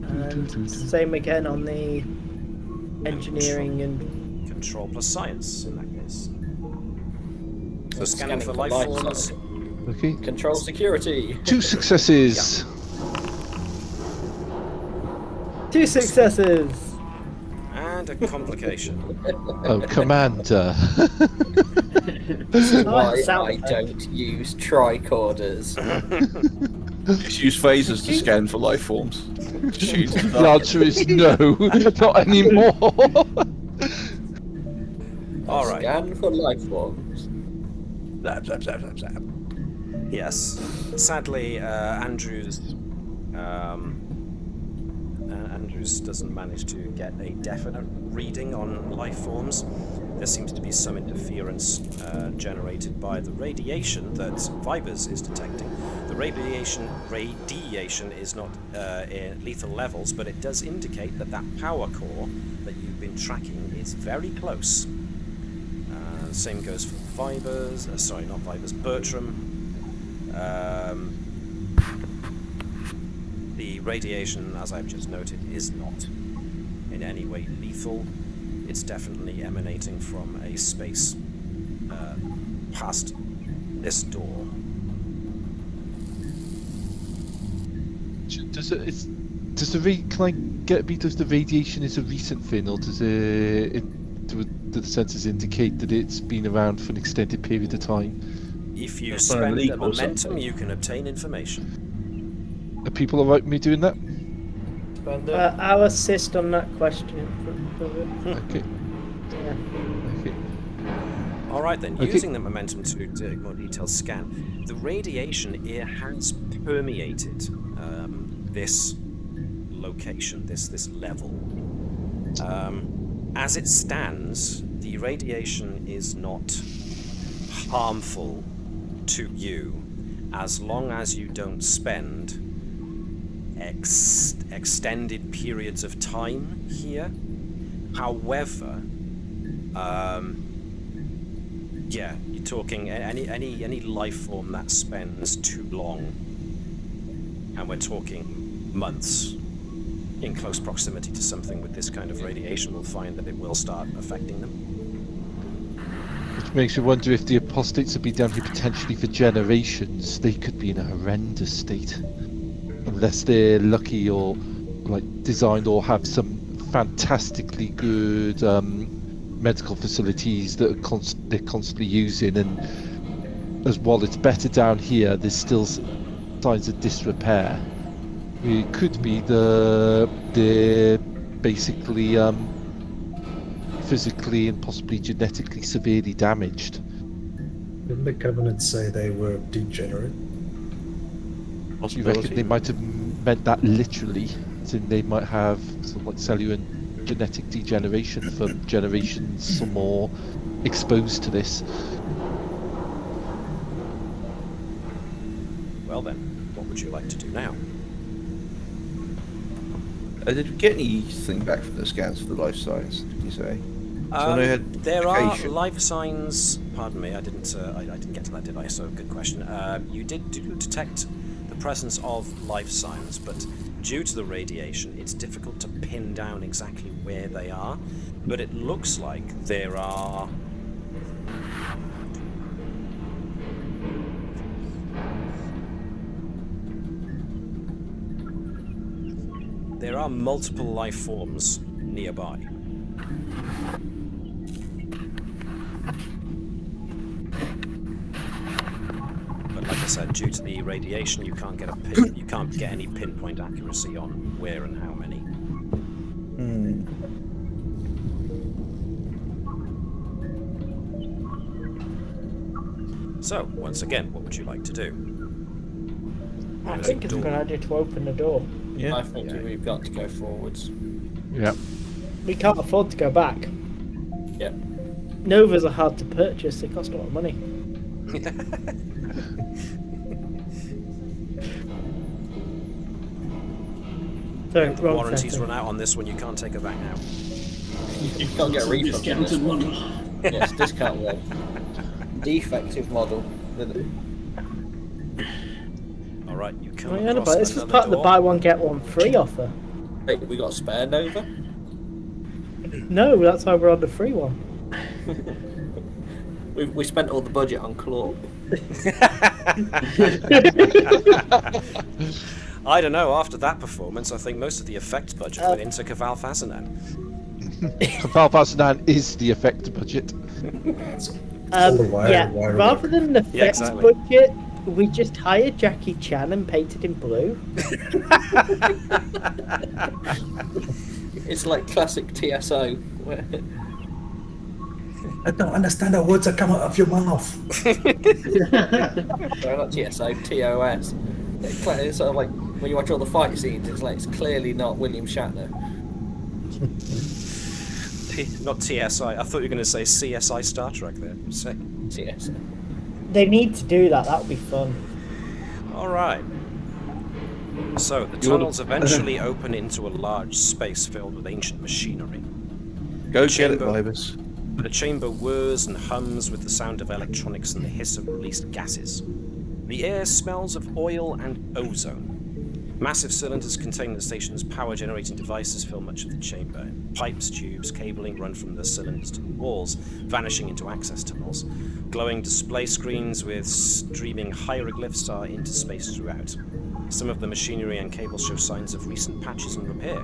And same again on the engineering and Control plus science in that case. So scanning for life forms. Okay. Control security. 2 successes. 2 successes. And a complication. Oh, Commander. This is why sound I don't use tricorders. Just use phasers to scan for life forms. Shoot. The answer is no, not anymore. Alright. Scan for life forms. Zap, zap, zap, zap, zap. Yes. Sadly, Andrews doesn't manage to get a definite reading on life forms. there seems to be some interference generated by the radiation that Vibers is detecting. The radiation is not in lethal levels, but it does indicate that that power core that you've been tracking is very close. Same goes for Vibers, sorry, not Vibers, Bertram. The radiation, as I've just noted, is not in any way lethal. It's definitely emanating from a space past this door. Does the radiation is a recent thing, or does do the sensors indicate that it's been around for an extended period of time? If you spend a momentum, you can obtain information. Are people alright with me doing that? I'll assist on that question. Okay. Yeah. Okay. Alright then, Okay. using the momentum to do a more detailed scan, the radiation here has permeated this location, this level. As it stands, the radiation is not harmful to you as long as you don't spend extended periods of time here. However, yeah, you're talking any life form that spends too long, and we're talking months in close proximity to something with this kind of radiation, will find that it will start affecting them. Which makes me wonder if the apostates have been down here potentially for generations. They could be in a horrendous state, unless they're lucky or like designed or have some fantastically good medical facilities that they're constantly using. And as while it's better down here, there's still signs of disrepair. It could be they're basically physically and possibly genetically severely damaged. Didn't the Covenant say they were degenerate? You reckon they might have meant that literally, as in they might have sort of like cellular and genetic degeneration for generations or more exposed to this? Well then, what would you like to do now? Did we get anything back from the scans for the life signs? Did you say? So I know you had There are education. life signs. Pardon me, I didn't get to that, did I? So good question. You did detect the presence of life signs, but due to the radiation, it's difficult to pin down exactly where they are. But it looks like there are. There are multiple life forms nearby. But like I said, due to the radiation, you can't get any pinpoint accuracy on where and how many. So, once again, what would you like to do? I think it's a good idea to open the door. Yeah. I think we've got to go forwards. Yeah. We can't afford to go back. Yep. Novas are hard to purchase, they cost a lot of money. Sorry, The wrong warranties setting. run out on this one, you can't take it back now. You can't get a refund on this Discounted one. one. Yes, discount one. Defective model. Alright, you come Hang on across about this was another part of the door. buy one get one free offer. Wait, we got a spare Nova? No, that's why we're on the free one. We spent all the budget on Claw. I don't know, after that performance, I think most of the effects budget went into Caval Fasanan. Valvasanan is the effect budget. all the wire- Yeah, wire rather work. than the Yeah, effects exactly. budget, we just hired Jackie Chan and painted him blue. It's like classic TSO. Where I don't understand the words that come out of your mouth. sorry, not TSO, TOS. It's sort of like when you watch all the fight scenes, it's clearly not William Shatner. Not TSI. I thought you were going to say CSI Star Trek there. Say. Yes. They need to do that. That would be fun. All right. So the tunnels eventually open into a large space filled with ancient machinery. Go get it, Vibers. The chamber whirs and hums with the sound of electronics and the hiss of released gases. The air smells of oil and ozone. Massive cylinders containing the station's power-generating devices fill much of the chamber. Pipes, tubes, cabling run from the cylinders to the walls, vanishing into access tunnels. Glowing display screens with streaming hieroglyphs are interspaced throughout. Some of the machinery and cables show signs of recent patches and repair.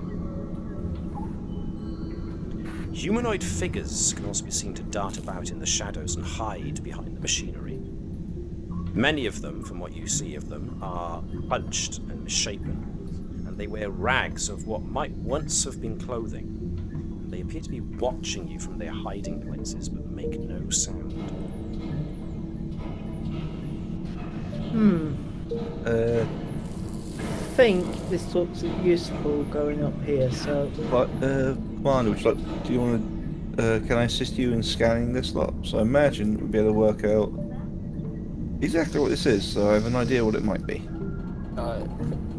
Humanoid figures can also be seen to dart about in the shadows and hide behind the machinery. Many of them, from what you see of them, are hunched and misshapen, and they wear rags of what might once have been clothing. They appear to be watching you from their hiding places, but make no sound. I think this looks useful going up here, so... But, Commander, do you want to... can I assist you in scanning this lot? So I imagine we'll be able to work out exactly what this is, so I have an idea what it might be. I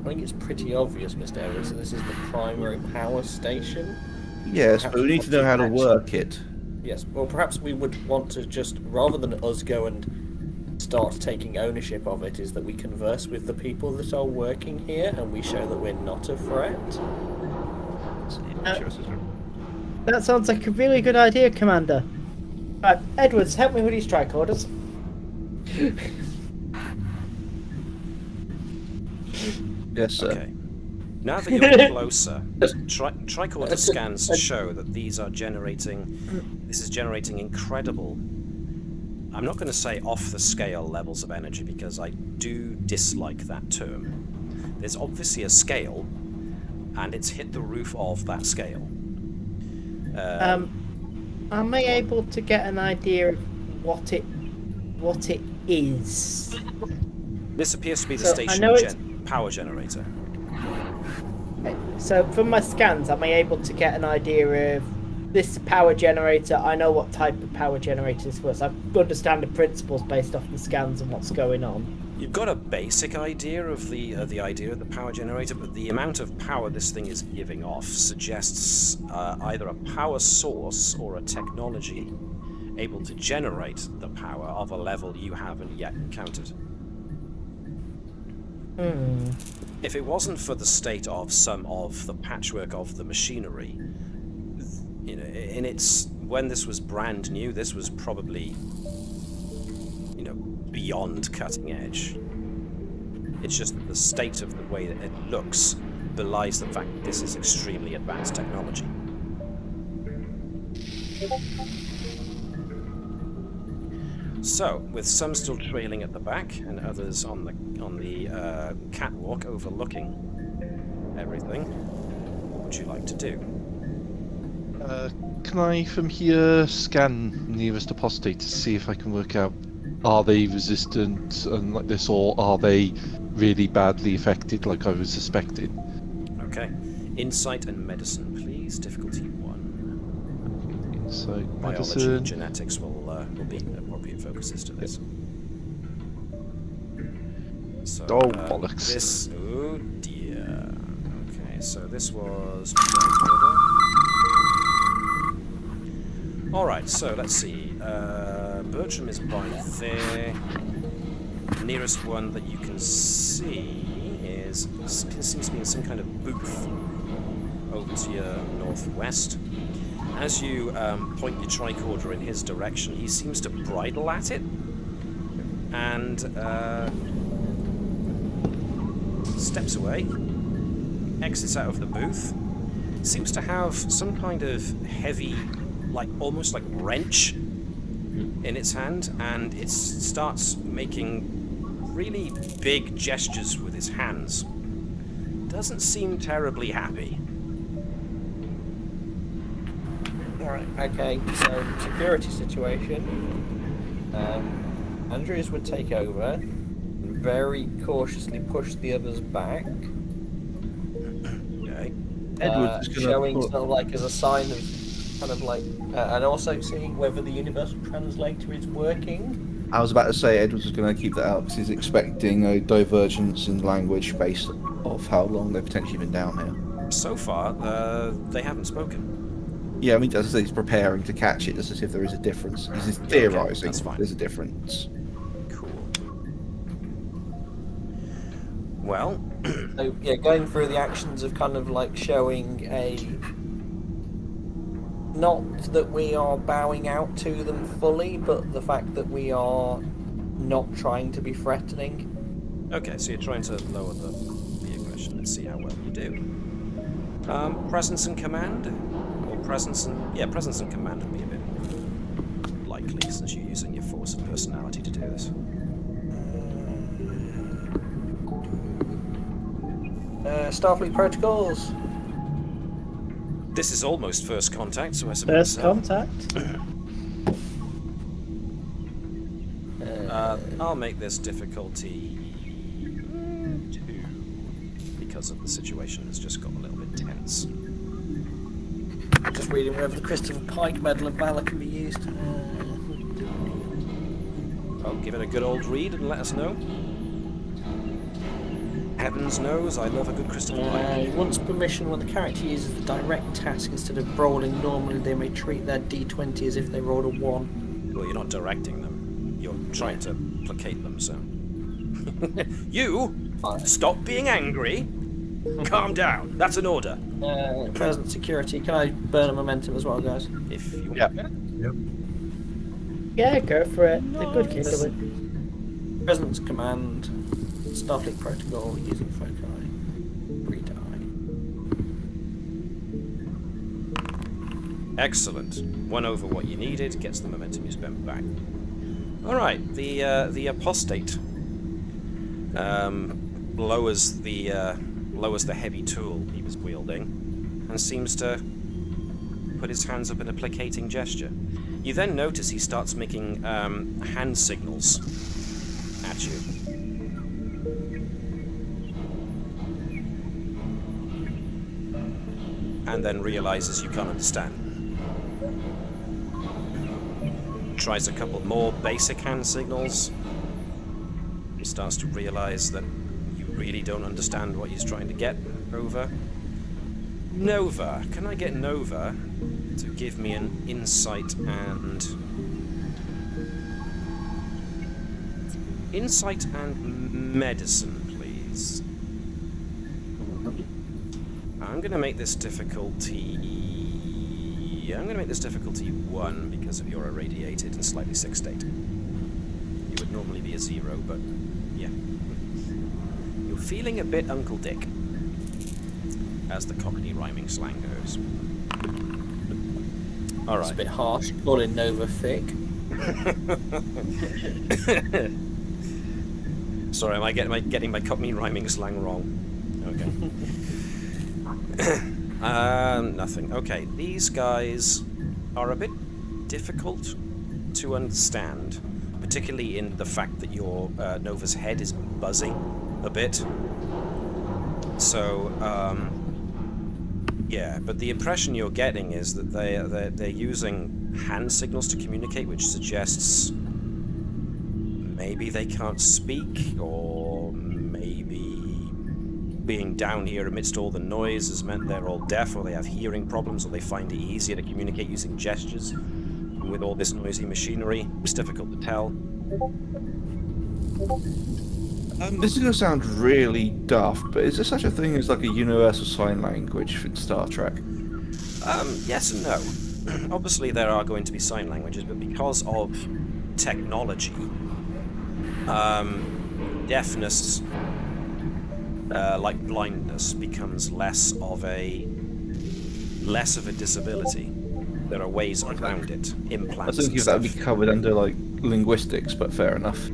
think it's pretty obvious, Mr. Evans, that this is the primary power station. Yes, Perhaps but we need to know how to work it. Yes, well, perhaps we would want to just, rather than us go and start taking ownership of it, is that we converse with the people that are working here and we show that we're not a threat. That sounds like a really good idea, Commander. Right, Edwards, help me with these tricorders. Yes, sir. Okay. Now that you're closer, tricorder scans show that this is generating incredible, I'm not going to say off-the-scale levels of energy because I do dislike that term. There's obviously a scale, and it's hit the roof of that scale. Am I able to get an idea of what it is? This appears to be the So, station power generator. Okay, so from my scans, am I able to get an idea of this power generator? I know what type of power generator this was. I understand the principles based off the scans and what's going on. You've got a basic idea of the idea of the power generator, but the amount of power this thing is giving off suggests either a power source or a technology able to generate the power of a level you haven't yet encountered. If it wasn't for the state of some of the patchwork of the machinery, you know, when this was brand new, this was probably, you know, beyond cutting edge. It's just that the state of the way that it looks belies the fact that this is extremely advanced technology. So, with some still trailing at the back and others on the catwalk overlooking everything, what would you like to do? Can I, from here, scan nearest apostate to see if I can work out, are they resistant and like this, or are they really badly affected like I was suspecting? Okay. Insight and medicine, please. Difficulty 1. Insight, Biology medicine. and genetics will be appropriate focuses to this. So, Oh, bollocks. Oh dear. Okay, so this was... Alright, so let's see. Bertram is by there. The nearest one that you can see seems to be in some kind of booth over to your northwest. As you point your tricorder in his direction, he seems to bridle at it and steps away, exits out of the booth, seems to have some kind of heavy, almost like wrench in its hand, and it starts making really big gestures with his hands. Doesn't seem terribly happy. Alright, okay, so security situation. Andrews would take over and very cautiously push the others back. Okay. Edward's gonna showing sort of like as a sign of kind of like, and also seeing whether the universal translator is working. I was about to say Edwards was going to keep that out because he's expecting a divergence in language based off how long they've potentially been down here. So far, they haven't spoken. Yeah, I mean, as I say, he's preparing to catch it just as if there is a difference. He's Okay, theorising that's fine. there's a difference. Cool. Well, So yeah, going through the actions of kind of like showing a, not that we are bowing out to them fully, but the fact that we are not trying to be threatening. okay, so you're trying to lower the aggression and see how well you do. Presence and command? Or presence and... presence and command would be a bit likely since you're using your force of personality to do this. Starfleet protocols. This is almost first contact, so I suppose... First contact. I'll make this difficulty 2, because of the situation that's just got a little bit tense. Just reading whether the Christopher Pike Medal of Valor can be used. Oh, give it a good old read and let us know. Heavens knows, I love a good Christopher Pike. Once permission, when the character uses the direct task instead of rolling normally, they may treat their d20 as if they rolled a 1. Well, you're not directing them. You're trying to placate them, so... You! Stop being angry! Calm down. That's an order. Present security. Can I burn a momentum as well, guys? If you want. Yeah. Yep. Yeah, go for it. A good kick of it. Presence command. Starfleet protocol using foci. 3 die. Excellent. 1 over what you needed, gets the momentum you spent back. Alright, the Apostate lowers the heavy tool he was wielding and seems to put his hands up in a placating gesture. You then notice he starts making hand signals at you. And then realizes you can't understand. Tries a couple more basic hand signals. He starts to realize that you really don't understand what he's trying to get over. Nova. Can I get Nova to give me an insight and... Insight and medicine, please. I'm going to make this difficulty... I'm going to make this difficulty 1 because of your irradiated and slightly sick state. You would normally be a 0, but yeah. You're feeling a bit Uncle Dick, as the Cockney rhyming slang goes. All It's a right. bit harsh. Calling Nova thick. Sorry, am I getting my Cockney rhyming slang wrong? Okay. Nothing. Okay, these guys are a bit difficult to understand, particularly in the fact that your Nova's head is buzzing a bit. So, yeah, but the impression you're getting is that they're using hand signals to communicate, which suggests maybe they can't speak, or maybe being down here amidst all the noise has meant they're all deaf, or they have hearing problems, or they find it easier to communicate using gestures with all this noisy machinery. It's difficult to tell. This is going to sound really daft, but is there such a thing as like a universal sign language for Star Trek? Yes and no. Obviously there are going to be sign languages, but because of technology, deafness, like blindness, becomes less of a disability. There are ways around it. I Implants. think and that would be stuff. covered under like linguistics, but fair enough.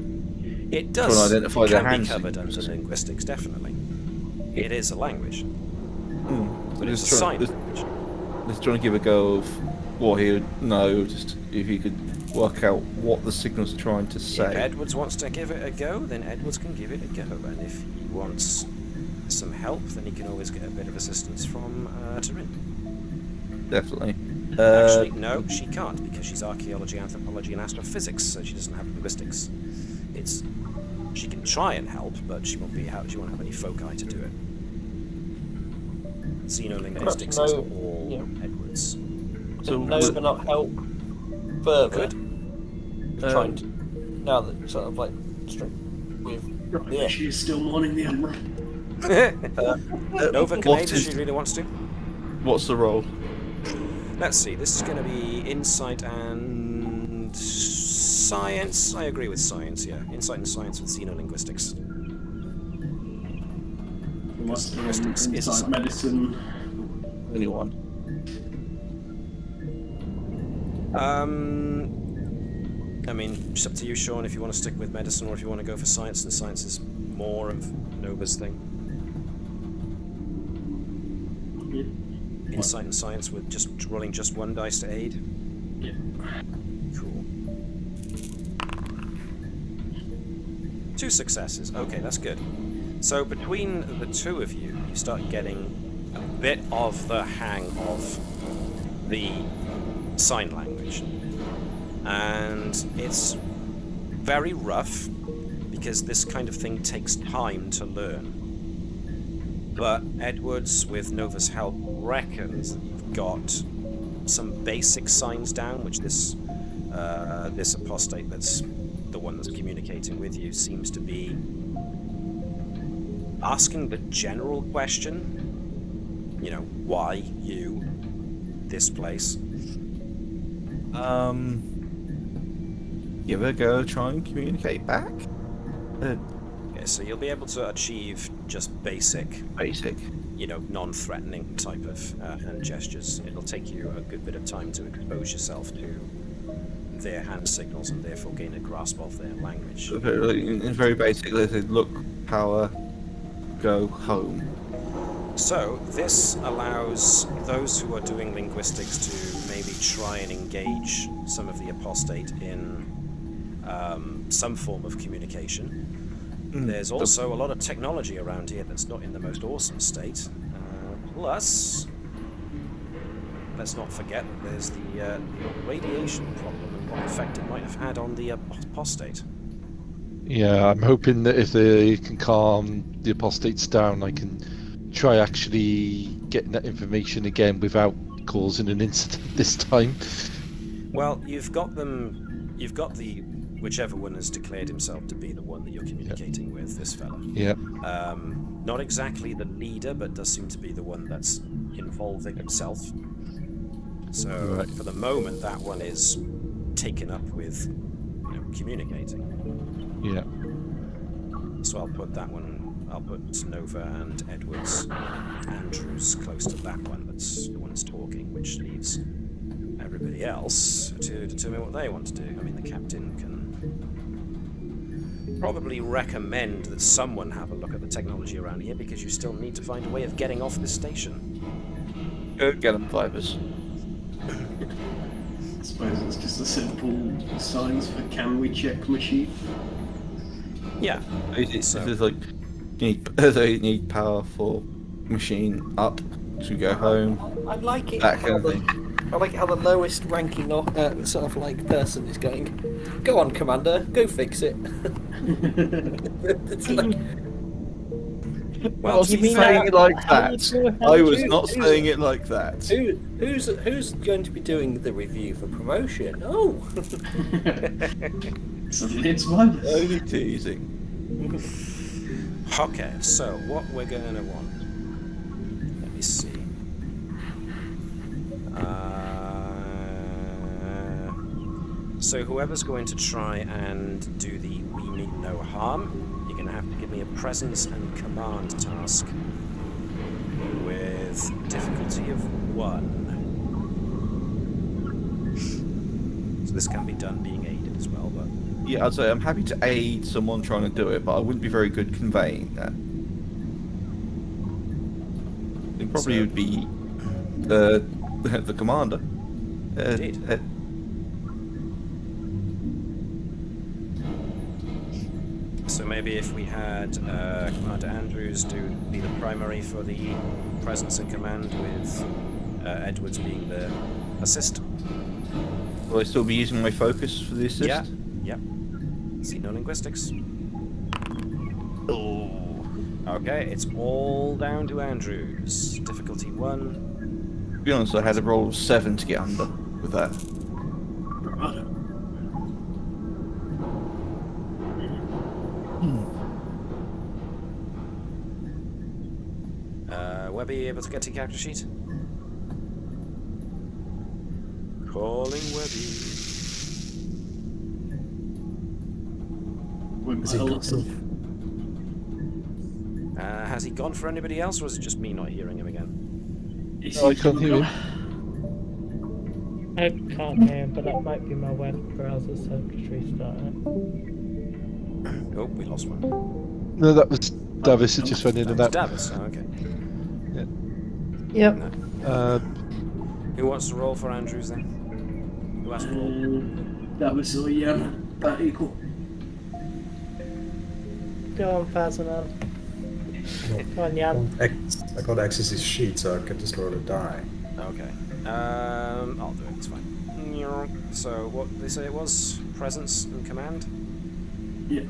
It Trying does. to identify It the can be hand covered under signals. linguistics, definitely. It is a language, but it's a Just sign trying, language. just trying to give a go of what he would know, just if he could work out what the signals are trying to If say. Edwards wants to give it a go, then Edwards can give it a go. And if he wants some help, then he can always get a bit of assistance from Turin. Definitely. Actually, no, she can't, because she's archaeology, anthropology, and astrophysics, so she doesn't have linguistics. She can try and help, but she won't have any foci to do it. Xenolinguistics is all Edwards. So Nova not help further. Good. Trying to now that sort of like with Right, she's still mourning the Emperor. Nova can aid if she really wants to. What's the role? Let's see, this is going to be insight and science. I agree with science, yeah. Insight and science with xenolinguistics. Linguistics is inside medicine. Anyone? I mean, it's up to you, Sean, if you want to stick with medicine or if you want to go for science, and science is more of Nova's thing. Insight and science with just rolling just one dice to aid. Yeah. Cool. 2 successes. Okay, that's good. So between the two of you, you start getting a bit of the hang of the sign language. And it's very rough because this kind of thing takes time to learn. But Edwards, with Nova's help, reckons that you've got some basic signs down, which this apostate that's the one that's communicating with you seems to be asking the general question, you know, why you, this place. Give it a go, try and communicate back. Yeah, so you'll be able to achieve just basic, you know, non-threatening type of hand gestures. It'll take you a good bit of time to expose yourself to their hand signals and therefore gain a grasp of their language. Very basic. They say, look, power, go home. So this allows those who are doing linguistics to maybe try and engage some of the apostate in some form of communication. There's also a lot of technology around here that's not in the most awesome state. Plus, let's not forget that there's the radiation problem and what effect it might have had on the apostate. Yeah, I'm hoping that if they can calm the apostates down, I can try actually getting that information again without causing an incident this time. Well, you've got the whichever one has declared himself to be the one that you're communicating with, this fella. Yeah. Not exactly the leader, but does seem to be the one that's involving himself. So for the moment, that one is taken up with, you know, communicating. Yeah. So I'll put Nova and Edwards, Andrews close to that one. That's the one that's talking, which leaves everybody else to determine what they want to do. I mean, the captain can probably recommend that someone have a look at the technology around here, because you still need to find a way of getting off this station. Go get them, Vipers. I suppose it's just a simple signs for can we check machine. Yeah. It's like they need power for machine up to go home. I like it. That kind of thing. I like how the lowest ranking sort of like person is going, go on, Commander, go fix it. It's like, well, you mean saying it like that? I was not saying it like that. Who's going to be doing the review for promotion? Oh. Suddenly it's one. Only teasing. Okay, so what we're going to want. Let me see. So whoever's going to try and do the we mean no harm, you're going to have to give me a presence and command task with difficulty of 1. So this can be done being aided as well, but... Yeah, I'd say I'm happy to aid someone trying to do it, but I wouldn't be very good conveying that. It probably would be the commander. Indeed. So maybe if we had Commander Andrews be the primary for the presence and command, with Edwards being the assist. Will I still be using my focus for the assist? Yeah. Yep. See no linguistics. Oh. Okay, it's all down to Andrews. Difficulty 1. To be honest, I had a roll of 7 to get under with that. Bravo. Webby, able to get to your character sheet? Calling Webby. With Is he lots of Has he gone for anybody else, or is it just me not hearing him again? I can't hear him. I can't hear him, but that might be my web browser circuitry starting. Oh, we lost one. No, that was Davis. It just went in and out. Davis, oh, okay. Yep. No. Uh, Who wants to roll for Andrews then? Who has to roll? that was so that equal. Go on, Fazanel. Come on, Jan. I can't access his sheet, so I can just roll a die. Okay. I'll do it, it's fine. So, what did they say it was? Presence and command? Yeah.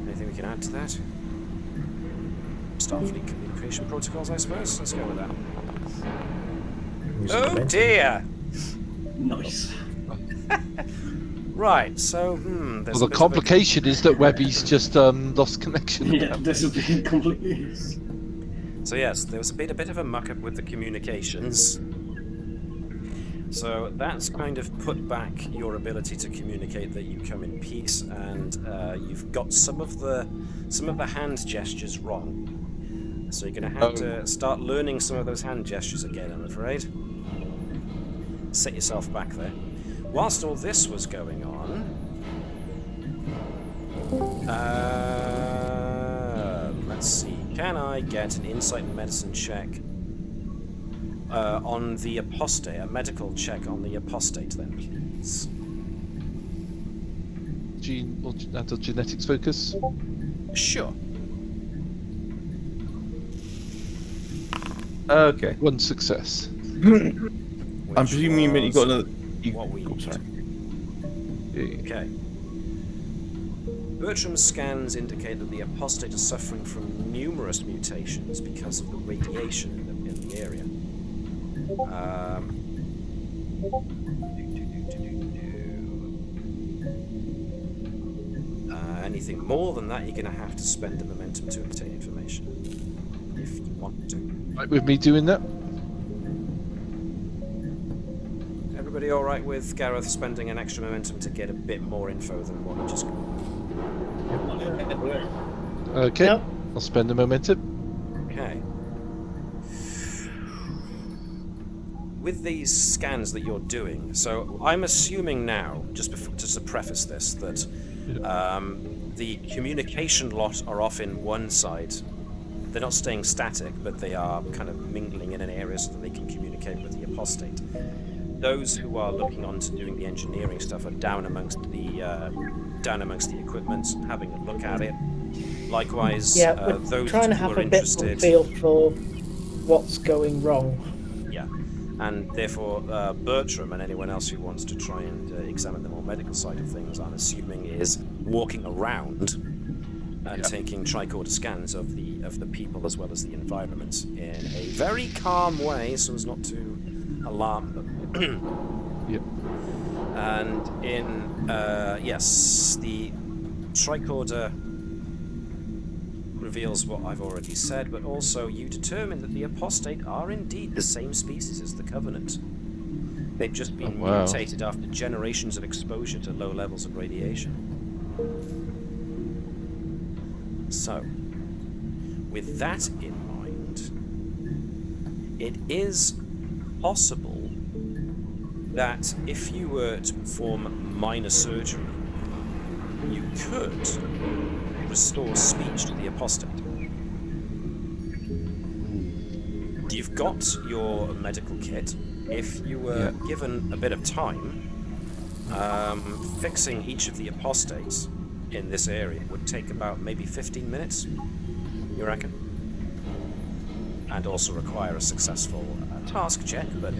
Anything we can add to that? Starfleet communication protocols, I suppose? Let's go with that. Use Oh momentum. dear! Nice. Right, so, there's well, a the bit of a- complication is that Webby's just lost connection. Yeah, disappeared completely. So yes, there was a bit of a muck-up with the communications. So that's kind of put back your ability to communicate that you come in peace, and you've got some of the hand gestures wrong. So you're going to have to start learning some of those hand gestures again, I'm afraid. Set yourself back there. Whilst all this was going on, let's see. Can I get an insight and medicine check on the Apostate? A medical check on the Apostate, then, please. Gene or genetics focus. Sure. Okay. One success. I'm presuming you meant you got another. What we need. Sorry. Okay. Bertram's scans indicate that the Apostate is suffering from numerous mutations because of the radiation in the area. Anything more than that, you're going to have to spend the momentum to obtain information, if you want to. Right with me doing that? Everybody all right with Gareth spending an extra momentum to get a bit more info than what he just got? Okay. Yep. I'll spend the momentum. Okay. With these scans that you're doing, so I'm assuming now, just to preface this, that the communication lot are off in one side. They're not staying static, but they are kind of mingling in an area so that they can communicate with the Apostate. Those who are looking on to doing the engineering stuff are down amongst the equipment, having a look at it. Likewise, Yeah, we're those trying to who have are a bit of a interested. feel for what's going wrong. Yeah, and therefore Bertram and anyone else who wants to try and examine the more medical side of things, I'm assuming, is walking around and taking tricorder scans of the people as well as the environment in a very calm way, so as not to alarm them. Yep. And in yes, the tricorder reveals what I've already said, but also you determine that the Apostate are indeed the same species as the Covenant. They've just been mutated after generations of exposure to low levels of radiation. So, with that in mind, it is possible that if you were to perform minor surgery, you could restore speech to the Apostate. You've got your medical kit. If you were given a bit of time, fixing each of the Apostates in this area would take about maybe 15 minutes, you reckon? and also require a successful task check, but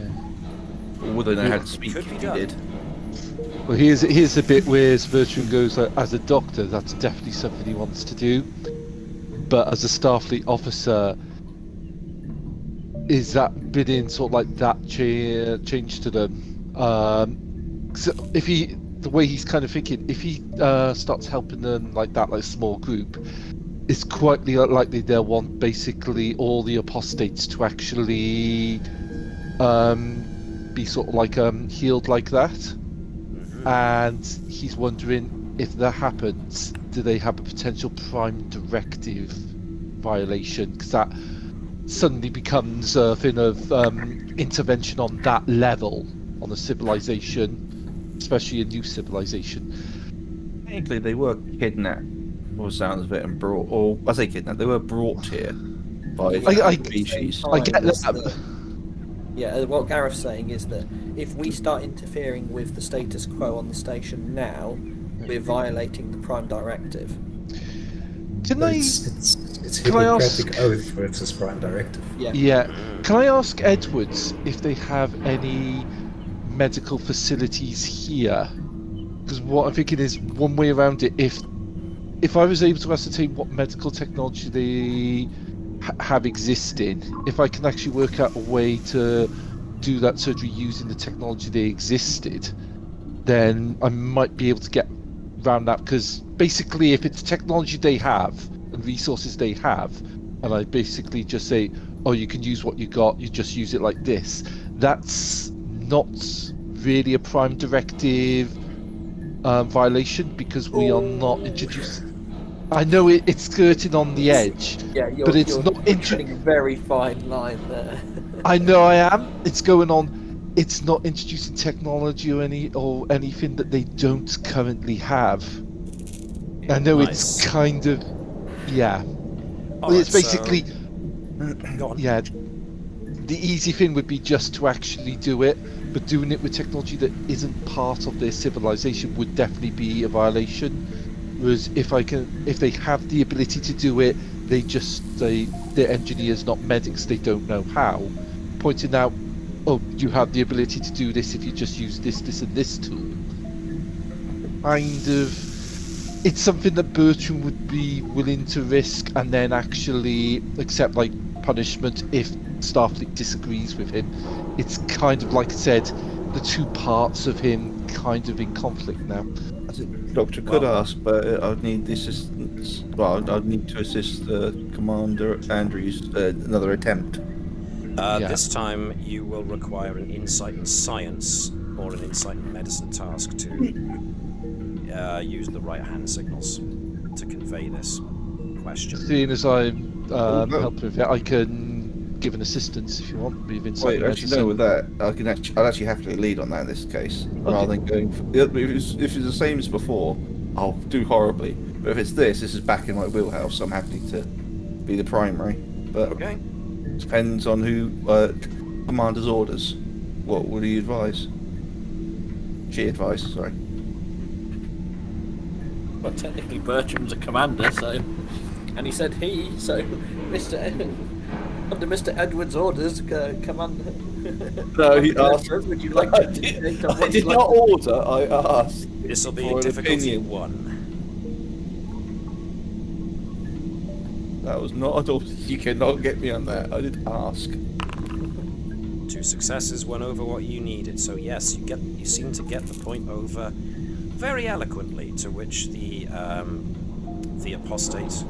Or would they know how to speak could if be you done. did? Well, here's the bit where Bertram goes, as a doctor, that's definitely something he wants to do. But as a Starfleet officer, is that been in sort of like that change to them? So if the way he's kind of thinking, if he starts helping them like that, like a small group, it's quite likely they'll want basically all the apostates to actually be sort of like healed like that. And he's wondering if that happens, do they have a potential Prime Directive violation? Because that suddenly becomes a thing of intervention on that level on a civilization, especially a new civilization. Technically, they were kidnapped, or sounds of it, and brought, or I say kidnapped, they were brought here by I species. I get that. Yeah, what Gareth's saying is that if we start interfering with the status quo on the station now, we're violating the Prime Directive. Can But I? it's Can I ask- Hippocratic Oath versus Prime Directive. Yeah. Can I ask Edwards if they have any medical facilities here? Because what I'm thinking is one way around it. If I was able to ascertain what medical technology they have existing, if I can actually work out a way to do that surgery using the technology they existed, then I might be able to get around that. Because basically, if it's technology they have and resources they have, and I basically just say, oh, you can use what you got, you just use it like this, that's not really a Prime Directive violation, because we are not introduced. I know it's skirting on the edge, Yeah, but it's not treading a very fine line there. I know I am. It's going on. It's not introducing technology or anything that they don't currently have. I know Nice. it's kind of, yeah. All It's right, basically, Go on. yeah. The easy thing would be just to actually do it, but doing it with technology that isn't part of their civilization would definitely be a violation. Whereas if they have the ability to do it, they're engineers, not medics. They don't know how. Pointing out, oh, you have the ability to do this if you just use this, and this tool. Kind of, it's something that Bertram would be willing to risk and then actually accept like punishment if Starfleet disagrees with him. It's kind of like I said, the two parts of him kind of in conflict now. Doctor could ask, but I'd need the assistance. Well, I'd need to assist Commander Andrews another attempt. This time you will require an insight in science or an insight in medicine task to use the right hand signals to convey this question. Seeing as I'm helping with it, I can give an assistance if you want with insight. Wait, actually, no. With that, I'd actually have to lead on that in this case, rather than going. If it's the same as before, I'll do horribly. But if it's this is back in my wheelhouse. I'm happy to be the primary. But Okay. depends on who commander's orders. What would he advise? She advised, sorry. Well, technically Bertram's a commander, so... And he said he, so... Under Mr. Edwards' orders, commander... No, he asked. Would you like to... I did not order, I asked. This will be For an difficulty opinion. 1. That was not at all. You cannot get me on that. I did ask. 2 successes, 1 over what you needed. So yes, you seem to get the point over very eloquently. To which the apostate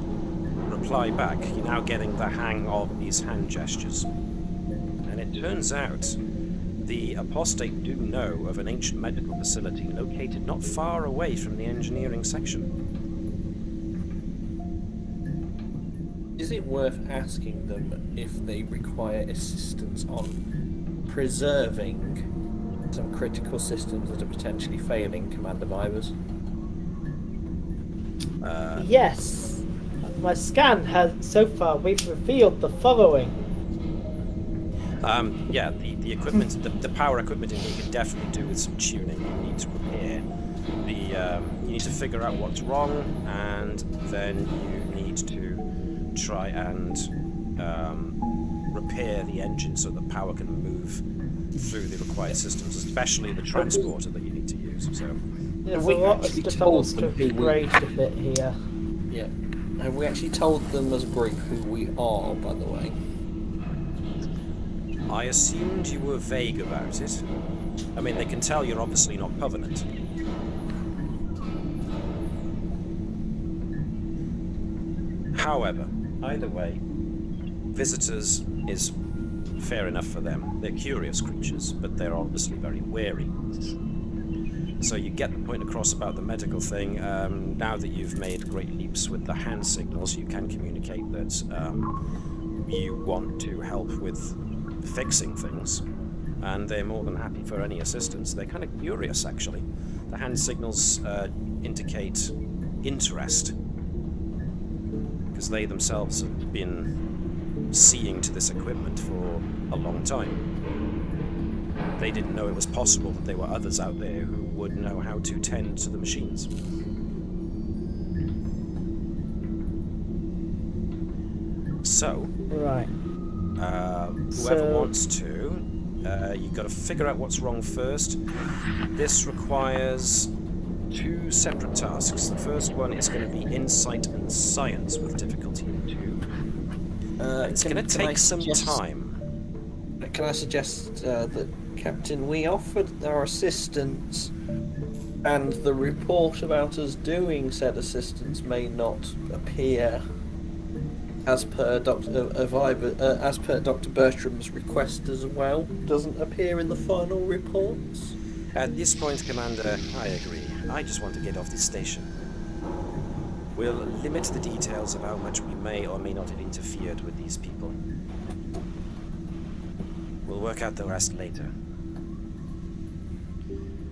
reply back. You're now getting the hang of these hand gestures, and it turns out the apostate do know of an ancient medical facility located not far away from the engineering section. Is it worth asking them if they require assistance on preserving some critical systems that are potentially failing, Commander Vibers? Yes. My scan has, so far, we've revealed the following. Yeah, the equipment, the power equipment in here could definitely do with some tuning. You need to repair you need to figure out what's wrong, and then you need to try and repair the engine so the power can move through the required systems, especially the transporter that you need to use. So, There's we a lot of actually stuff told else to them who we- grade a bit here. Yeah. Have we actually told them as a group who we are, by the way? I assumed you were vague about it. I mean, they can tell you're obviously not Covenant. However, either way, visitors is fair enough for them. They're curious creatures, but they're obviously very wary. So you get the point across about the medical thing. Now that you've made great leaps with the hand signals, you can communicate that you want to help with fixing things, and they're more than happy for any assistance. They're kind of curious, actually. The hand signals indicate interest, because they themselves have been seeing to this equipment for a long time. They didn't know it was possible that there were others out there who would know how to tend to the machines. So, Right. whoever wants to, you've got to figure out what's wrong first. This requires 2 separate tasks. The first one is going to be insight and science with difficulty 2. It's going to take some time. Can I suggest that, Captain, we offered our assistance, and the report about us doing said assistance may not appear as per Dr. Bertram's request as well. Doesn't appear in the final reports. At this point, Commander, I agree. I just want to get off this station. We'll limit the details of how much we may or may not have interfered with these people. We'll work out the rest later.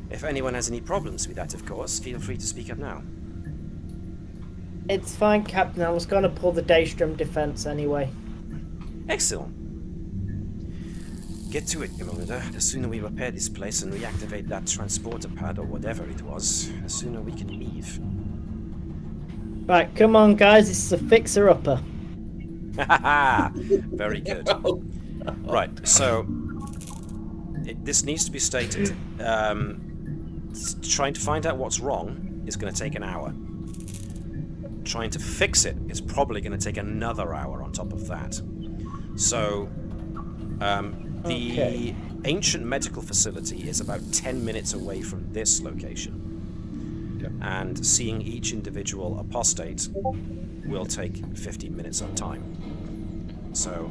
If anyone has any problems with that, of course, feel free to speak up now. It's fine, Captain. I was going to pull the Daystrom defense anyway. Excellent. Get to it, Commander. The sooner we repair this place and reactivate that transporter pad or whatever it was, the sooner we can leave. Right, come on, guys. This is a fixer-upper. Very good. Right, so this needs to be stated. Trying to find out what's wrong is going to take an hour. Trying to fix it is probably going to take another hour on top of that. So, the ancient medical facility is about 10 minutes away from this location. And seeing each individual apostate will take 15 minutes of time. So,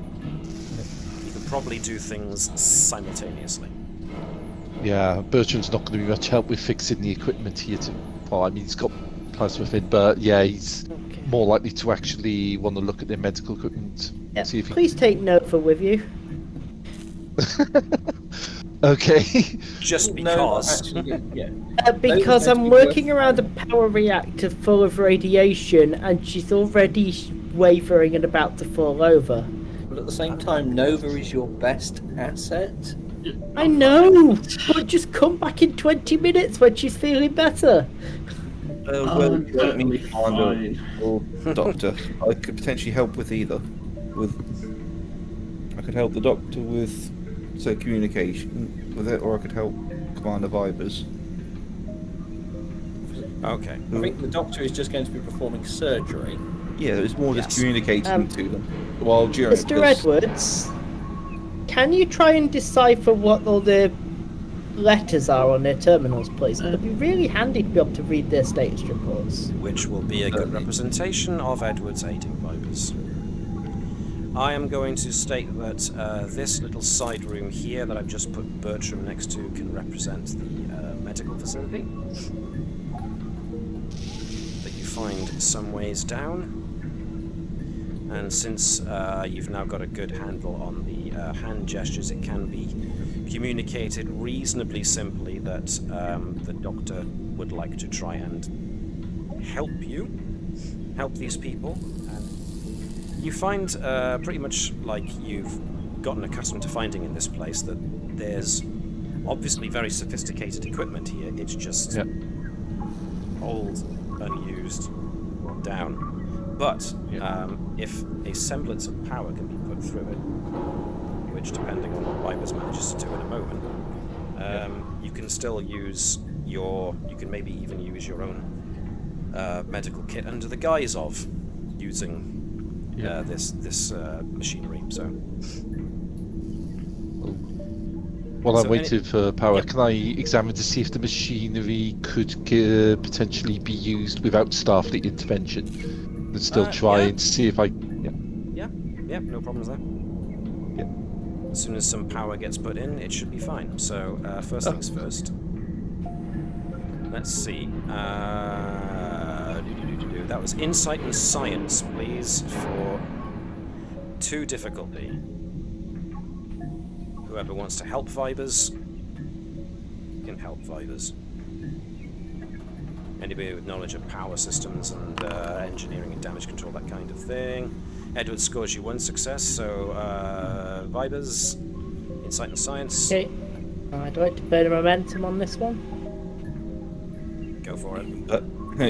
you can probably do things simultaneously. Yeah, Bertram's not going to be much help with fixing the equipment here. Well, I mean, he's got plasma fin, but yeah, he's more likely to actually want to look at their medical equipment. Yeah, See if please take Nova with you. Okay. Just No, because. actually, yeah. Because Nova's I'm actually working working around a power reactor full of radiation, and she's already wavering and about to fall over. But at the same time, Nova is your best asset. I know, but just come back in 20 minutes when she's feeling better. Well, you don't Perfectly need Commander fine. or Doctor. I could potentially help with either. I could help the Doctor with, say, communication with it, or I could help Commander Vibers. Okay. I think the Doctor is just going to be performing surgery. Yeah, it's more Yes. just communicating to them while during. Mr. Edwards, can you try and decipher what all the letters are on their terminals, please? It'd be really handy to be able to read their status reports. Which will be a good representation of Edward's aiding vibers. I am going to state that this little side room here that I've just put Bertram next to can represent the medical facility that you find some ways down. And since you've now got a good handle on the hand gestures, it can be communicated reasonably simply that the Doctor would like to try and help these people. And you find, pretty much like you've gotten accustomed to finding in this place, that there's obviously very sophisticated equipment here. It's just old, unused, down. But if a semblance of power can be put through it, which, depending on what Vibers manages to do in a moment, you can still use you can maybe even use your own medical kit under the guise of using this machinery. So. While I'm waiting for power, can I examine to see if the machinery could potentially be used without Starfleet intervention? And still try and see if I... Yeah, no problems there. Yeah. As soon as some power gets put in, it should be fine. So, first things first. Let's see. That was Insight and Science, please, for 2 difficulty. Whoever wants to help Vibers can help Vibers. Anybody with knowledge of power systems and engineering and damage control, that kind of thing. Edward scores you 1 success, so Vibers, Insight and Science. Okay. I'd like to burn a momentum on this one. Go for it.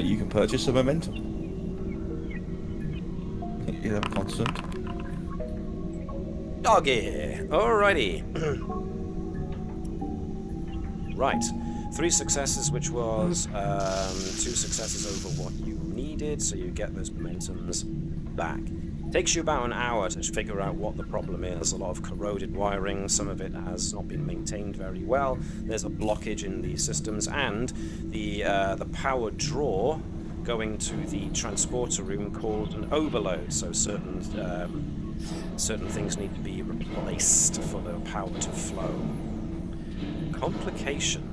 You can purchase a momentum. You have a constant. Doggy! Alrighty. Right. 3 successes, which was 2 successes over what you needed, so you get those momentums back. Takes you about an hour to figure out what the problem is. A lot of corroded wiring, some of it has not been maintained very well. There's a blockage in the systems, and the power draw going to the transporter room called an overload, so certain things need to be replaced for the power to flow. Complication.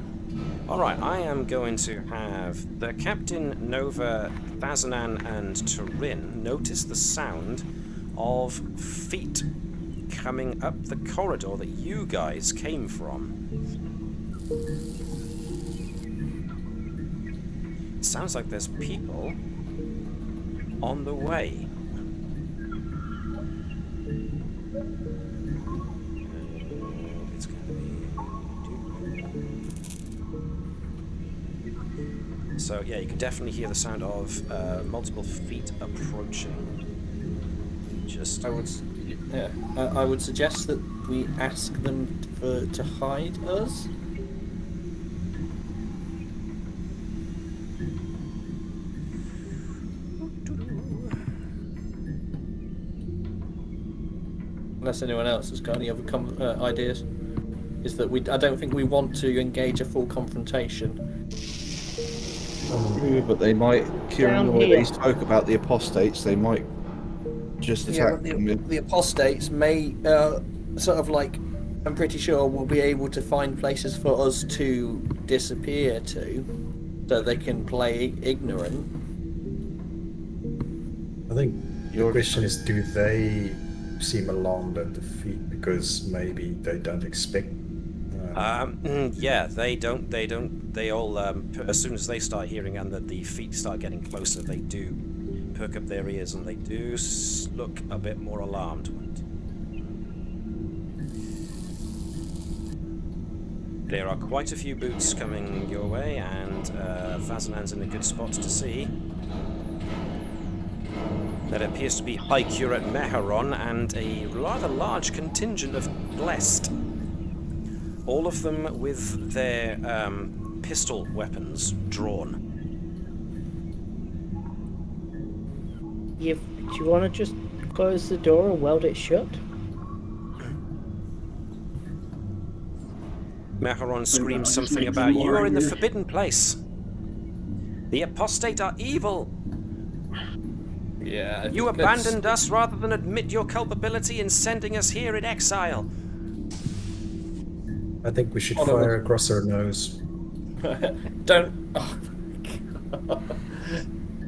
Alright, I am going to have the Captain, Nova, Thazanan, and Turin notice the sound of feet coming up the corridor that you guys came from. It sounds like there's people on the way. It's going to be... So yeah, you can definitely hear the sound of multiple feet approaching. Just I would suggest that we ask them to hide us. Unless anyone else has got any other ideas, is that I don't think we want to engage a full confrontation. But they might, Kieran, the way they spoke about the apostates, they might just attack them. The apostates may, sort of like, I'm pretty sure we'll be able to find places for us to disappear to, so they can play ignorant. I think your question is, do they seem alarmed at the feet because maybe they don't expect? Yeah, they don't. They all, as soon as they start hearing and that the feet start getting closer, they do perk up their ears and they do look a bit more alarmed. There are quite a few boots coming your way, and Thazanan's in a good spot to see. There appears to be High Curate Meharon and a rather large contingent of Blessed. All of them with their pistol weapons drawn. Do you want to just close the door and weld it shut? Meharon screams something about, "You are in the forbidden place. The apostate are evil. Yeah. You abandoned us rather than admit your culpability in sending us here in exile." I think we should fire across our nose. Don't.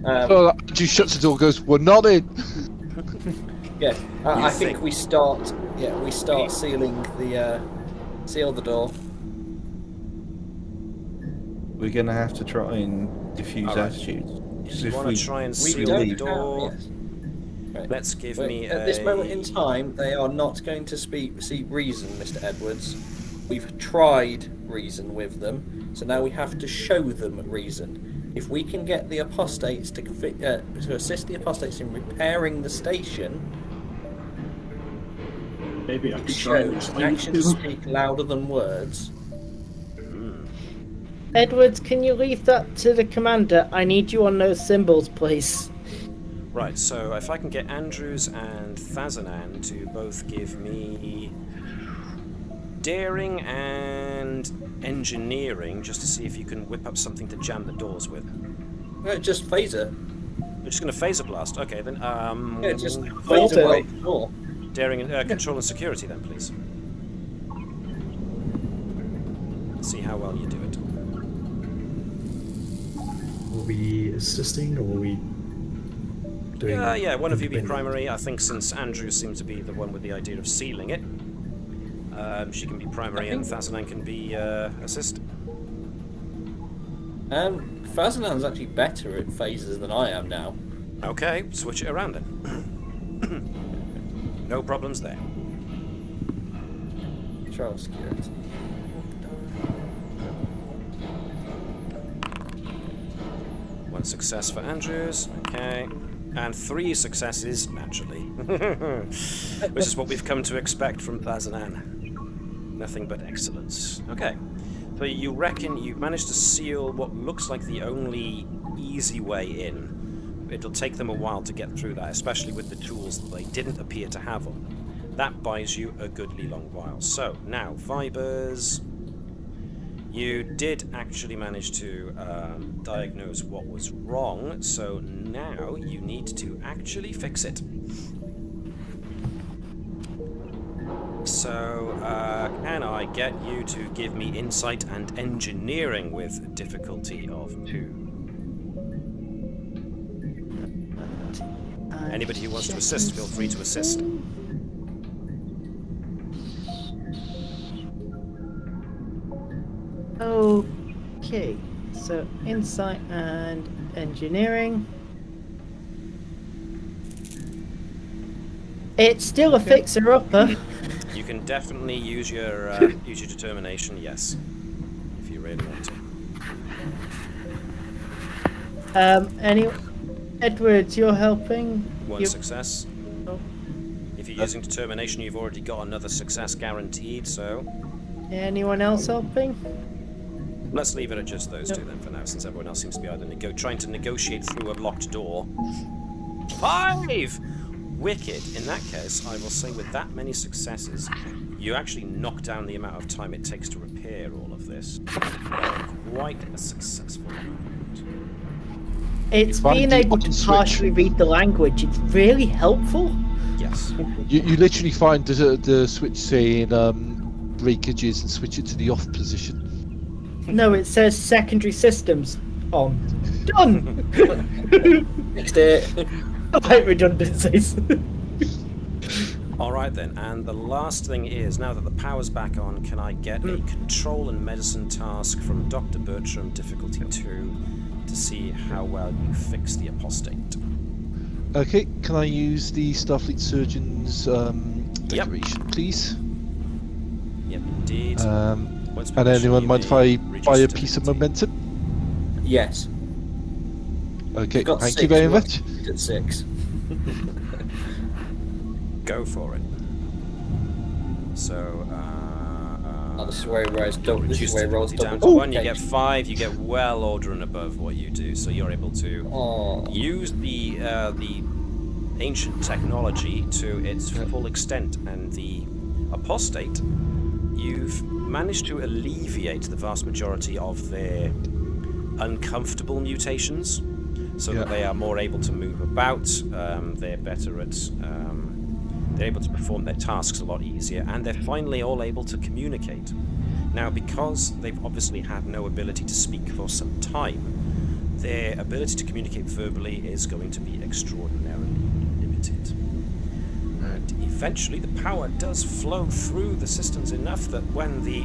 So Andrew shuts the door, goes, "We're not in." Yeah, I think we start. Yeah, we start sealing the seal the door. We're going to have to try and diffuse attitudes. You want to try and seal the door? Yes. Right. Let's give me at this moment in time, they are not going to seek reason, Mr. Edwards. We've tried reason with them, so now we have to show them reason. If we can get the apostates to assist the apostates in repairing the station, Maybe I could try and show explain it to actions them. speak louder than words. Edwards, can you leave that to the commander? I need you on those symbols, please. Right, so if I can get Andrews and Thazanan to both give me daring and engineering, just to see if you can whip up something to jam the doors with. Just phaser. We're just going to phaser blast. Okay, then. Yeah, just Phaser. phaser out the door. Daring and control and security, then, please. Let's see how well you do it. Are we assisting, or are we doing? Yeah, one of you be independent? primary. I think since Andrew seems to be the one with the idea of sealing it, she can be primary and Thazanan can be assist. Fazanan's actually better at phasers than I am now. Okay, switch it around then. No problems there. Control security. One success for Andrews, okay. And 3 successes, naturally. Which is what we've come to expect from Thazanan. Nothing but excellence. Okay. So you reckon you've managed to seal what looks like the only easy way in. It'll take them a while to get through that, especially with the tools that they didn't appear to have on. That buys you a goodly long while. So, now, Vibers... You did actually manage to diagnose what was wrong, so now you need to actually fix it. So, can I get you to give me insight and engineering with difficulty of 2? Anybody who wants to assist, feel free to assist. Okay, so insight and engineering. It's still a fixer-upper. You can definitely use your determination, yes, if you really want to. Edwards, you're helping. One success. Oh. If you're using determination, you've already got another success guaranteed, so... Anyone else helping? Let's leave it at just those 2 then for now, since everyone else seems to be either trying to negotiate through a locked door. 5! Wicked. In that case, I will say with that many successes, you actually knock down the amount of time it takes to repair all of this. Quite a successful moment. It's being able to partially read the language. It's really helpful. Yes. You literally find the switch saying breakages and switch it to the off position. No, it says secondary systems on. Done! Fixed it. I hate redundancies. Alright then, and the last thing is, now that the power's back on, can I get a control and medicine task from Dr. Bertram, difficulty 2, to see how well you fix the apostate? Okay, can I use the Starfleet Surgeon's decoration, please? Yep, indeed. And anyone mind if I buy a piece of momentum? Yes. Okay, thank you very much. At 6. Go for it. So, This is where he rolls double. This is reduce where he rolls difficulty double. down to 1, you get 5, you get well order and above what you do, so you're able to use the ancient technology to its full extent, and the apostate, you've managed to alleviate the vast majority of their uncomfortable mutations, so that they are more able to move about, they're better at, they're able to perform their tasks a lot easier, and they're finally all able to communicate. Now, because they've obviously had no ability to speak for some time, their ability to communicate verbally is going to be extraordinarily limited. And eventually the power does flow through the systems enough that when the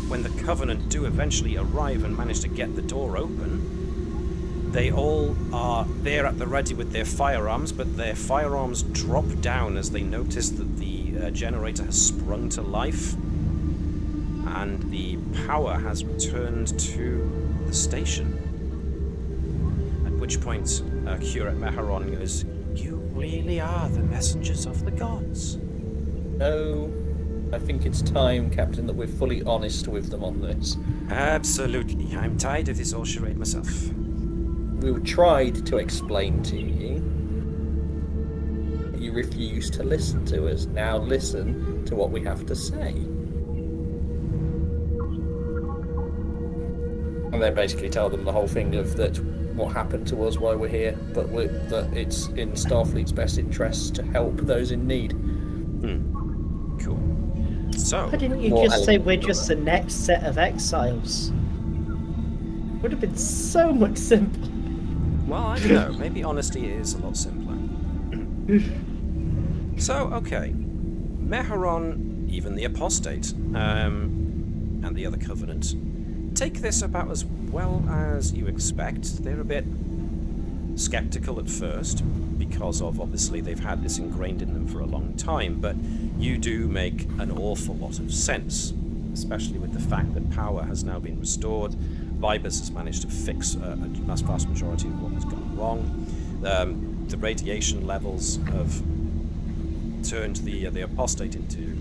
when the Covenant do eventually arrive and manage to get the door open, they all are there at the ready with their firearms, but their firearms drop down as they notice that the generator has sprung to life and the power has returned to the station. which point Curate Meharon goes, "You really are the messengers of the gods." No, I think it's time, Captain, that we're fully honest with them on this. Absolutely. I'm tired of this whole charade myself. We tried to explain to you. You refused to listen to us. Now listen to what we have to say. And then basically tell them the whole thing of that what happened to us, why we're here, but that it's in Starfleet's best interests to help those in need. Cool. So, Why didn't you just say we're just the next set of exiles? Would have been so much simpler. well, I don't know. Maybe honesty is a lot simpler. So, okay. Meharon, even the Apostate, and the other Covenant, take this about as well as you expect. They're a bit skeptical at first, because of, obviously, they've had this ingrained in them for a long time, but you do make an awful lot of sense, especially with the fact that power has now been restored. Vibus has managed to fix a vast majority of what has gone wrong. The radiation levels have turned the Apostate into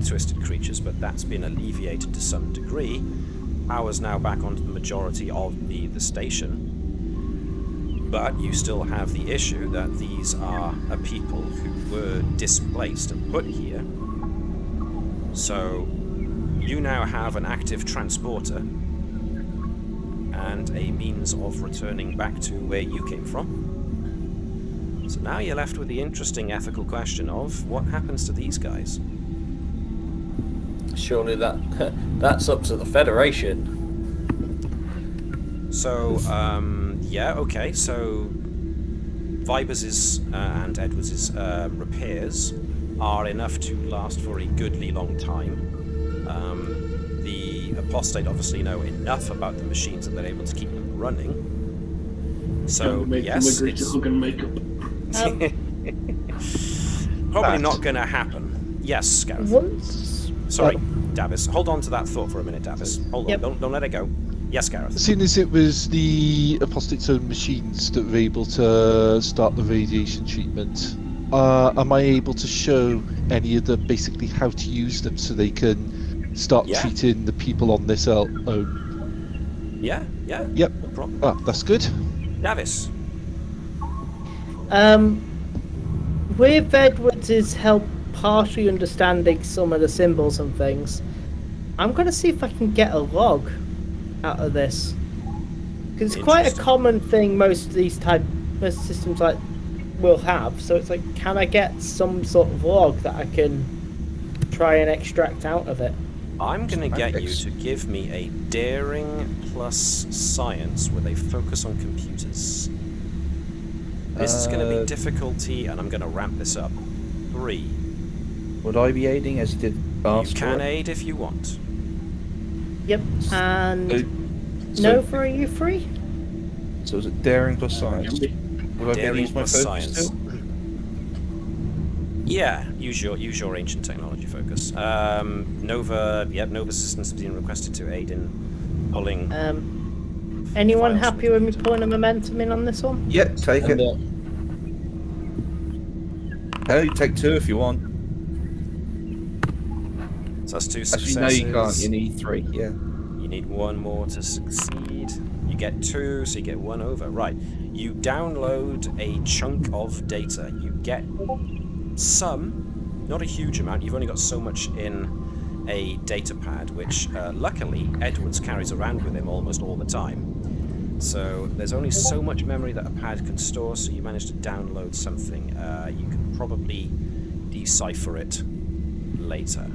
twisted creatures, but that's been alleviated to some degree. Power's now back onto the majority of the station. But you still have the issue that these are a people who were displaced and put here. So you now have an active transporter and a means of returning back to where you came from. So now you're left with the interesting ethical question of what happens to these guys? Surely that's up to the Federation. So, yeah, okay, so Vibers' and Edwards' repairs are enough to last for a goodly long time. The Apostate obviously know enough about the machines that they're able to keep them running. So, yes, agree to hug and make up. probably not going to happen. Yes, Gareth. Once. Sorry, Davis. Hold on to that thought for a minute, Davis. Hold on, Yep. don't let it go. Yes, Gareth. Seeing as it was the Apostate's own machines that were able to start the radiation treatment, am I able to show any of them basically how to use them so they can start treating the people on this own? Yeah. Yep. No problem. Ah, that's good. Davis. With Edwards' help partially understanding some of the symbols and things, I'm going to see if I can get a log out of this. Because it's quite a common thing most systems like will have. So it's like, can I get some sort of log that I can try and extract out of it? I'm going to get you to give me a daring plus science with a focus on computers. This is going to be difficulty, and I'm going to ramp this up. 3. Would I be aiding as you did ask? You can aid if you want. Yep, and Nova, are you free? So is it daring plus science? Would I be able to Daring use my plus focus science. still? Yeah, use your ancient technology focus. Nova assistance has been requested to aid in pulling. Anyone files happy with me pulling a momentum in on this one? Yep, take it. Hell, you take 2 if you want. So that's 2 Actually, successes. no, you can't. You need 3. Yeah. You need 1 more to succeed. You get 2, so you get 1 over. Right. You download a chunk of data. You get some, not a huge amount. You've only got so much in a data pad, which luckily Edwards carries around with him almost all the time. So there's only so much memory that a pad can store, so you manage to download something. You can probably decipher it later.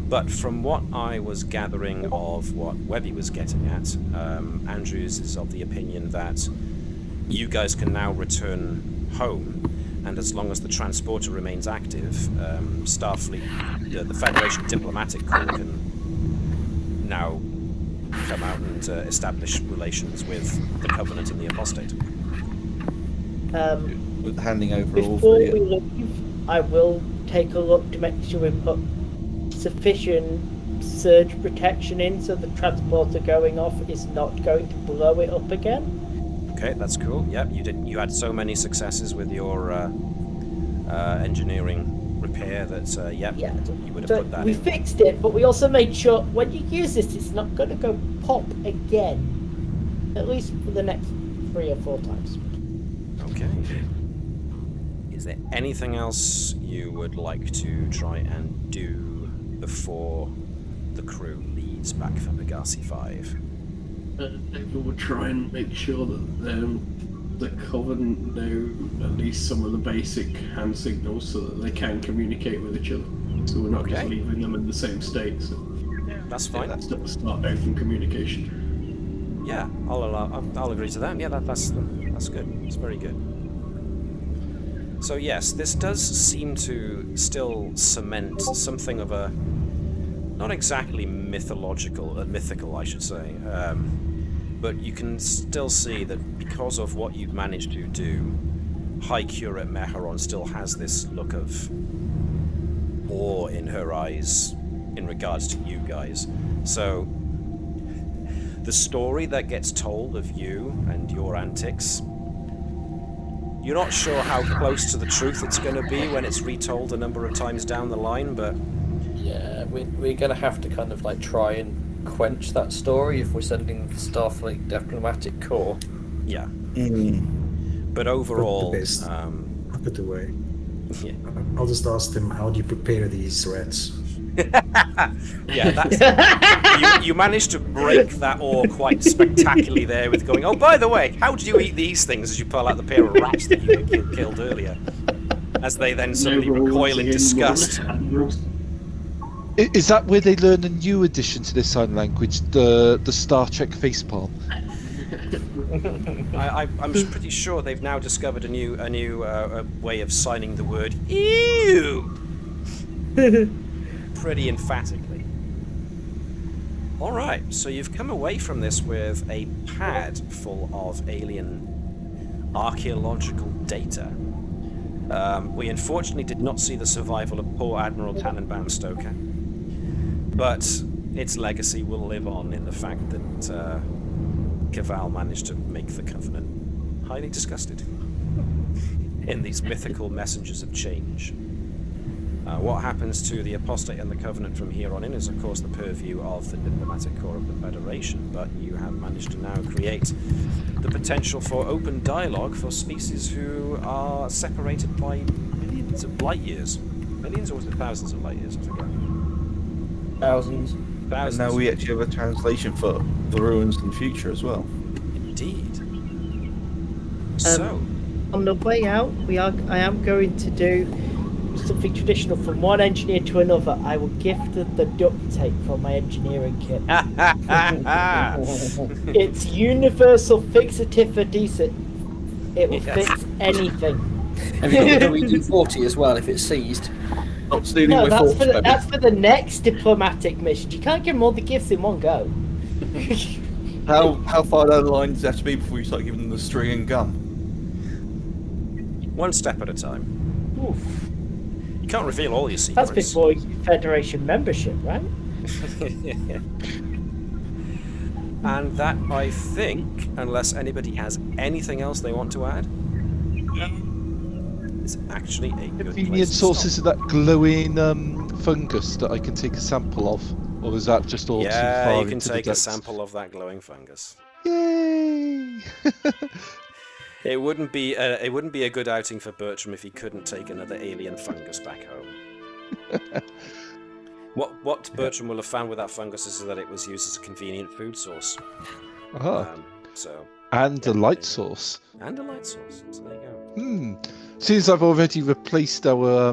But from what I was gathering of what Webby was getting at, Andrews is of the opinion that you guys can now return home, and as long as the transporter remains active, Starfleet, the Federation Diplomatic Corps can now come out and establish relations with the Covenant and the Apostate. With handing over all Before we the. leave, I will take a look to make sure we put sufficient surge protection in so the transporter going off is not going to blow it up again. Okay, that's cool. Yep, you had so many successes with your engineering repair that Yeah. you would have So put that we in. fixed it, but we also made sure when you use this, it's not going to go pop again. At least for the next 3 or 4 times. Okay. Is there anything else you would like to try and do before the crew leaves back for Pegasi 5? Maybe we'll try and make sure that the Covenant know at least some of the basic hand signals so that they can communicate with each other. So we're not just leaving them in the same state. So That's fine. that's start open communication. Yeah, I'll agree to that. Yeah, that's good. It's very good. So yes, this does seem to still cement something of a not exactly mythological, mythical, I should say. But you can still see that because of what you've managed to do, High Curate Meharon still has this look of awe in her eyes in regards to you guys. So the story that gets told of you and your antics, you're not sure how close to the truth it's going to be when it's retold a number of times down the line, but Yeah, we're going to have to kind of like try and quench that story if we're sending the Starfleet diplomatic corps. yeah. But overall, Put the best. Put it away. yeah. I'll just ask them, how do you prepare these rats? Yeah, that's you managed to break that awe quite spectacularly there with going, oh, by the way, how do you eat these things, as you pull out the pair of rats that you killed earlier, as they then suddenly recoil in disgust. Is that where they learn a new addition to their sign language, the Star Trek facepalm? I'm pretty sure they've now discovered a new way of signing the word ew pretty emphatically. Alright, so you've come away from this with a pad full of alien archaeological data. We unfortunately did not see the survival of poor Admiral Tannenbaum Stoker, but its legacy will live on in the fact that Caval managed to make the Covenant highly disgusted in these mythical messengers of change. What happens to the Apostate and the Covenant from here on in is, of course, the purview of the diplomatic corps of the Federation, but you have managed to now create the potential for open dialogue for species who are separated by millions of light years. Millions, or was it thousands of light years? I forget. Thousands. And now we actually have a translation for the ruins in the future as well. Indeed. So, On the way out, I am going to do something traditional from one engineer to another. I will gift the duct tape from my engineering kit. It's universal fixative adhesive. It will fix anything. Have you got the WD-40 as well if it's seized? Not stealing No, my that's thoughts, baby. that's for the next diplomatic mission. You can't give them all the gifts in one go. How far down the line does it have to be before you start giving them the string and gum? one step at a time. Oof. You can't reveal all your secrets. That's before Federation membership, right? And that, I think, unless anybody has anything else they want to add, is actually a good Convenient place to sources stop. of that glowing fungus that I can take a sample of, or is that just all too Yeah, far you can into take the a depths? sample of that glowing fungus. Yay! It wouldn't be a good outing for Bertram if he couldn't take another alien fungus back home. What Bertram will have found with that fungus is that it was used as a convenient food source. So And a light source. and a light source. So there you go. Since I've already replaced our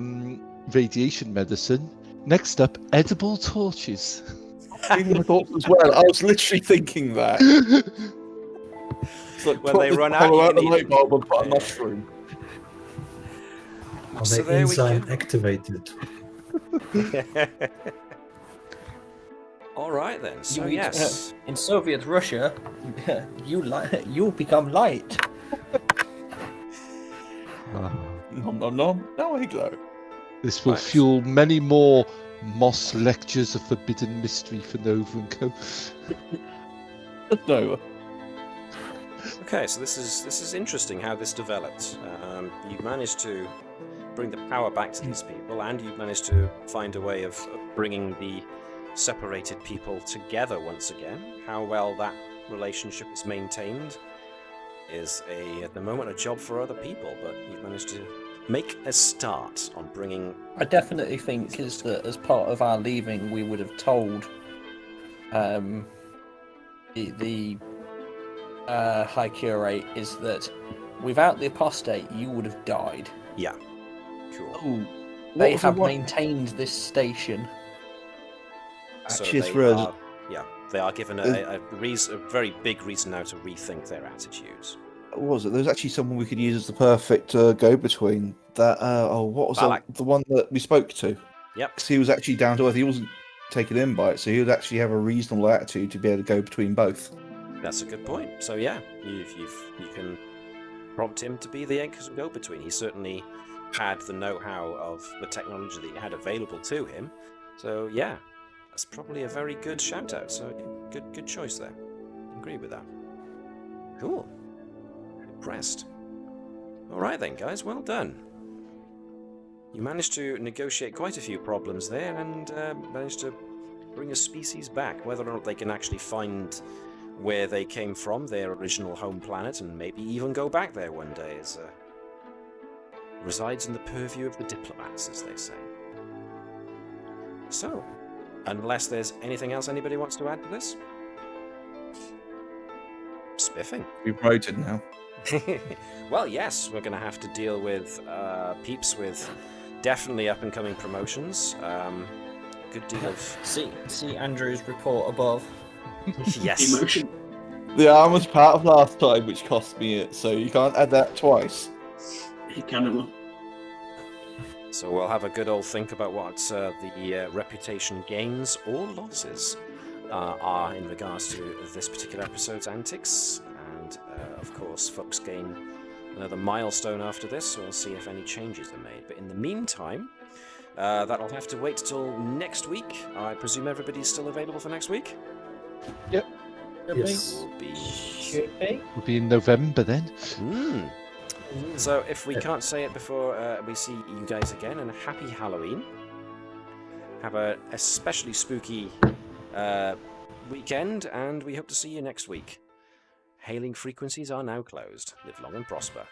radiation medicine, next up, edible torches. Stealing my thoughts as well. I was literally thinking that. It's like When put they this run out, bottle you out can the eat light them. bulb and put a mushroom. Are So they there we go. enzyme activated? All right then. So You eat, yes. in Soviet Russia, you become light. Nom nom nom. Now I glow. This will Nice. fuel many more Moss lectures of forbidden mystery for Nova and Co. No. Okay, so this is interesting how this developed. You've managed to bring the power back to these people, and you've managed to find a way of bringing the separated people together once again. How well that relationship is maintained is at the moment a job for other people, but you've managed to make a start on bringing... I definitely think is that as part of our leaving, we would have told the High Curate is that without the Apostate, you would have died. Yeah. Cool. Ooh, They have maintained this station. Actually, it's they for us. are, they are given a very big reason now to rethink their attitudes. What was it? There was actually someone we could use as the perfect go-between. That what was Balak. the one that we spoke to? Yep. 'Cause he was actually down to earth. He wasn't taken in by it, so he would actually have a reasonable attitude to be able to go between both. That's a good point. So yeah, you can prompt him to be the go-between. He certainly had the know-how of the technology that he had available to him. So yeah, that's probably a very good shout-out. So yeah, good choice there. Agree with that. Cool. Impressed. All right then, guys. Well done. You managed to negotiate quite a few problems there, and managed to bring a species back. Whether or not they can actually find where they came from, their original home planet, and maybe even go back there one day, resides in the purview of the diplomats, as they say. So, unless there's anything else anybody wants to add to this? Spiffing. We're promoted now. Well, yes, we're going to have to deal with peeps with definitely up-and-coming promotions. Good deal of... See Andrew's report above. Yes. Emotion. The arm was part of last time, which cost me it, so you can't add that twice. You cannot. So we'll have a good old think about what the reputation gains or losses are in regards to this particular episode's antics. And, of course, folks gain another milestone after this, so we'll see if any changes are made. But in the meantime, that'll have to wait till next week. I presume everybody's still available for next week? Yep. Yes. We'll be in November then. So if we can't say it before we see you guys again, and a happy Halloween. Have a especially spooky weekend, and we hope to see you next week. Hailing frequencies are now closed. Live long and prosper.